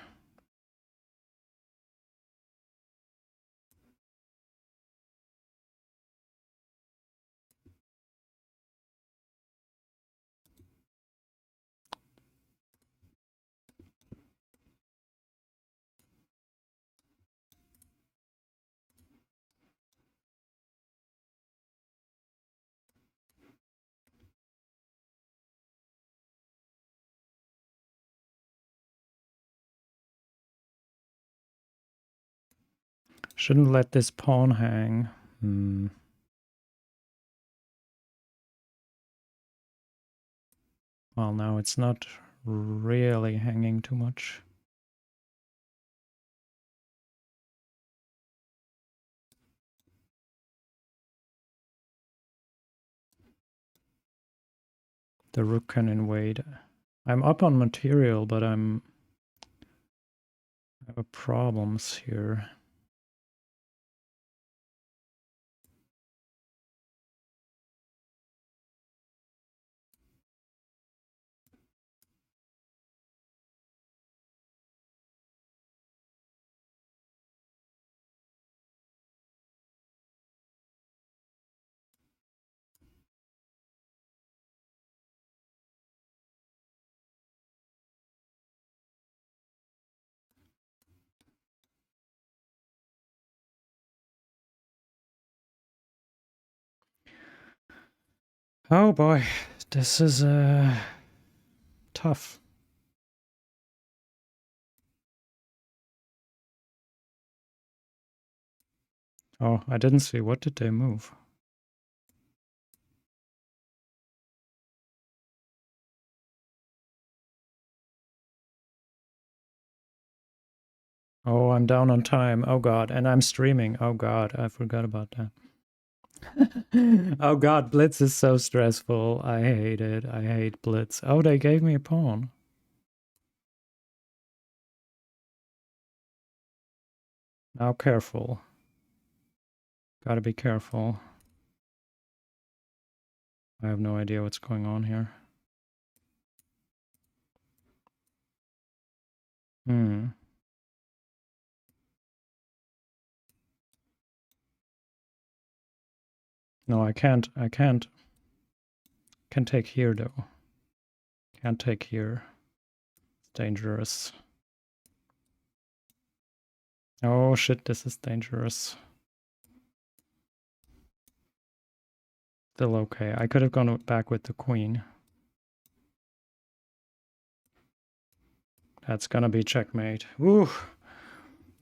Shouldn't let this pawn hang. Hmm. Well, now it's not really hanging too much. The rook can invade. I'm up on material, but I have problems here. Oh boy, this is tough. Oh, I didn't see. What did they move? Oh, I'm down on time. Oh god, and I'm streaming. Oh god, I forgot about that. Oh god, Blitz is so stressful. I hate it. I hate Blitz. Oh, they gave me a pawn. Now careful. Gotta be careful. I have no idea what's going on here. Hmm. No, I can't. I can't. Can take here though. Can't take here. It's dangerous. Oh shit, this is dangerous. Still okay. I could have gone back with the queen. That's gonna be checkmate. Ooh,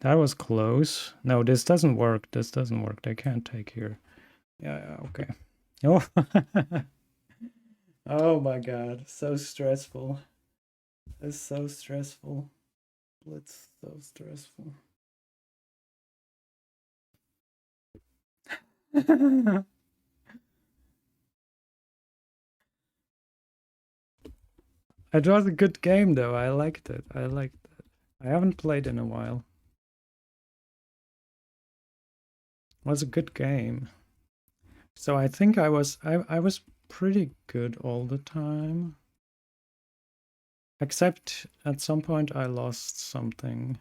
that was close. No, this doesn't work. This doesn't work. They can't take here. Yeah, okay. Oh, oh my god, so stressful. It's so stressful. It's so stressful. It was a good game though. I liked it. I liked it. I haven't played in a while. It was a good game. So I think I was pretty good all the time. Except at some point I lost something.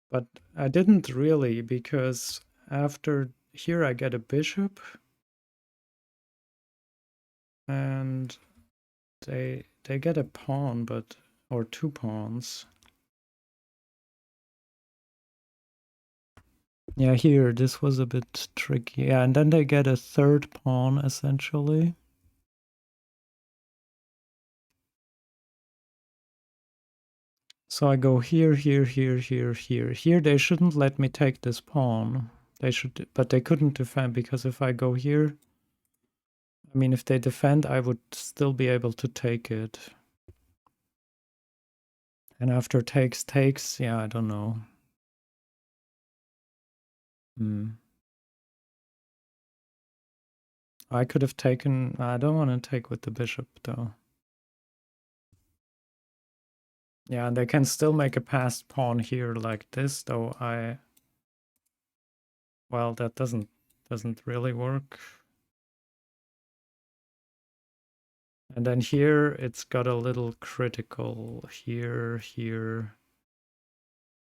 But I didn't really, because after here I get a bishop and they get a pawn, but or two pawns. Yeah, here this was a bit tricky. Yeah, and then they get a third pawn essentially. So I go here, here, here, here, here. Here they shouldn't let me take this pawn. They should, but they couldn't defend, because if I go here, I mean, if they defend, I would still be able to take it. And after takes, yeah, I don't know. Hmm. I could have taken, I don't want to take with the bishop though. Yeah, and they can still make a passed pawn here like this, though well, that doesn't really work. And then here it's got a little critical here, here,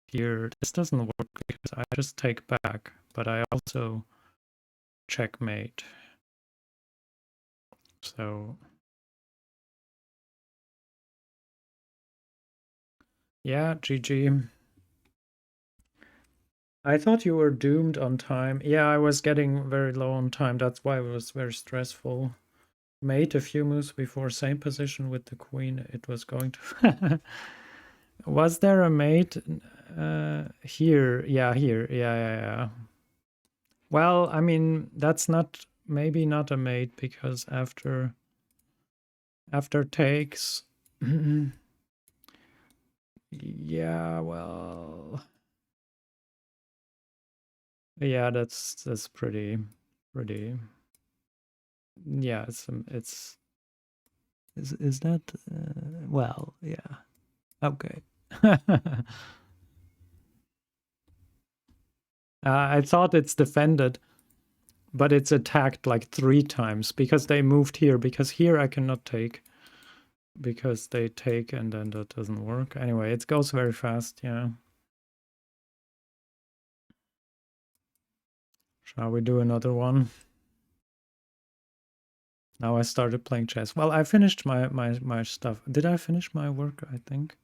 here. This doesn't work because I just take back, but I also checkmate. So yeah, GG. I thought you were doomed on time. Yeah, I was getting very low on time. That's why it was very stressful. Made a few moves before same position with the queen. It was going to... Was there a mate? Here. Yeah, here. Yeah, yeah, yeah. Well, I mean, that's not... Maybe not a mate, because after takes... Yeah, well... Yeah, that's pretty... Yeah, is that well, yeah. Okay. I thought it's defended, but it's attacked like 3 times because they moved here, because here I cannot take, because they take and then that doesn't work. Anyway, it goes very fast, yeah. Shall we do another one? Now I started playing chess. Well, I finished my stuff. Did I finish my work? I think.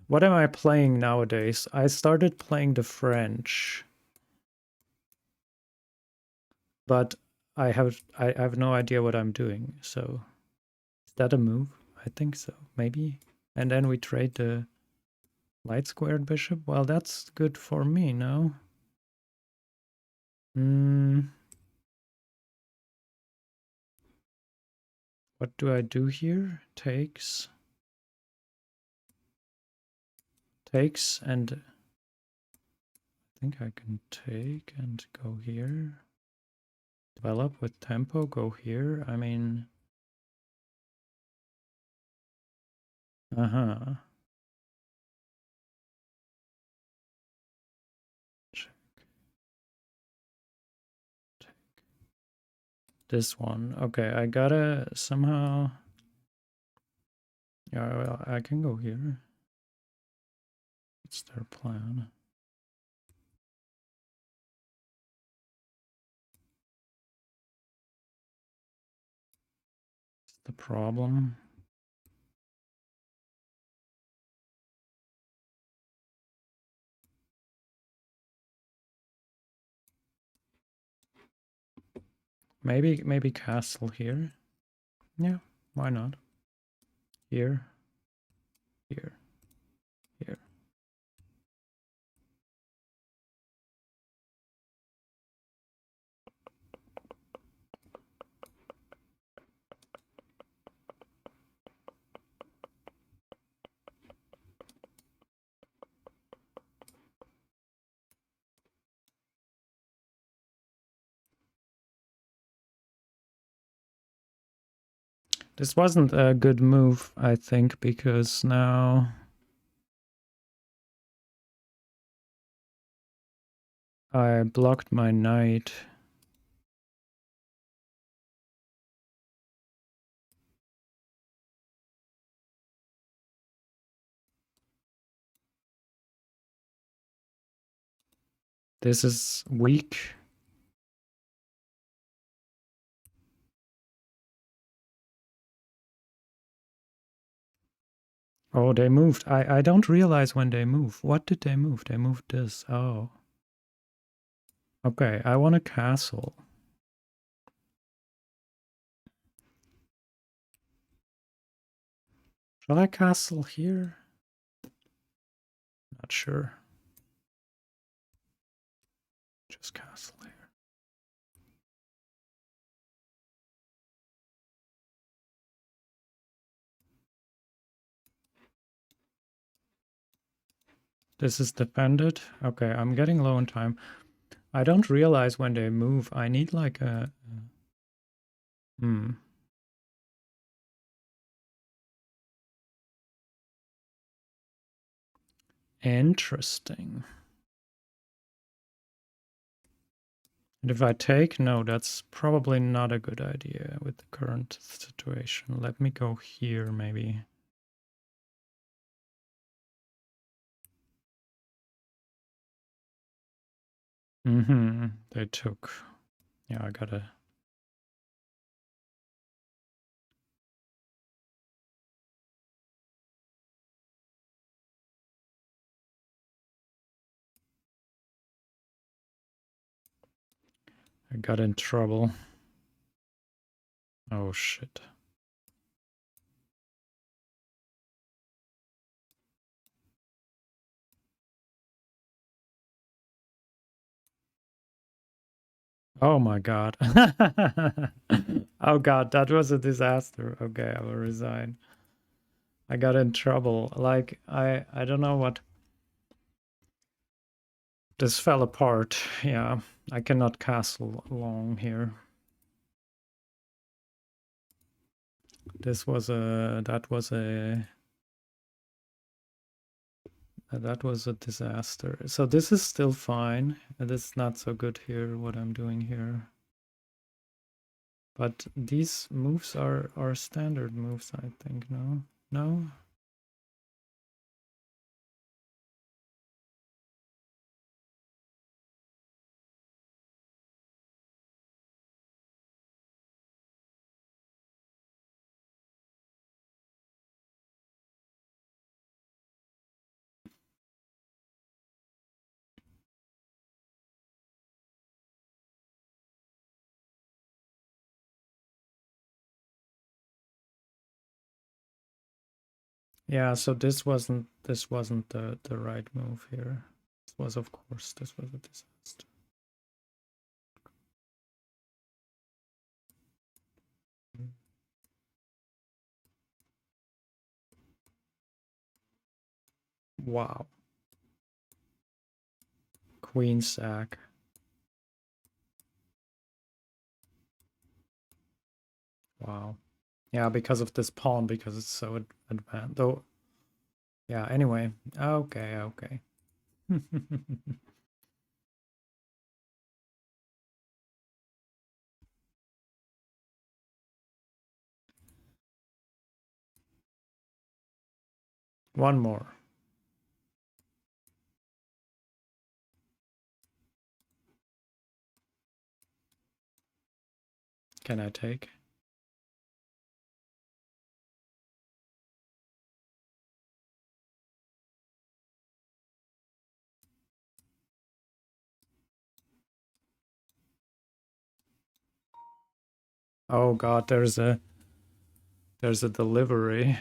What am I playing nowadays? I started playing the French, but I have no idea what I'm doing. So is that a move? I think so. Maybe. And then we trade the light squared bishop. Well, that's good for me, no? Hmm. What do I do here? Takes. Takes, and I think I can take and go here. Develop with tempo, go here. I mean, uh-huh. Check, take this one. Okay, I gotta somehow. Yeah, well, I can go here. What's their plan? What's the problem? Maybe castle here. Yeah, why not? Here, here, here. This wasn't a good move, I think, because now I blocked my knight. This is weak. Oh, they moved. I don't realize when they move. What did they move? They moved this. Oh. Okay, I want a castle. Shall I castle here? Not sure. Just castle here. This is defended. Okay, I'm getting low on time. I don't realize when they move. I need like a... Interesting. And if I take, no, that's probably not a good idea with the current situation. Let me go here, maybe. They took. Yeah, I gotta. I got in trouble. Oh shit. Oh my god. Oh god, that was a disaster. Okay, I will resign. I got in trouble. Like I don't know what. This fell apart. Yeah, I cannot castle long here. This was a that was a disaster. So this is still fine. It's not so good here what I'm doing here. But these moves are standard moves, I think. No? No? Yeah, so this wasn't the right move here. This was, of course, this was a disaster. Wow. Queen sack. Wow. Yeah, because of this pawn, because it's so advanced. Though, yeah, anyway. Okay, okay. One more. Can I take? Oh god, there's a delivery.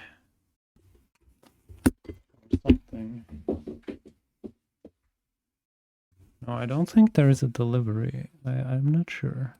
Something. No, I don't think there is a delivery. I'm not sure.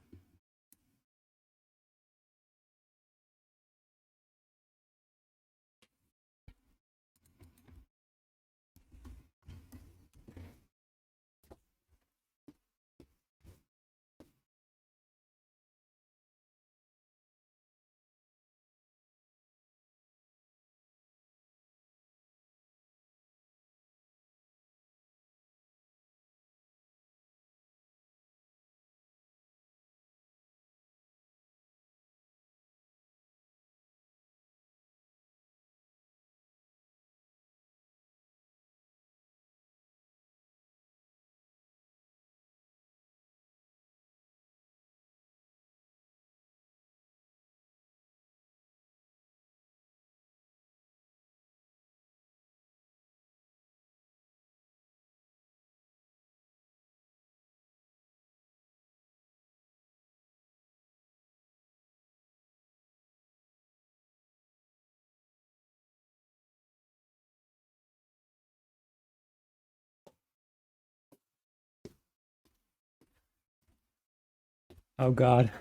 Oh god.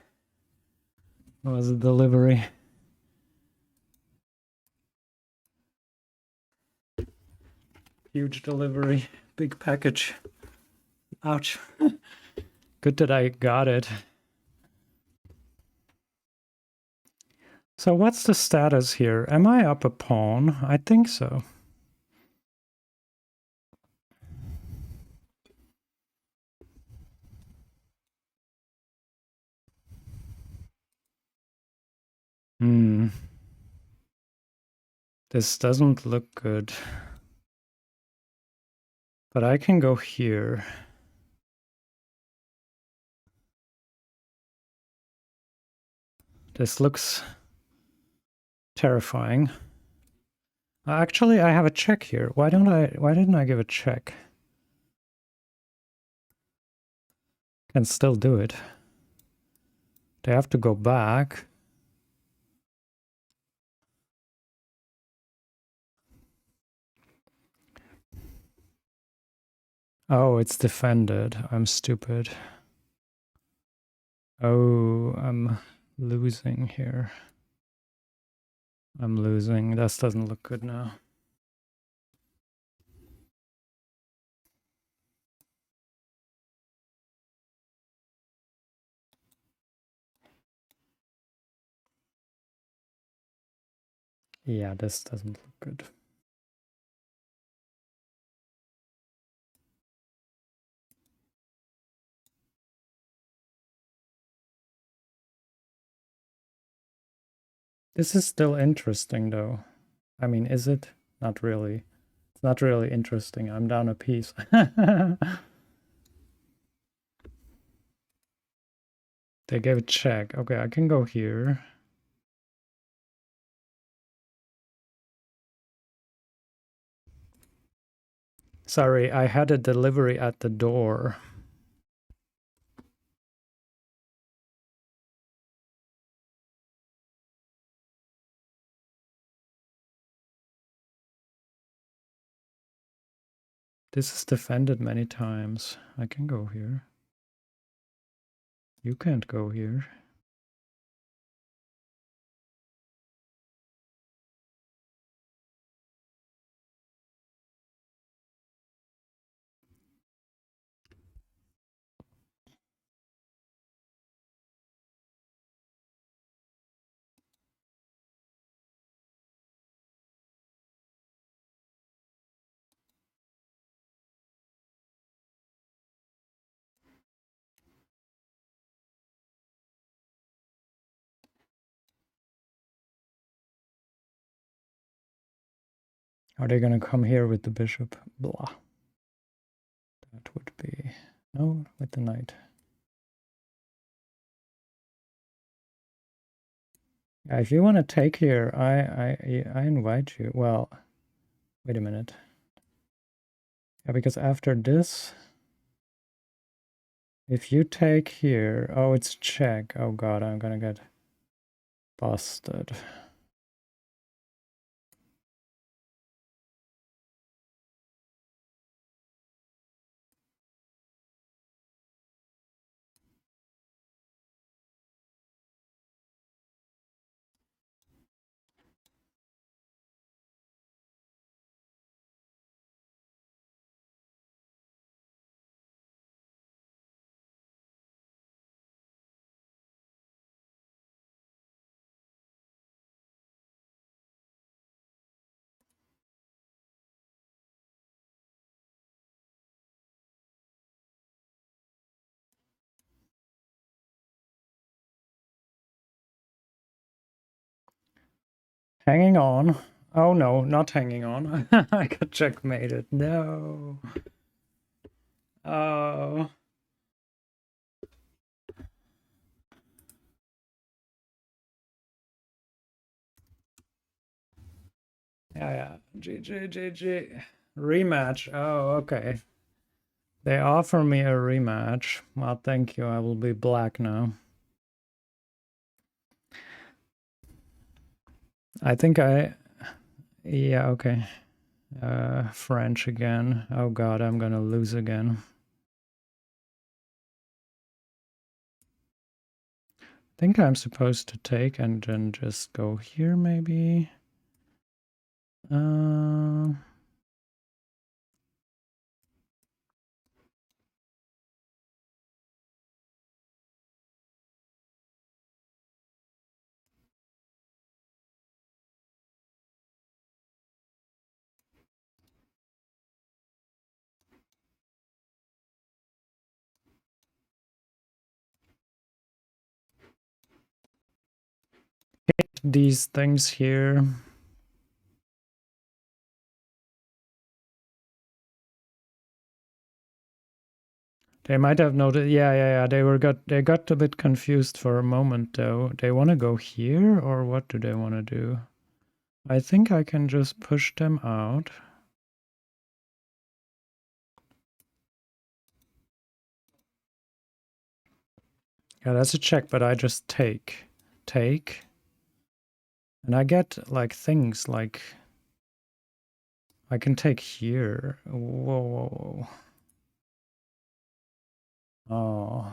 It was a delivery. Huge delivery. Big package. Ouch. Good that I got it. So what's the status here? Am I up a pawn? I think so. Hmm. This doesn't look good. But I can go here. This looks terrifying. Actually, I have a check here. Why didn't I give a check? Can still do it. They have to go back. Oh, it's defended. I'm stupid. Oh, I'm losing here. I'm losing. This doesn't look good now. Yeah, this doesn't look good. This is still interesting, though. I mean, is it? Not really. It's not really interesting. I'm down a piece. They gave a check. Okay, I can go here. Sorry, I had a delivery at the door. This is defended many times. I can go here. You can't go here. Are they gonna come here with the bishop? Blah. That would be... No, with the knight. Yeah, if you want to take here, I invite you. Well, wait a minute. Yeah, because after this, if you take here, oh, it's check. Oh god, I'm gonna get busted. Hanging on. Oh no, not hanging on. I got checkmated. No. Oh. Yeah. GG. Rematch. Oh, okay. They offer me a rematch. Well, thank you. I will be black now. I think yeah, okay. French again. Oh god, I'm gonna lose again. I think I'm supposed to take and then just go here, maybe. These things here. They might have noticed. Yeah. They got a bit confused for a moment, though. They want to go here, or what do they want to do? I think I can just push them out. Yeah, that's a check, but I just take. And I get, like, things like... I can take here. Whoa. Oh.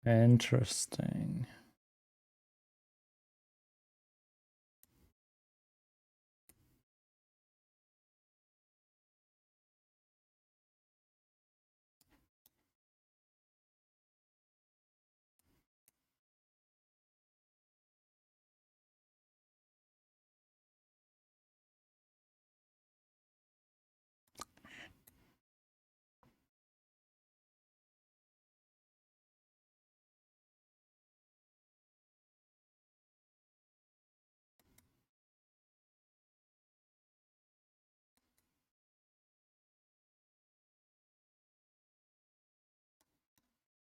Interesting.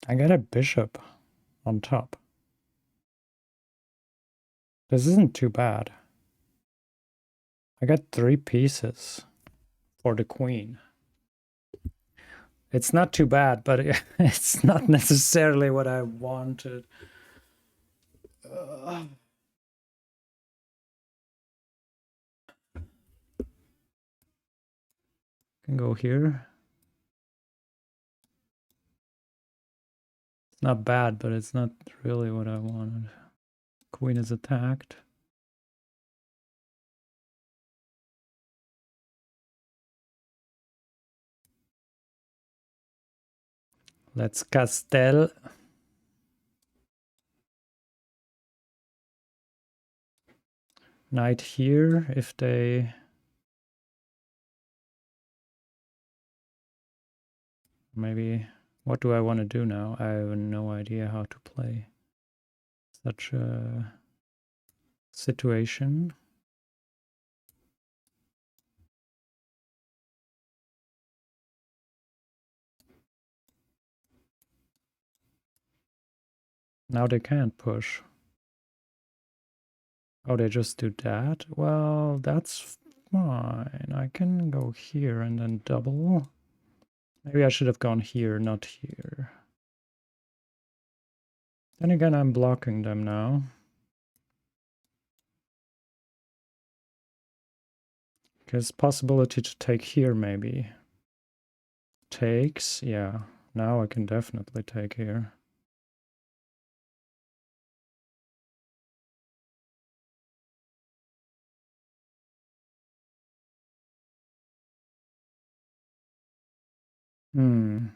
I got a bishop on top. This isn't too bad. I got 3 pieces for the queen. It's not too bad, but it's not necessarily what I wanted. Can go here. It's not bad, but it's not really what I wanted. Queen is attacked. Let's castel. Knight here if they... Maybe... What do I want to do now? I have no idea how to play such a situation. Now they can't push. Oh, they just do that? Well, that's fine. I can go here and then double. Maybe I should have gone here, not here. Then again, I'm blocking them now. There's possibility to take here, maybe. Takes, yeah. Now I can definitely take here. Hmm.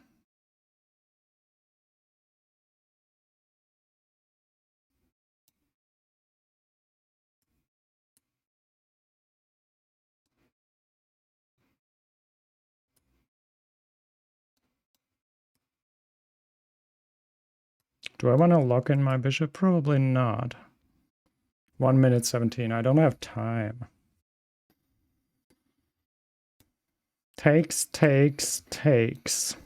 Do I want to lock in my bishop? Probably not. 1 minute 17. I don't have time. Takes, takes, takes.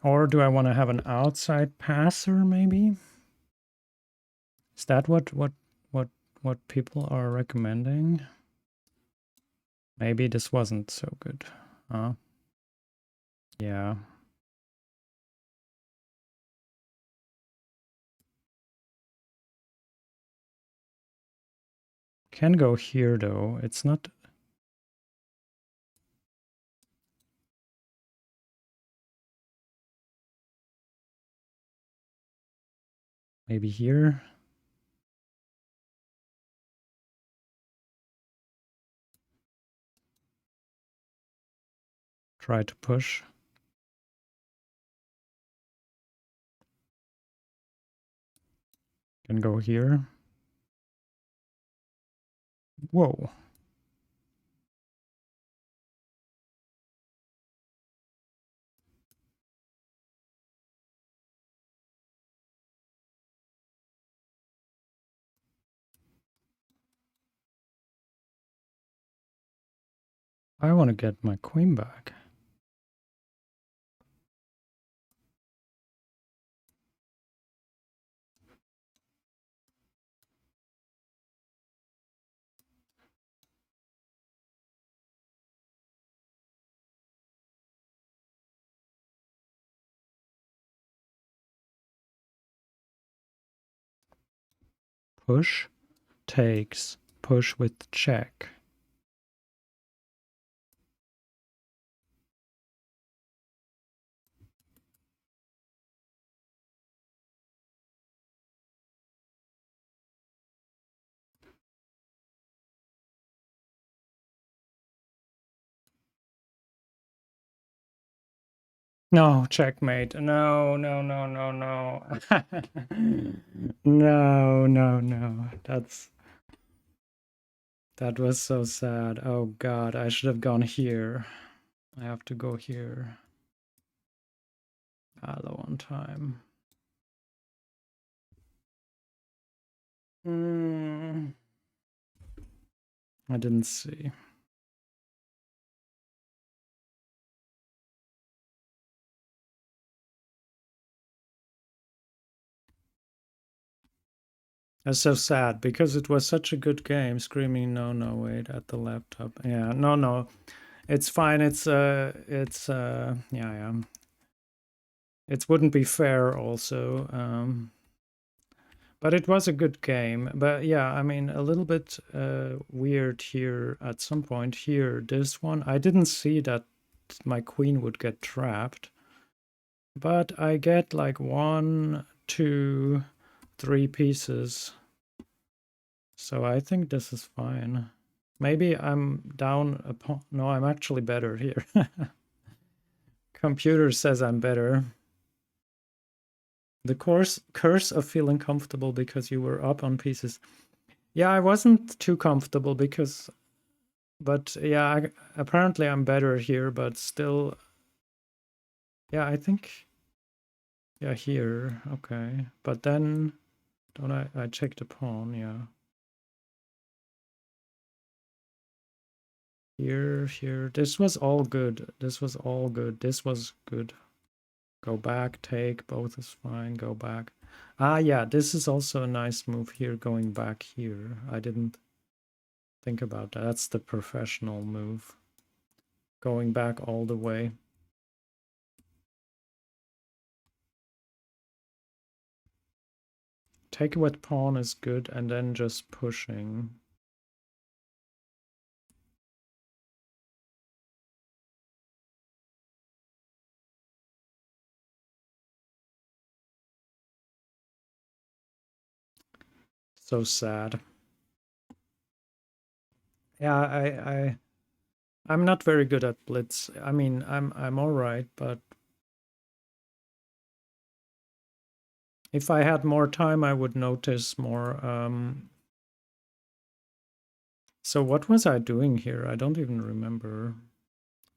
Or do I want to have an outside passer, maybe? Is that what people are recommending? Maybe this wasn't so good. Huh? Yeah. Can go here though. It's not... Maybe here? Try to push. Can go here. Whoa. I want to get my queen back. Push, takes, push with check. No, checkmate. No, no, no, no, no. No, no, no. That was so sad. Oh god, I should have gone here. I have to go here. Hello on time. I didn't see. That's so sad because it was such a good game. Screaming, no, no, wait, at the laptop. Yeah, no, no, it's fine. Yeah, yeah. It wouldn't be fair, also. But it was a good game. But yeah, I mean, a little bit weird here at some point. Here, this one, I didn't see that my queen would get trapped. But I get like 1, 2, 3 pieces. So I think this is fine. Maybe I'm down upon... No, I'm actually better here. Computer says I'm better. The curse of feeling comfortable because you were up on pieces. Yeah, I wasn't too comfortable because... But yeah, apparently I'm better here, but still... Yeah, I think... Yeah, here. Okay. But then... Don't I checked the pawn, yeah. Here. This was all good. This was all good. This was good. Go back, take, both is fine, go back. Ah, yeah, this is also a nice move here, going back here. I didn't think about that. That's the professional move. Going back all the way. Take with pawn is good, and then just pushing. So sad. Yeah, I'm not very good at blitz. I mean, I'm all right, but if I had more time, I would notice more. So what was I doing here? I don't even remember.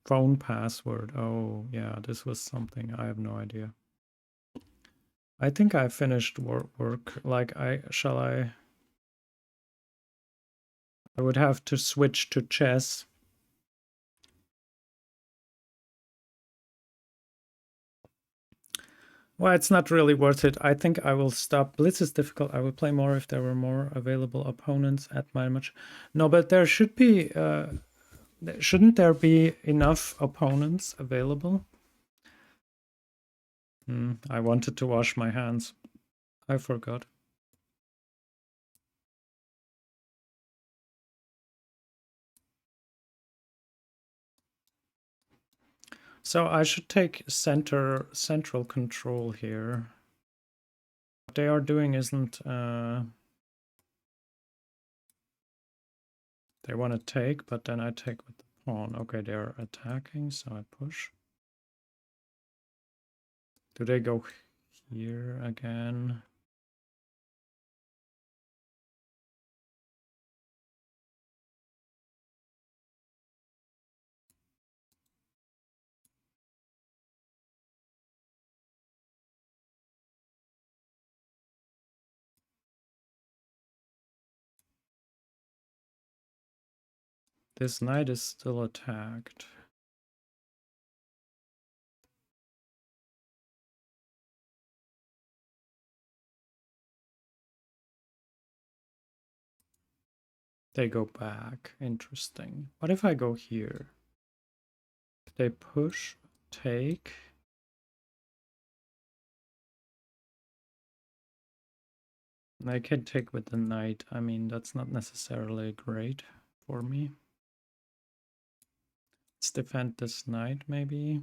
Phone password. Oh, yeah, this was something. I have no idea. I think I finished work. Like, I would have to switch to chess. Well, it's not really worth it. I think I will stop. Blitz is difficult. I would play more if there were more available opponents at my match. No, but there should be, shouldn't there be enough opponents available? I wanted to wash my hands. I forgot. So I should take central control here. What they are doing isn't... they want to take, but then I take with the pawn. Okay, they're attacking, so I push. Do they go here again? This knight is still attacked. They go back. Interesting. What if I go here? They push, take. I can take with the knight. I mean, that's not necessarily great for me. Let's defend this knight, maybe.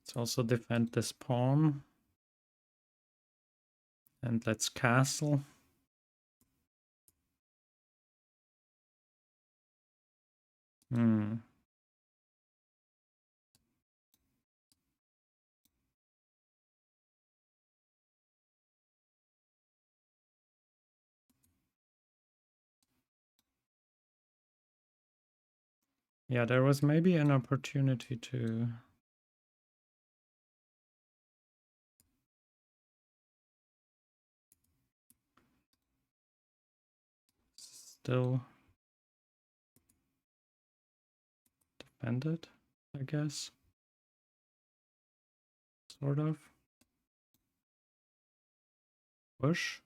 Let's also defend this pawn. And let's castle. Yeah, there was maybe an opportunity to... still defended, I guess. Sort of. Push.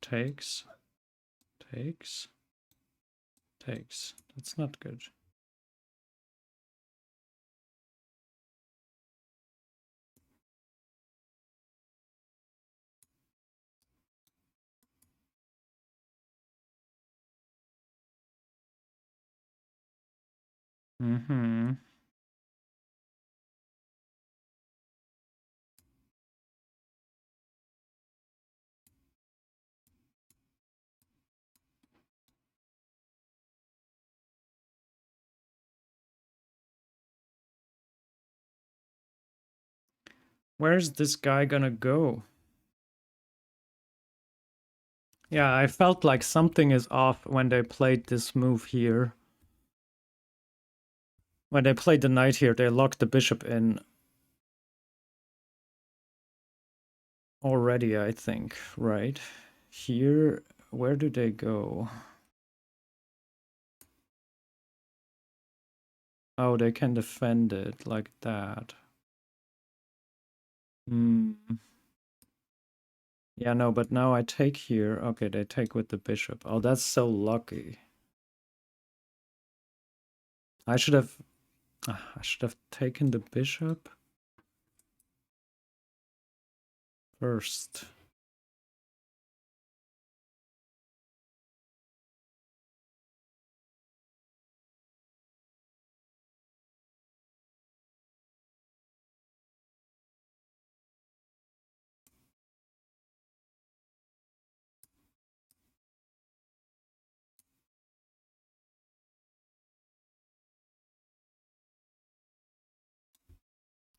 Takes. Takes. Takes. That's not good. Mm-hmm. Where's this guy gonna go? Yeah, I felt like something is off when they played this move here. When they played the knight here, they locked the bishop in already, I think, right? Here, where do they go? Oh, they can defend it like that. Hmm. Yeah, no, but now I take here. Okay, they take with the bishop. Oh, that's so lucky. I should have taken the bishop first.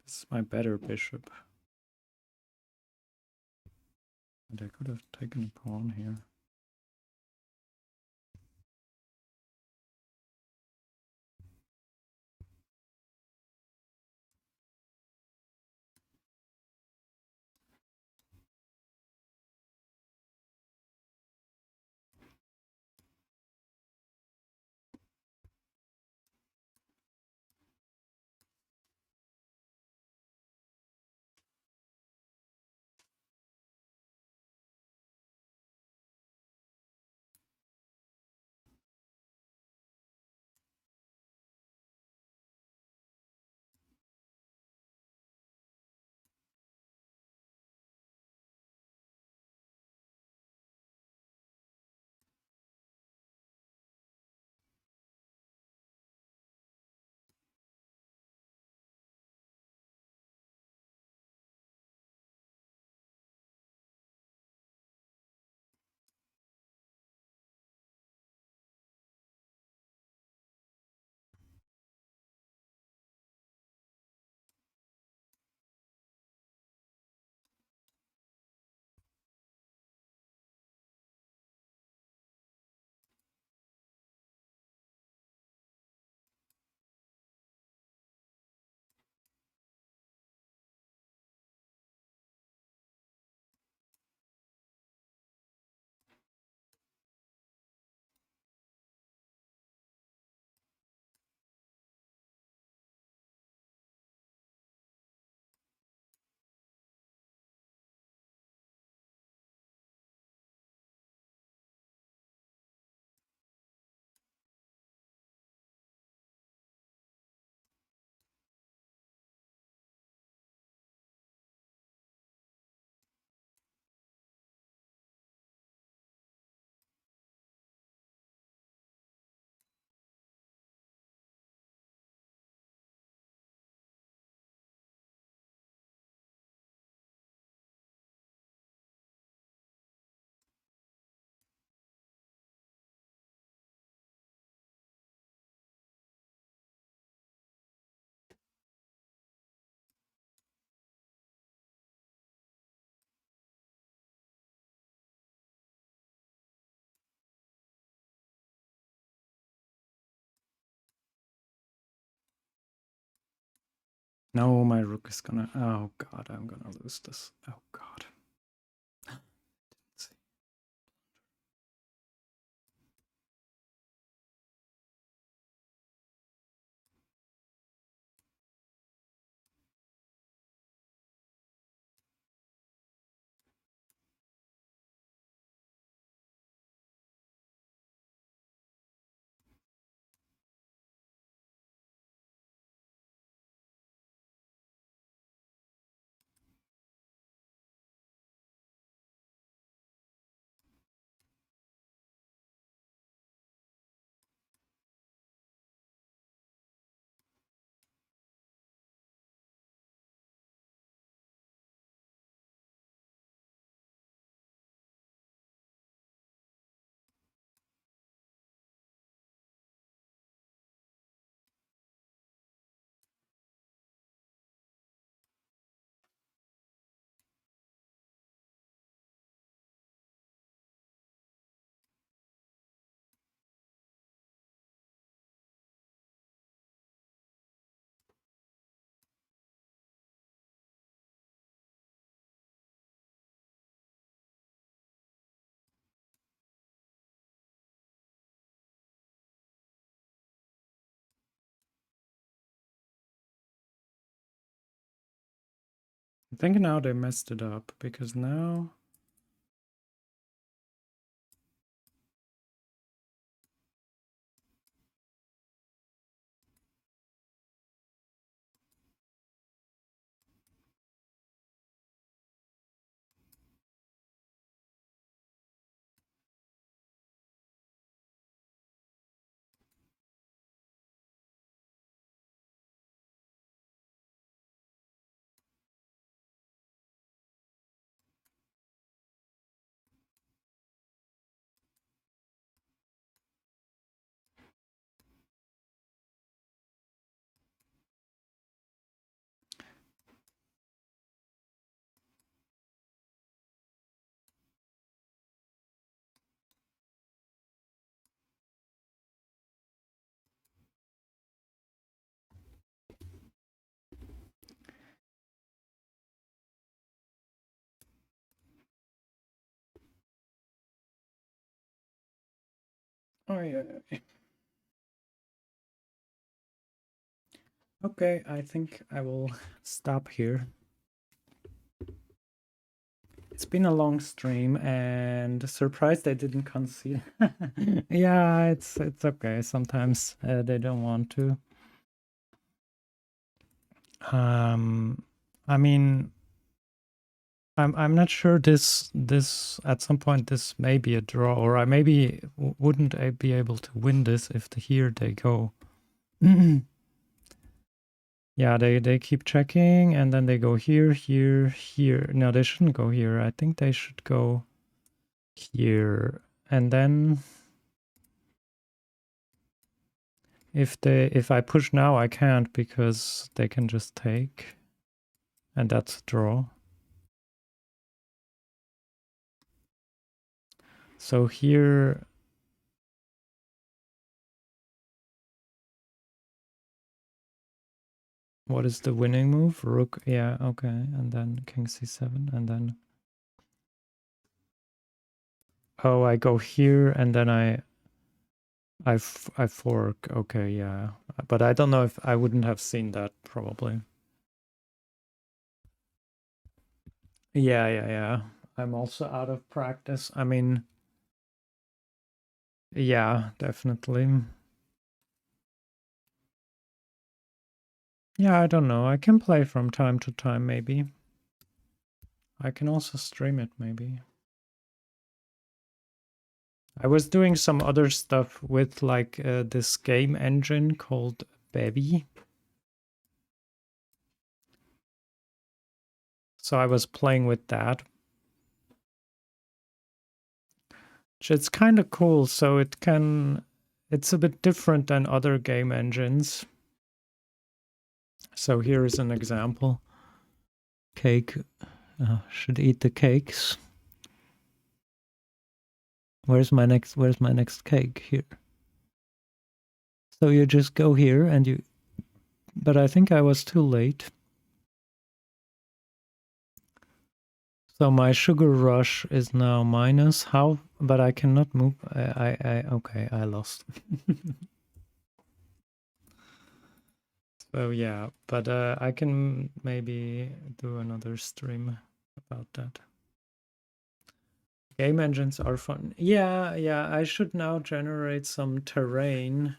This is my better bishop. And I could have taken a pawn here. No, my rook is gonna... Oh god, I'm gonna lose this. Oh god. I think now they messed it up because now. Oh yeah. Okay, I think I will stop here. It's been a long stream and surprised I didn't concede. Yeah, it's okay. Sometimes they don't want to. I mean, I'm not sure this at some point this may be a draw, or I maybe wouldn't I be able to win this if here they go. Yeah, they keep checking and then they go here, here, here. No, they shouldn't go here. I think they should go here. And then if I push now, I can't because they can just take. And that's a draw. So here. What is the winning move? Rook, yeah, okay. And then king c7 and then. Oh, I go here and then I fork. Okay, yeah. But I don't know if I wouldn't have seen that probably. Yeah. I'm also out of practice. I mean, yeah, definitely. Yeah, I don't know. I can play from time to time, maybe. I can also stream it, maybe. I was doing some other stuff with like this game engine called webdevving. So I was playing with that. It's kind of cool. So it's a bit different than other game engines. So here is an example. Cake. Should eat the cakes. Where's my next cake? Here. So you just go here and you. But I think I was too late. So my sugar rush is now minus. How? But I cannot move. Okay, I lost. So yeah, but I can maybe do another stream about that. Game engines are fun. Yeah, I should now generate some terrain,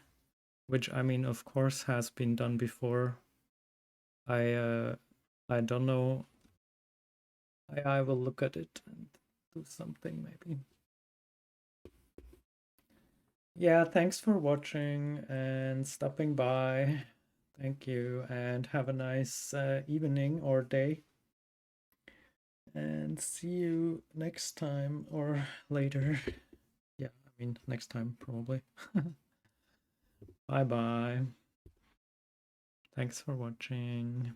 which I mean, of course, has been done before. I don't know. I will look at it and do something maybe. Yeah, thanks for watching and stopping by. Thank you, and have a nice evening or day. And see you next time or later. Yeah, I mean, next time probably. Bye bye. Thanks for watching.